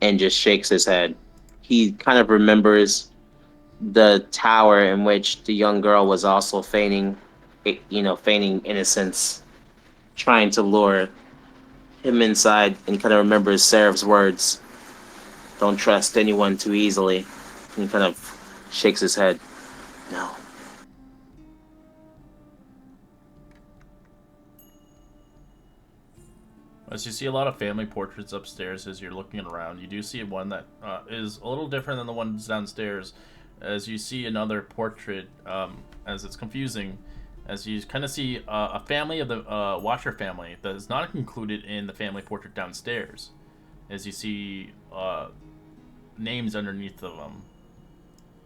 and just shakes his head. He kind of remembers the tower in which the young girl was also feigning innocence, trying to lure him inside, and kind of remembers Seraph's words, "Don't trust anyone too easily." And he kind of shakes his head. No. As you see a lot of family portraits upstairs as you're looking around, you do see one that is a little different than the ones downstairs. As you see another portrait, as it's confusing, as you kind of see a family of the Watcher family that is not included in the family portrait downstairs. As you see names underneath of them.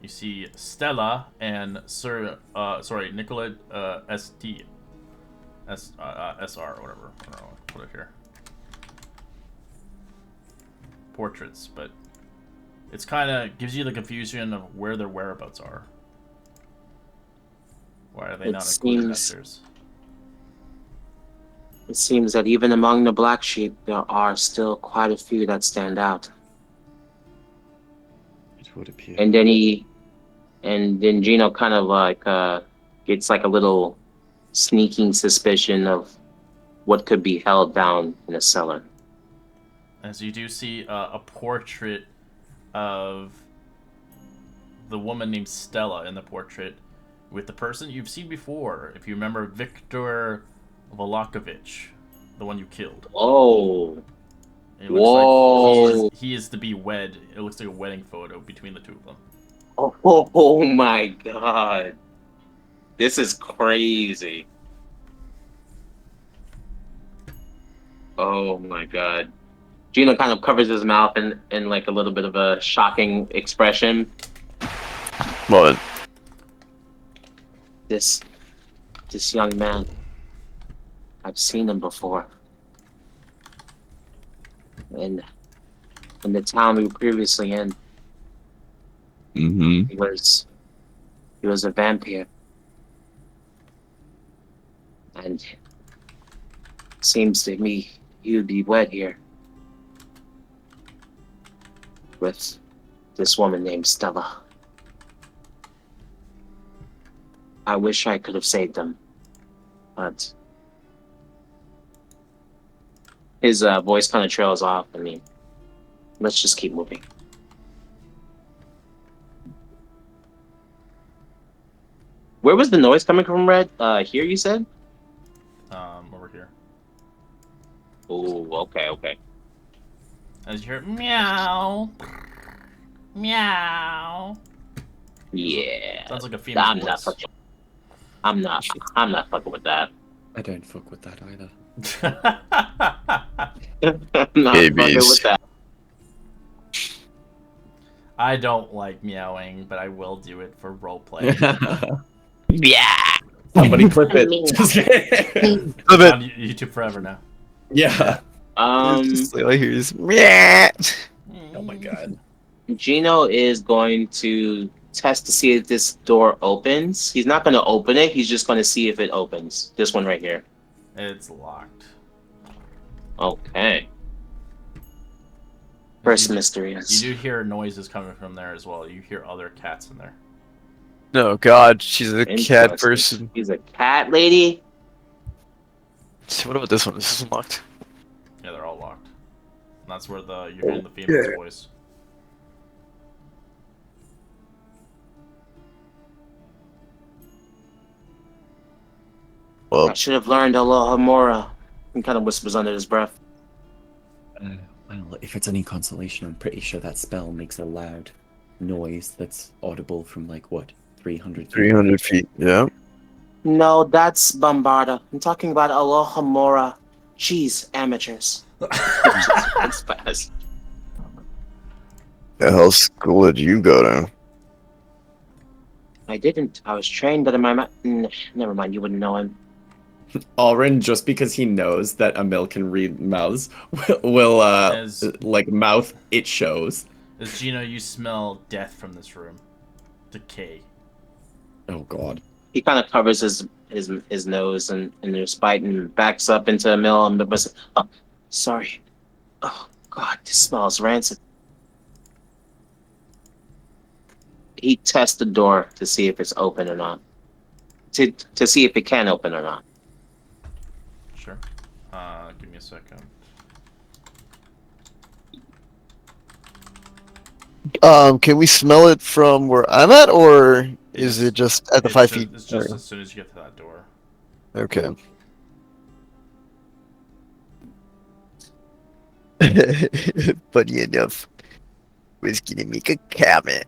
You see Stella and Nicola ST. SR or whatever. I don't know. I'll put it here. Portraits, but it's kind of gives you the confusion of where their whereabouts are. Why are they not included downstairs? It seems that even among the black sheep, there are still quite a few that stand out. it would appear. And then Gino kind of gets like a little sneaking suspicion of what could be held down in a cellar. As you do see a portrait of the woman named Stella in the portrait with the person you've seen before. If you remember Viktor Volakovich, the one you killed. Oh. It looks Whoa. like he is to be wed. It looks like a wedding photo between the two of them. Oh my god. This is crazy. Oh my god. Gino kind of covers his mouth in like a little bit of a shocking expression. What? This young man. I've seen him before. In the town we were previously in. Mm-hmm. He was a vampire. And seems to me he would be wed here. With this woman named Stella. I wish I could have saved him. But his voice kind of trails off. I mean, let's just keep moving. Where was the noise coming from, Red? Here you said? Over here. Oh, okay. As you hear meow, meow. Yeah. Sounds like a female voice. I'm not fucking with that. I don't fuck with that either. I'm not fucking Babies. with that. I don't like meowing, but I will do it for roleplay. Yeah. Somebody clip it. Just kidding. It's on YouTube forever now. Yeah. It's just, all I hear is meh. Oh my god. Gino is going to test to see if this door opens. He's not going to open it. He's just going to see if it opens. This one right here. It's locked. Okay. First You mysterious. do hear noises coming from there as well. You hear other cats in there. No, God, she's a cat Interesting. person. He's a cat lady. So what about this one? Is this unlocked? Yeah, they're all locked. And that's where you're hearing the female's voice. Well, I should have learned Alohomora. He kind of whispers under his breath. Well, if it's any consolation, I'm pretty sure that spell makes a loud noise that's audible from like what, 300 feet? 300 feet. Yeah. No, that's Bombarda. I'm talking about Alohomora. Jeez, amateurs. It's fast. The hell school did you go to? I didn't. I was trained under my never mind, you wouldn't know him. Alrin, just because he knows that Emil can read mouths, will like mouth it shows. As Gino, you smell death from this room. Decay. Oh god. He kind of covers his nose and their spite and backs up into Emil and oh, sorry. Oh god, this smells rancid. He tests the door to see if it's open or not. To see if it can open or not. Sure. Give me a second. Can we smell it from where I'm at, or is it just at the 5 feet? It's just as soon as you get to that door. Okay. Funny enough, was gonna make a comment.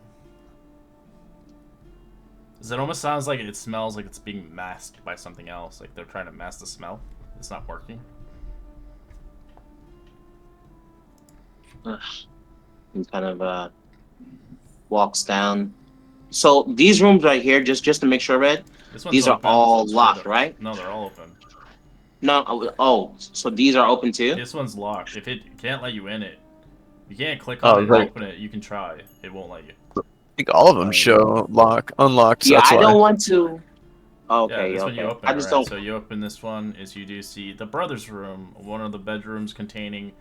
It almost sounds like it smells like it's being masked by something else. Like they're trying to mask the smell. It's not working. He kind of walks down. So these rooms right here, just to make sure, Red, This one's these are open. all It's locked, straight up. right? No, they're all open. No, oh, so these are open too? This one's locked. If it can't let you in it, you can't click Oh, on it right. and open it. You can try. It won't let you. I think all of them show unlocked. So Yeah, that's I why. don't want to. Yeah, Okay, this one okay. you open. I just Right? don't. So you open this one. Is you do see the brothers' room, one of the bedrooms containing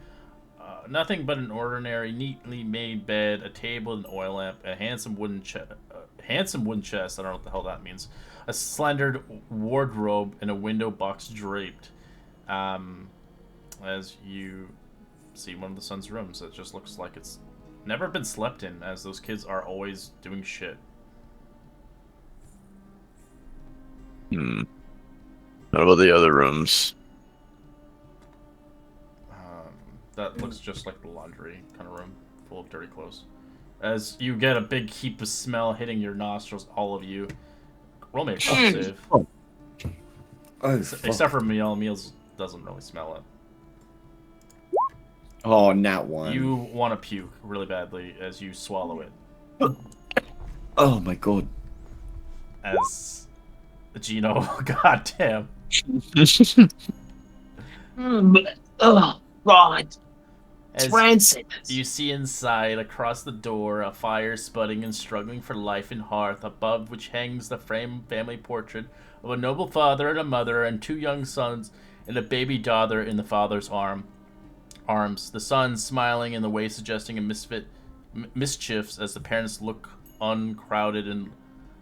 nothing but an ordinary, neatly made bed, a table, an oil lamp, a handsome wooden chest. I don't know what the hell that means. A slender wardrobe and a window box draped. As you see one of the son's rooms, it just looks like it's never been slept in, as those kids are always doing shit. What about the other rooms? That looks just like the laundry kind of room, full of dirty clothes. As you get a big heap of smell hitting your nostrils, all of you. Roll me a con save. Oh, Except for Meals doesn't really smell it. Oh, nat 1. You want to puke really badly as you swallow it. Oh my god. As Gino, goddamn. Oh, God. It's As rancid. you see inside, across the door, a fire sputtering and struggling for life in hearth, above which hangs the framed family portrait of a noble father and a mother and 2 young sons and a baby daughter in the father's arms. The son smiling in the way suggesting a mischiefs as the parents look uncrowded and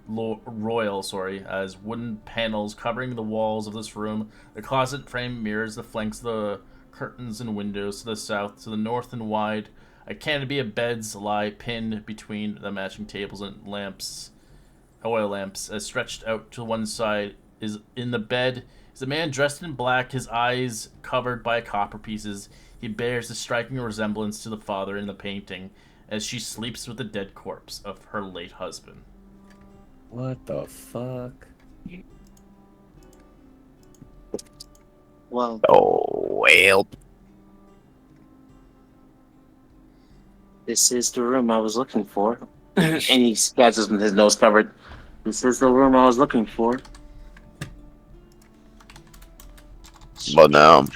royal, as wooden panels covering the walls of this room. The closet frame mirrors the flanks of the curtains and windows to the south, to the north, and wide. A canopy of beds lie pinned between the matching tables and lamps, oil lamps, as stretched out to one side is in the bed is a man dressed in black, his eyes covered by copper pieces. He bears a striking resemblance to the father in the painting, as she sleeps with the dead corpse of her late husband. What the fuck? Well, Oh, well. this is the room I was looking for. And he has his nose covered. This is the room I was looking for. But now,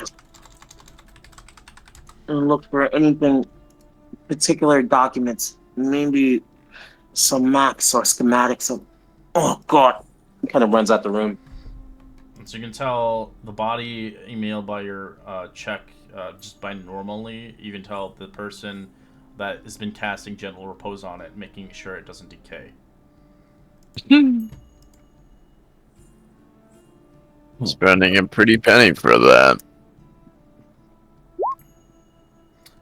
And look for anything, particular documents, maybe some maps or schematics of. Oh God! He kind of runs out the room. So you can tell the body emailed by your check, just by normally, you can tell the person that has been casting gentle repose on it, making sure it doesn't decay. spending a pretty penny for that.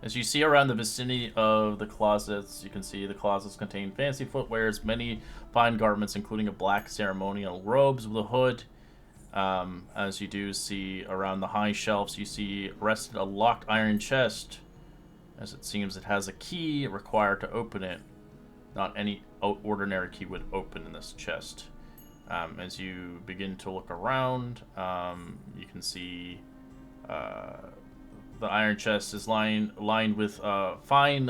As you see around the vicinity of the closets, you can see the closets contain fancy footwears, many fine garments, including a black ceremonial robes with a hood. As you do see around the high shelves, you see rested a locked iron chest, as it seems it has a key required to open it. Not any ordinary key would open in this chest. As you begin to look around, you can see the iron chest is lined with fine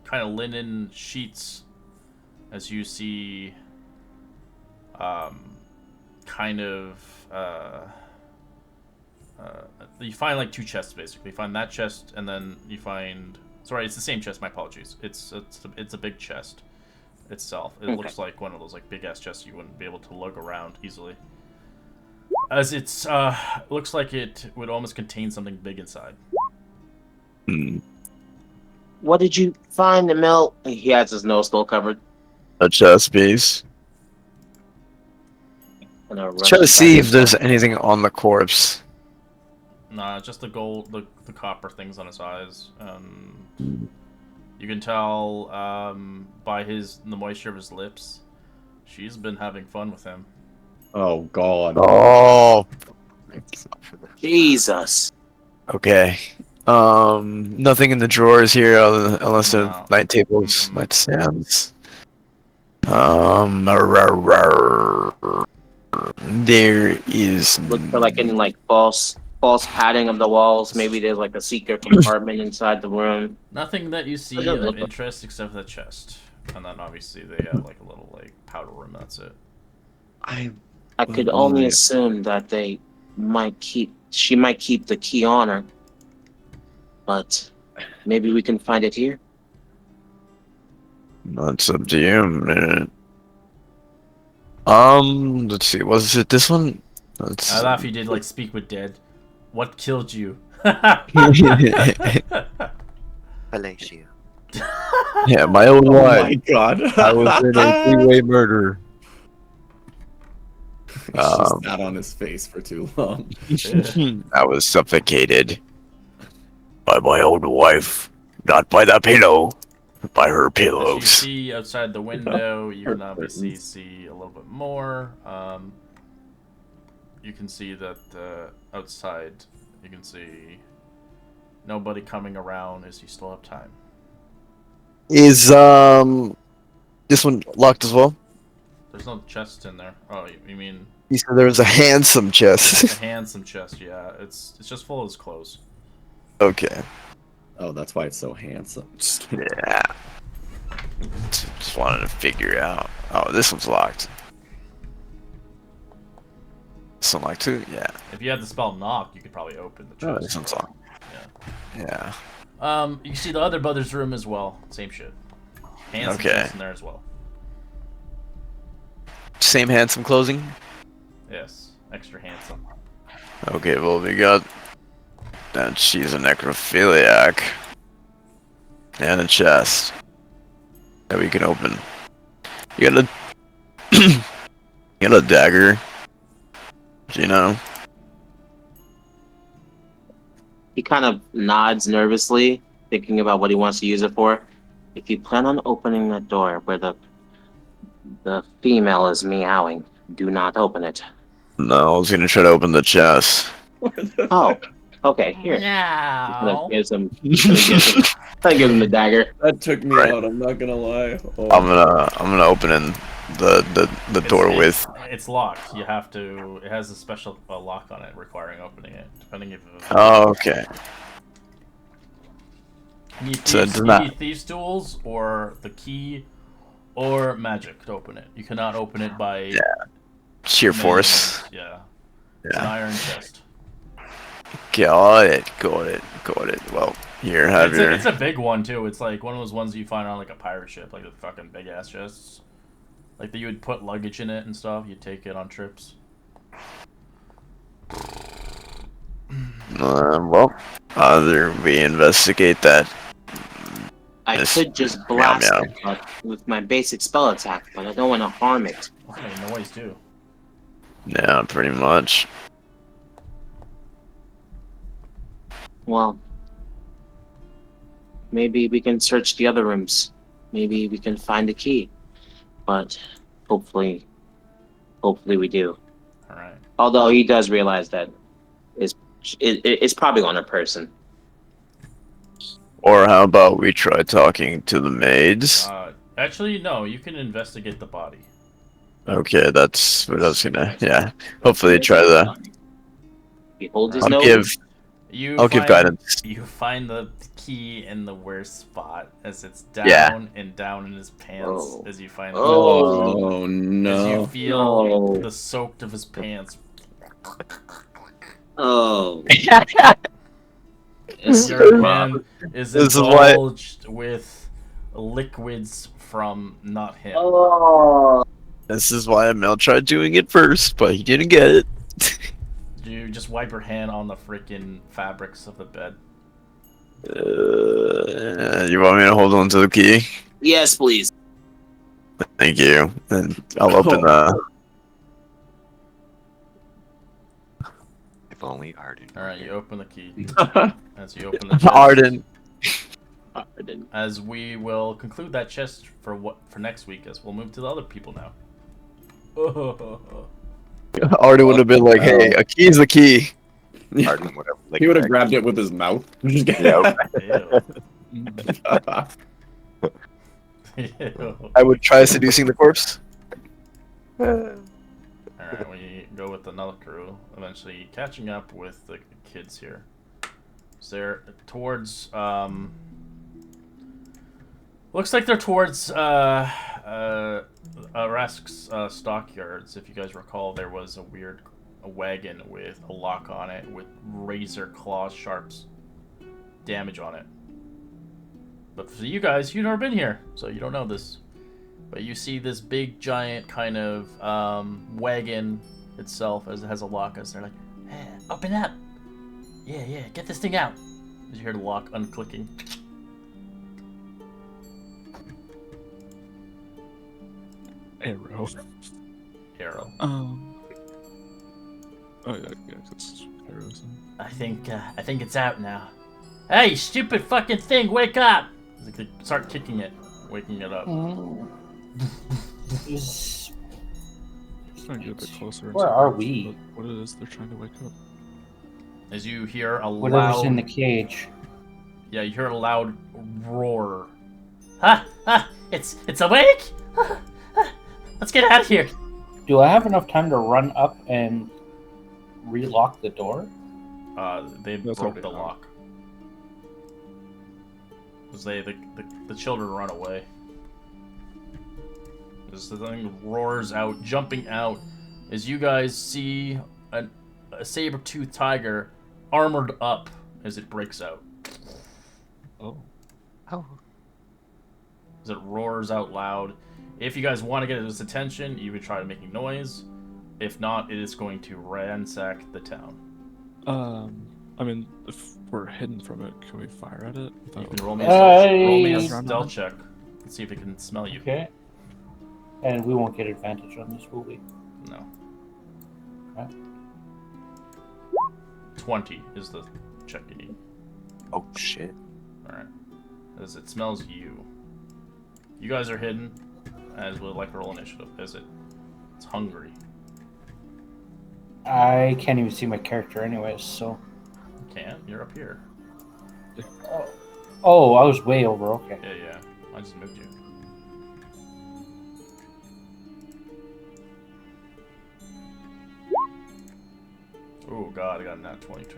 kind of linen sheets. As you see you find like 2 chests basically. You find that chest, and then you find. Sorry, it's the same chest. My apologies. It's a big chest itself. It looks like one of those like big ass chests you wouldn't be able to lug around easily. As it's looks like it would almost contain something big inside. What did you find, Emil? He has his nose still covered. A chest piece. Try to see if there's anything on the corpse. Nah, just the gold, the copper things on his eyes. You can tell by the moisture of his lips. She's been having fun with him. Oh god. Oh. Jesus. Okay. Nothing in the drawers here unless No. the night tables, nightstands. There is. Look for like any like false padding of the walls. Maybe there's like a secret compartment inside the room. Nothing that you see Doesn't look of interest except for the chest, and then obviously they have like a little like powder room. That's it. I could only assume that she might keep the key on her, but maybe we can find it here. That's up to you, man. Let's see. Was it this one? I laugh. You did like speak with dead. What killed you? Fellatio. Yeah, my own Oh wife. my god. I was in a 3-way murder. She sat on his face for too long. I was suffocated by my own wife, not by the pillow, by her As you pillows. see outside the window, you can obviously see a little bit more. You can see that outside, you can see nobody coming around as you still have time. Is this one locked as well? There's no chest in there. Oh, you mean You said there was a handsome a chest. handsome chest? Yeah, it's just full of his clothes. Okay. Oh, that's why it's so handsome. Just kidding. Yeah. Just wanted to figure out. Oh, this one's locked. This one locked too? Yeah. If you had the spell knock, you could probably open the chest. Oh, this one's locked. Yeah. You see the other brother's room as well. Same shit. Handsome Okay. in there as well. Same handsome closing. Yes, extra handsome. Okay, well, we got that she's a necrophiliac. And a chest that we can open. You got a you got a dagger. Do you know? He kind of nods nervously, thinking about what he wants to use it for. If you plan on opening that door where the female is meowing, do not open it. No, I was gonna try to open the chest. Oh, okay, here. Now. Gives him the dagger. That took me Right. out. I'm not gonna lie. Oh. I'm gonna open in the door with. It's locked. You have to. It has a special lock on it requiring opening it, depending if. Oh, okay. You need So it thieves, does not- you need thieves' tools or the key or magic to open it. You cannot open it by Sheer manual force. means. Yeah. It's an Yeah. iron chest. Got it. Well, here, have your. It's a big one too. It's like one of those ones you find on like a pirate ship, like the fucking big ass chests. Like that you would put luggage in it and stuff. You'd take it on trips. Well, either we investigate that. I Yes. could just blast Meow, it with my basic spell attack, but I don't want to harm it. It's making noise too. Yeah, pretty much. Well, maybe we can search the other rooms. Maybe we can find a key. But hopefully we do. All right. Although he does realize that it's probably on a person. Or how about we try talking to the maids? Actually, no. You can investigate the body. Okay, that's what I was gonna. Yeah, hopefully try the. Behold his I'll nose. give. You I'll give guidance. You find the key in the worst spot as it's down Yeah. and down in his pants Oh. as you find Oh as you no. feel No. the soaked of his pants. Oh. Your hand is This is why- indulged with liquids from not him. Oh. This is why Mel tried doing it first, but he didn't get it. You just wipe your hand on the freaking fabrics of the bed. You want me to hold on to the key? Yes, please. Thank you. And I'll open If only Arden. All were right, you here. open the key. As you open the chest. Arden. As we will conclude that chest for next week, as we'll move to the other people now. Arden would have been like, "Hey, a key is the key." Arden would have He would have licked grabbed it with his mouth. Yep. Ew. Ew. I would try seducing the corpse. Alright, we go with another crew, eventually catching up with the kids here. So they're towards, looks like they're towards, Rask's, stockyards. If you guys recall, there was a wagon with a lock on it with razor claws, sharps, damage on it. But for you guys, you've never been here, so you don't know this. But you see this big, giant kind of wagon itself as it has a lock. As they're like, hey, open up! Yeah, get this thing out! As you hear the lock unclicking. Arrow. Arrow. Oh yeah, it's arrows. I think it's out now. Hey, stupid fucking thing, wake up! As they start kicking it, waking it up. Is- Just trying to get a bit closer. and Where see are we? What it is they're trying to wake up. As you hear a Whatever's loud, in the cage. yeah, you hear a loud roar. It's awake! Let's get out of here. Do I have enough time to run up and relock the door? They That's broke already the out. lock. As the children run away. As the thing roars out, jumping out, as you guys see a saber-toothed tiger armored up as it breaks out. Oh. Oh. As it roars out loud. If you guys want to get its attention, you would try making noise. If not, it is going to ransack the town. I mean, if we're hidden from it, can we fire at it? You can roll Hey. me a stealth check. Let's see if it can smell you. Okay. And we won't get advantage on this, will we? No. Okay. 20 is the check you need. Oh shit. Alright. As it smells you. You guys are hidden, as would like to roll initiative, as it's hungry. I can't even see my character anyways, so... You can't? You're up here. Oh, I was way over, okay. Yeah. I just moved you. Oh god, I got a nat 22.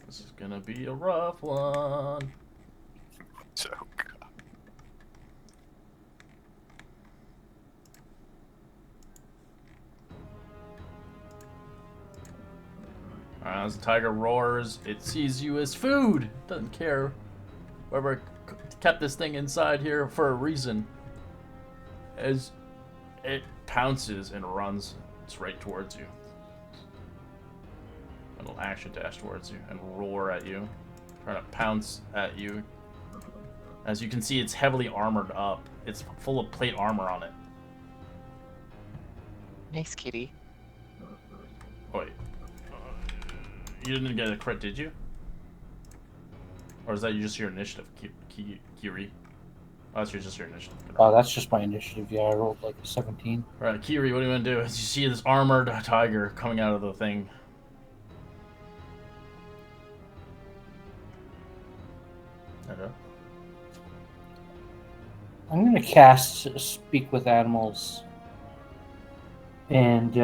This is gonna be a rough one. So As the tiger roars, it sees you as food. Doesn't care. Whoever kept this thing inside here for a reason. As it pounces and runs straight towards you. It'll action dash towards you and roar at you. Trying to pounce at you. As you can see, it's heavily armored up. It's full of plate armor on it. Nice kitty. Wait. You didn't get a crit, did you? Or is that just your initiative, Kiri? Oh, that's just your initiative. Oh, that's just my initiative. Yeah, I rolled like a 17. Alright, Kiri, what do you want to do? As you see this armored tiger coming out of the thing. Okay. I'm going to cast Speak with Animals. And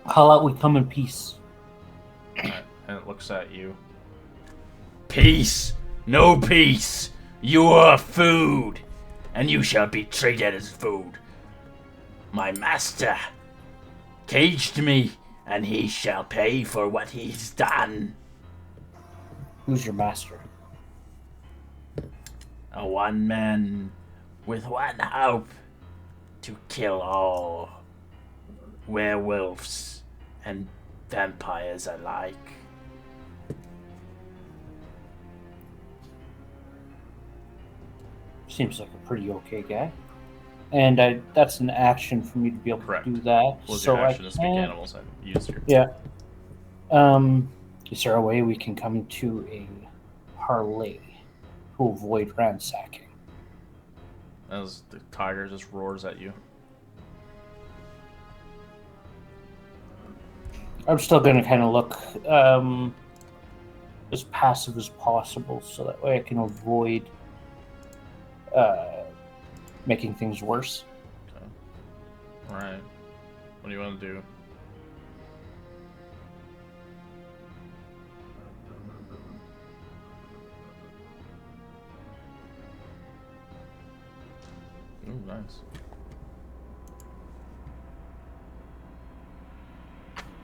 call out, we come in peace. Alright, and it looks at you. Peace! No peace! You are food! And you shall be treated as food. My master caged me, and he shall pay for what he's done. Who's your master? A one man with one hope to kill all werewolves and vampires alike. Seems like a pretty okay guy. And that's an action for me to be able Correct. to do that. Was so your action I to speak can't- animals and use your... Yeah. Is there a way we can come into a parlay to avoid ransacking? As the tiger just roars at you. I'm still going to kind of look as passive as possible so that way I can avoid making things worse. Okay. Alright. What do you want to do? Ooh, nice.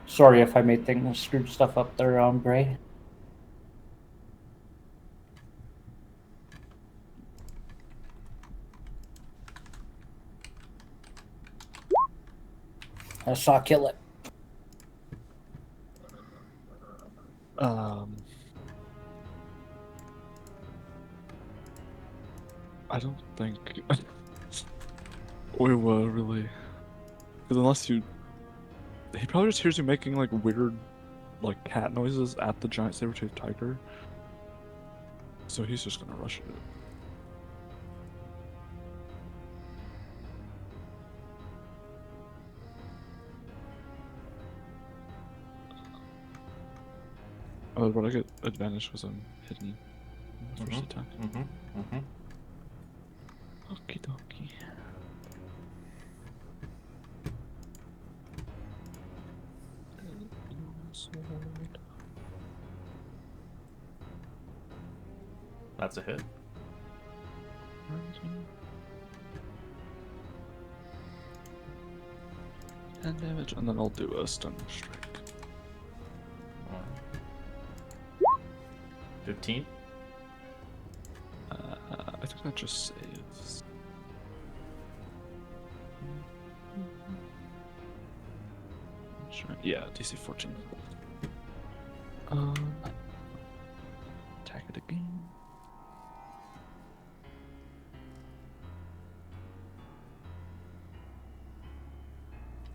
Sorry if I made things screwed stuff up there, Bray. I saw kill it. I don't think we will really, because unless you, he probably just hears you making like weird, like cat noises at the giant saber-toothed tiger. So he's just gonna rush it. Oh, but I get advantage because I'm hidden in the first attack. Okie dokie. That's a hit. 10 damage, and then I'll do a stun strike. 15. I think that just saves. Sure. Yeah, DC 14. Attack it again.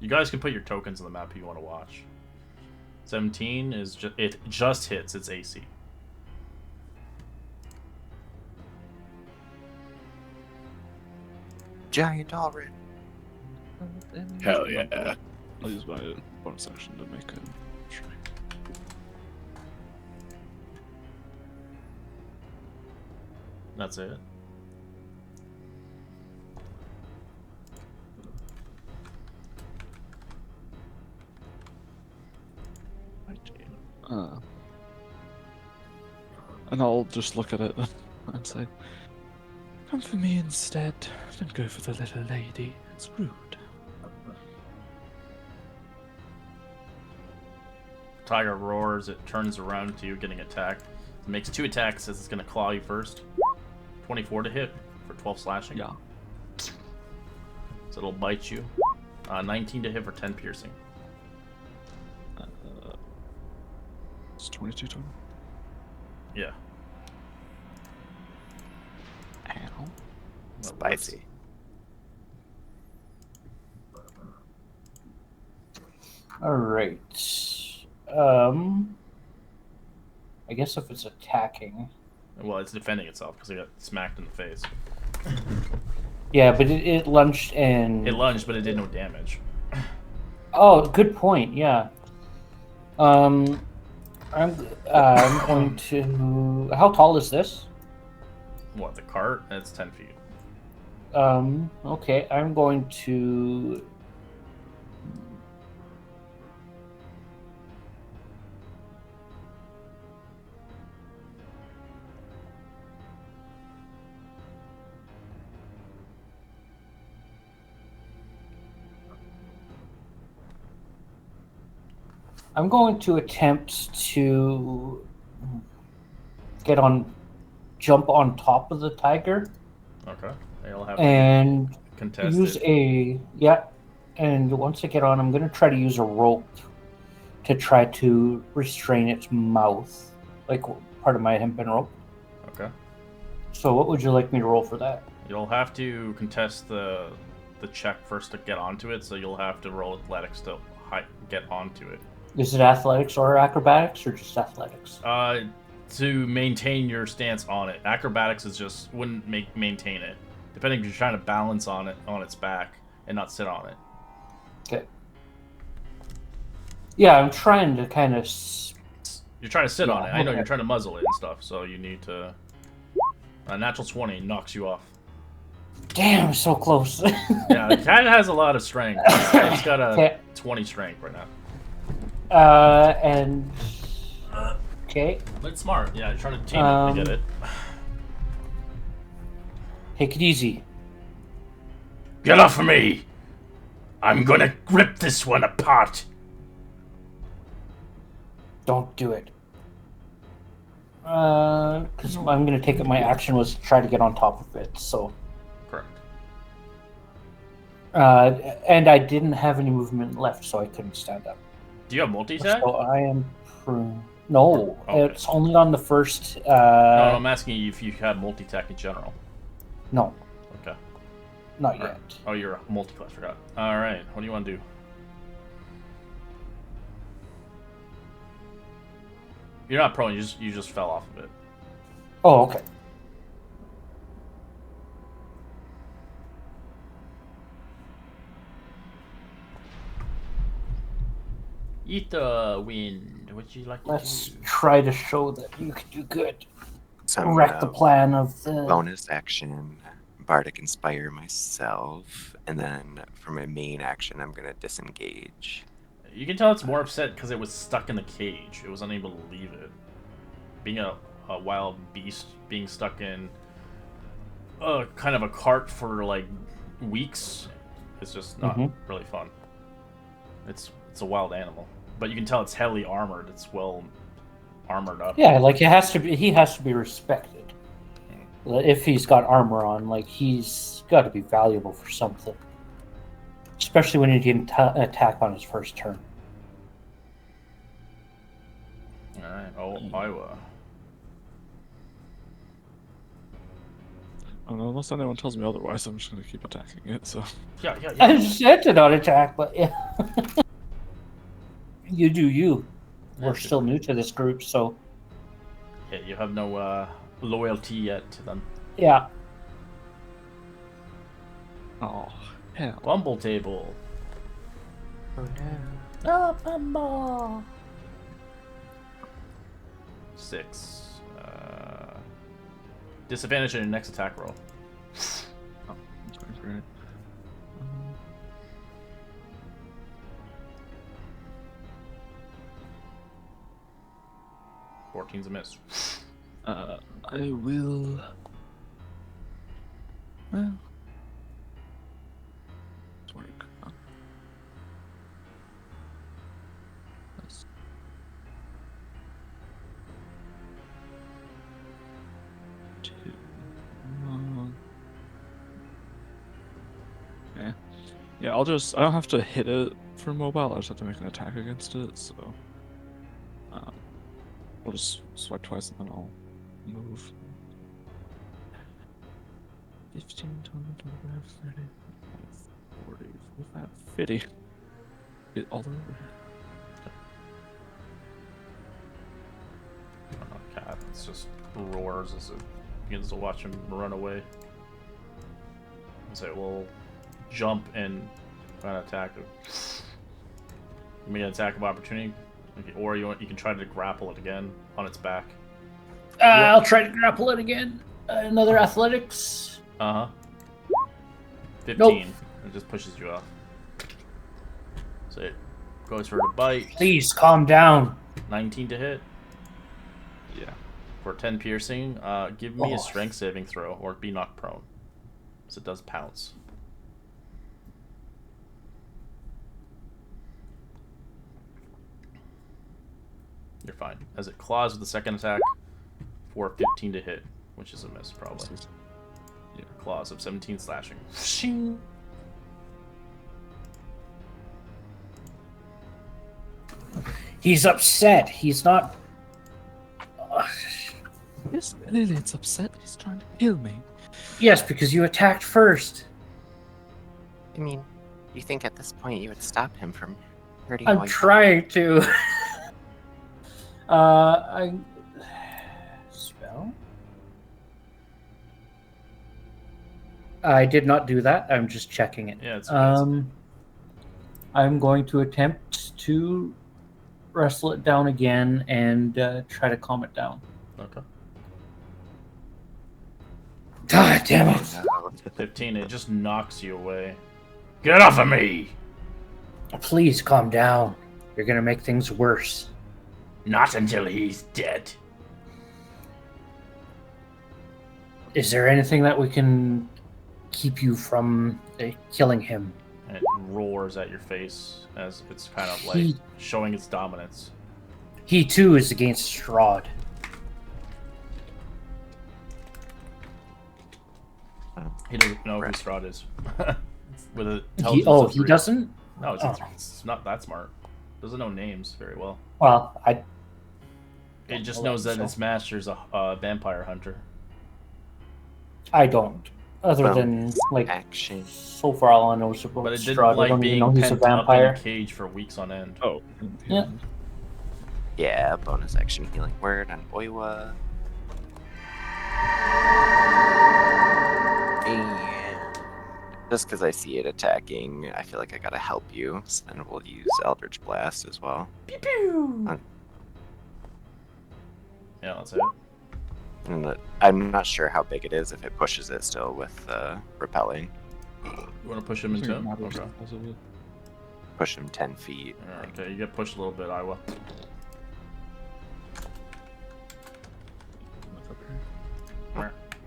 You guys can put your tokens on the map if you want to watch. 17 is it just hits its AC. Giant already. Hell yeah. I'll use my bonus action to make a strike. That's it. And I'll just look at it and say, "Come for me instead. Don't go for the little lady. It's rude." Tiger roars. It turns around to you, getting attacked. It makes 2 attacks as it's going to claw you first. 24 to hit for 12 slashing. Yeah. So it'll bite you. 19 to hit for 10 piercing. It's 22 total. Yeah. Ow. Spicy. All right. I guess if it's attacking. Well, it's defending itself because it got smacked in the face. Yeah, but it lunged and. It lunged, but it did no damage. Oh, good point. Yeah. I'm going to. How tall is this? What, the cart? That's 10 feet. Okay, I'm going to. I'm going to attempt to jump on top of the tiger Okay. You'll have and contested. use and once I get on, I'm going to try to use a rope to try to restrain its mouth, like part of my hempen rope. Okay. So what would you like me to roll for that? You'll have to contest the check first to get onto it, so you'll have to roll athletics to get onto it. Is it athletics or acrobatics or just athletics? To maintain your stance on it. Acrobatics is just wouldn't maintain it. Depending if you're trying to balance on it on its back and not sit on it. Okay. Yeah, I'm trying to kind of. You're trying to sit on it. I know okay. you're trying to muzzle it and stuff, so you need to. A natural 20 knocks you off. Damn, so close. Yeah, it kind of has a lot of strength. It's got a Okay. 20 strength right now. And okay, It's smart. Yeah, you're trying to tame it to get it. take it easy. Get off of me! I'm gonna rip this one apart. Don't do it. Because I'm gonna take it. My action was to try to get on top of it. So, Correct. and I didn't have any movement left, so I couldn't stand up. Do you have multi-attack? So I am. No, Oh. it's only on the first. No, I'm asking you if you have multi-attack in general. No, Okay. not Alright. yet. Oh, you're a multi-class. Forgot. All right. What do you want to do? You're not prone. You just fell off of it. Oh, okay. Eat the wind. What you like to Let's do? try to show that you can do good. So I'm Wreck the gonna plan of the. bonus action, Bardic Inspire myself, and then for my main action, I'm gonna disengage. You can tell it's more upset because it was stuck in the cage. It was unable to leave it. Being a a wild beast being stuck in kind of a cart for like weeks is just not really fun. It's a wild animal, but you can tell it's heavily armored. It's well armored up. Yeah, like it has to be. He has to be respected. If he's got armor on, like he's got to be valuable for something. Especially when he can attack on his first turn. All right. Oh, Iowa. I don't know, unless anyone tells me otherwise, I'm just gonna keep attacking it. So Yeah. I said to not attack, but yeah. You do you. We're still new to this group, so Yeah, you have no loyalty yet to them. yeah. oh hell, Fumble table. Oh no. No fumble. 6. Disadvantage in your next attack roll. that's great. 14's a miss. I will. Well, let's work. That's 2. Okay. Yeah, I don't have to hit it for mobile. I just have to make an attack against it. So, I'll just swipe twice and then I'll move. 15, 20, 25, 30, 40, 45, 50. Get all the way over here. Cat, it's just roars as it begins to watch him run away. So it will jump and try to attack it. Give me an attack of opportunity, or you can try to grapple it again on its back. I'll try to grapple it again. Another athletics. 15. Nope. It just pushes you off. So it goes for the bite. Please calm down. 19 to hit. Yeah. For 10 piercing, give me a strength saving throw or be knocked prone. So it does pounce. You're fine. As it claws with the second attack for 15 to hit, which is a miss probably. Yeah, claws of 17 slashing. Shing. He's upset. He's not. Yes, really, it's upset. He's trying to kill me. Yes, because you attacked first. I mean, you think at this point you would stop him from hurting I'm all your- trying to. I spell. I did not do that. I'm just checking it. Yeah, it's I'm going to attempt to wrestle it down again and try to calm it down. okay. God damn it! No. 15, it just knocks you away. Get off of me! Please calm down. You're gonna make things worse. Not until he's dead. Is there anything that we can keep you from killing him? And it roars at your face as it's kind of like He- showing its dominance. He too is against Strahd. He doesn't know who Strahd is. With a He doesn't? No, Oh. it's not that smart. Doesn't know names very well. Well, I It just know knows that so. its master's a vampire hunter. don't. Other Well, than, like, Action. so far all I know is about But it didn't Strahd. I like don't even being know he's a pent up in vampire. a cage for weeks on end. Oh. Yeah. Yeah, bonus action healing word on Oiwa. And just because I see it attacking, I feel like I gotta help you. So then we'll use Eldritch Blast as well. Pew pew! Uh. Yeah, that's it. And I'm not sure how big it is if it pushes it still with repelling. You want to push him into him? Okay. Push him 10 feet. Alright, okay, you get pushed a little bit, Iowa.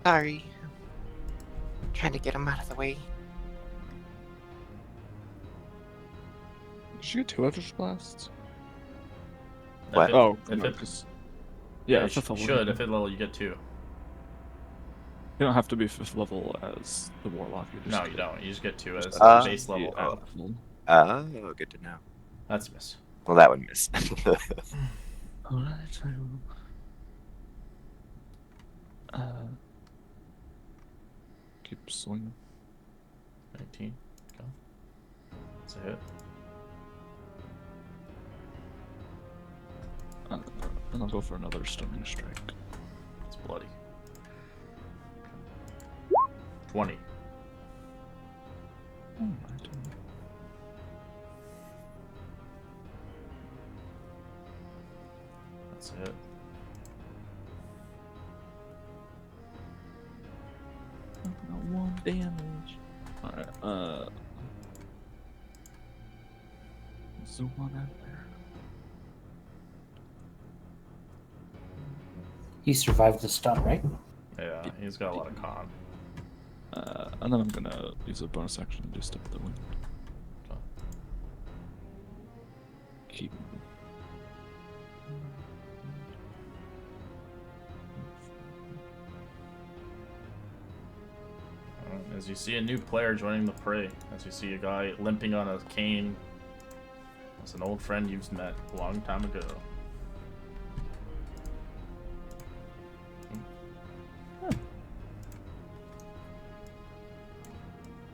Sorry. Trying to get him out of the way. Did you get 2 Eldritch Blasts? What? Oh, If no, it, 'cause- yeah, yeah, you 5th level. should. If it level, you get 2. You don't have to be 5th level as the Warlock. You just No, you don't. You just get 2 as just base level. Oh, good to know. That's a miss. Well, that one missed. Alright, I will. Keep swinging. 19. Go. That's a hit. And I'll go for another stunning strike. It's bloody. 20. Alright. That's a hit. I've got 1 damage. Alright, zoom on out there. He survived the stun, right? Yeah, he's got a lot of con. And then I'm gonna use a bonus action to do Step of the Wind. Okay. Keep. As you see a new player joining the fray, as you see a guy limping on a cane. It's an old friend you've met a long time ago.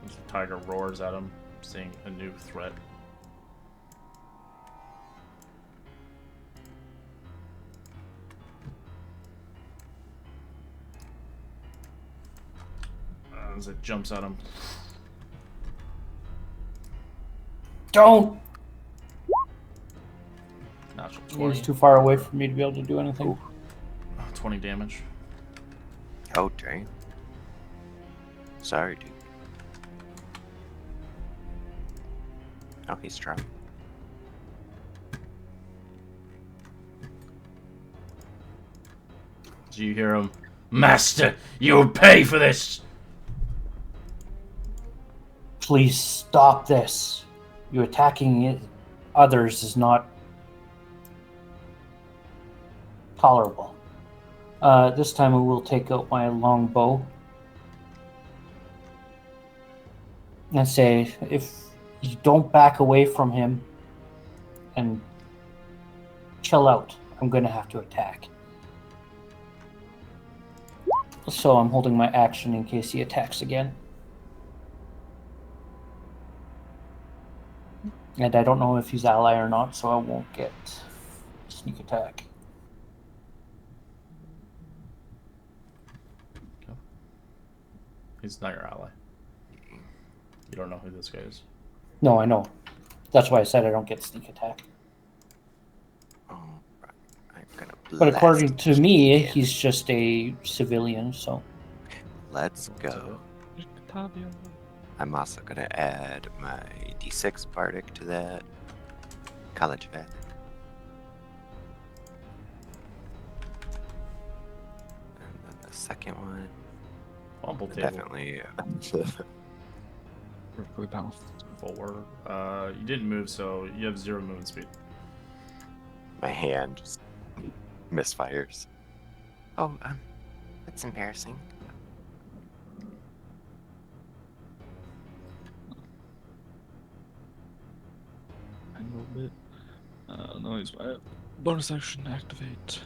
As the tiger roars at him, seeing a new threat. As it jumps at him. Don't! Natural He's 20. too far away for me to be able to do anything. 20 damage. Oh, dang. Sorry, dude. Oh, he's strong. Do you hear him? Master, you'll pay for this! Please stop this. You attacking others is not tolerable. This time I will take out my long bow and say, if you don't back away from him and chill out, I'm going to have to attack. So I'm holding my action in case he attacks again. And I don't know if he's ally or not, so I won't get sneak attack. Okay. He's not your ally. You don't know who this guy is. No, I know. That's why I said I don't get sneak attack. Oh, right. I'm gonna But according blast to me, again. he's just a civilian, so... Let's go. Octavio. I'm also gonna add my D6 Bardic to that. College vet. And then the second one. Fumble table. Definitely. Perfectly balanced. Forward. You didn't move, so you have 0 movement speed. My hand just misfires. Oh, that's embarrassing. A little bit. No, use my bonus action to activate.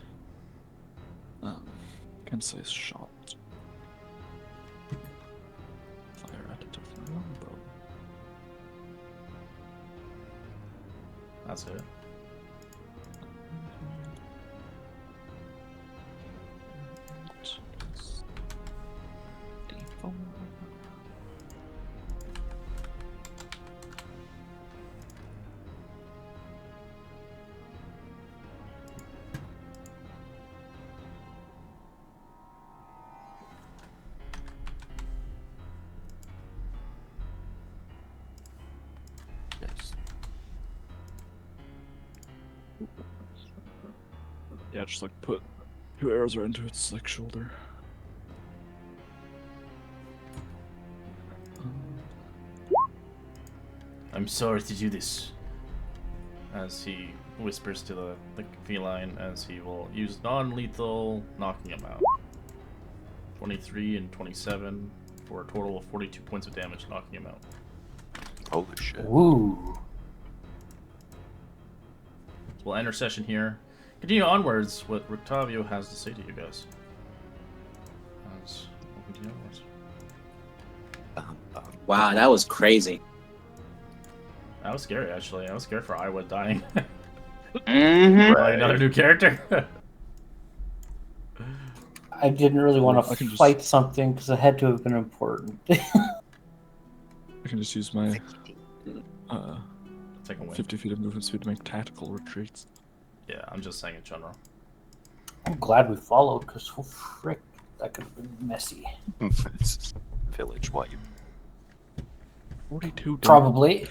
Can say shot. Fire at a different longbow. That's it. D4. Yes. Yeah, just like put 2 arrows right into its like shoulder. I'm sorry to do this. As he whispers to the feline, as he will use non-lethal, knocking him out. 23 and 27 for a total of 42 points of damage, knocking him out. Holy shit. Woo. So we'll end our session here. Continue onwards. What Octavio has to say to you guys. We'll continue onwards. Wow, that was crazy. That was scary, actually. I was scared for Iowa dying. Mm-hmm. Like another new character. I didn't really want I to can just- fight something because it had to have been important. I can just use my Take a win. 50 feet of movement speed to make tactical retreats. Yeah, I'm just saying in general. I'm glad we followed because, oh, frick, that could have been messy. Village wipe. 42 damage. Probably.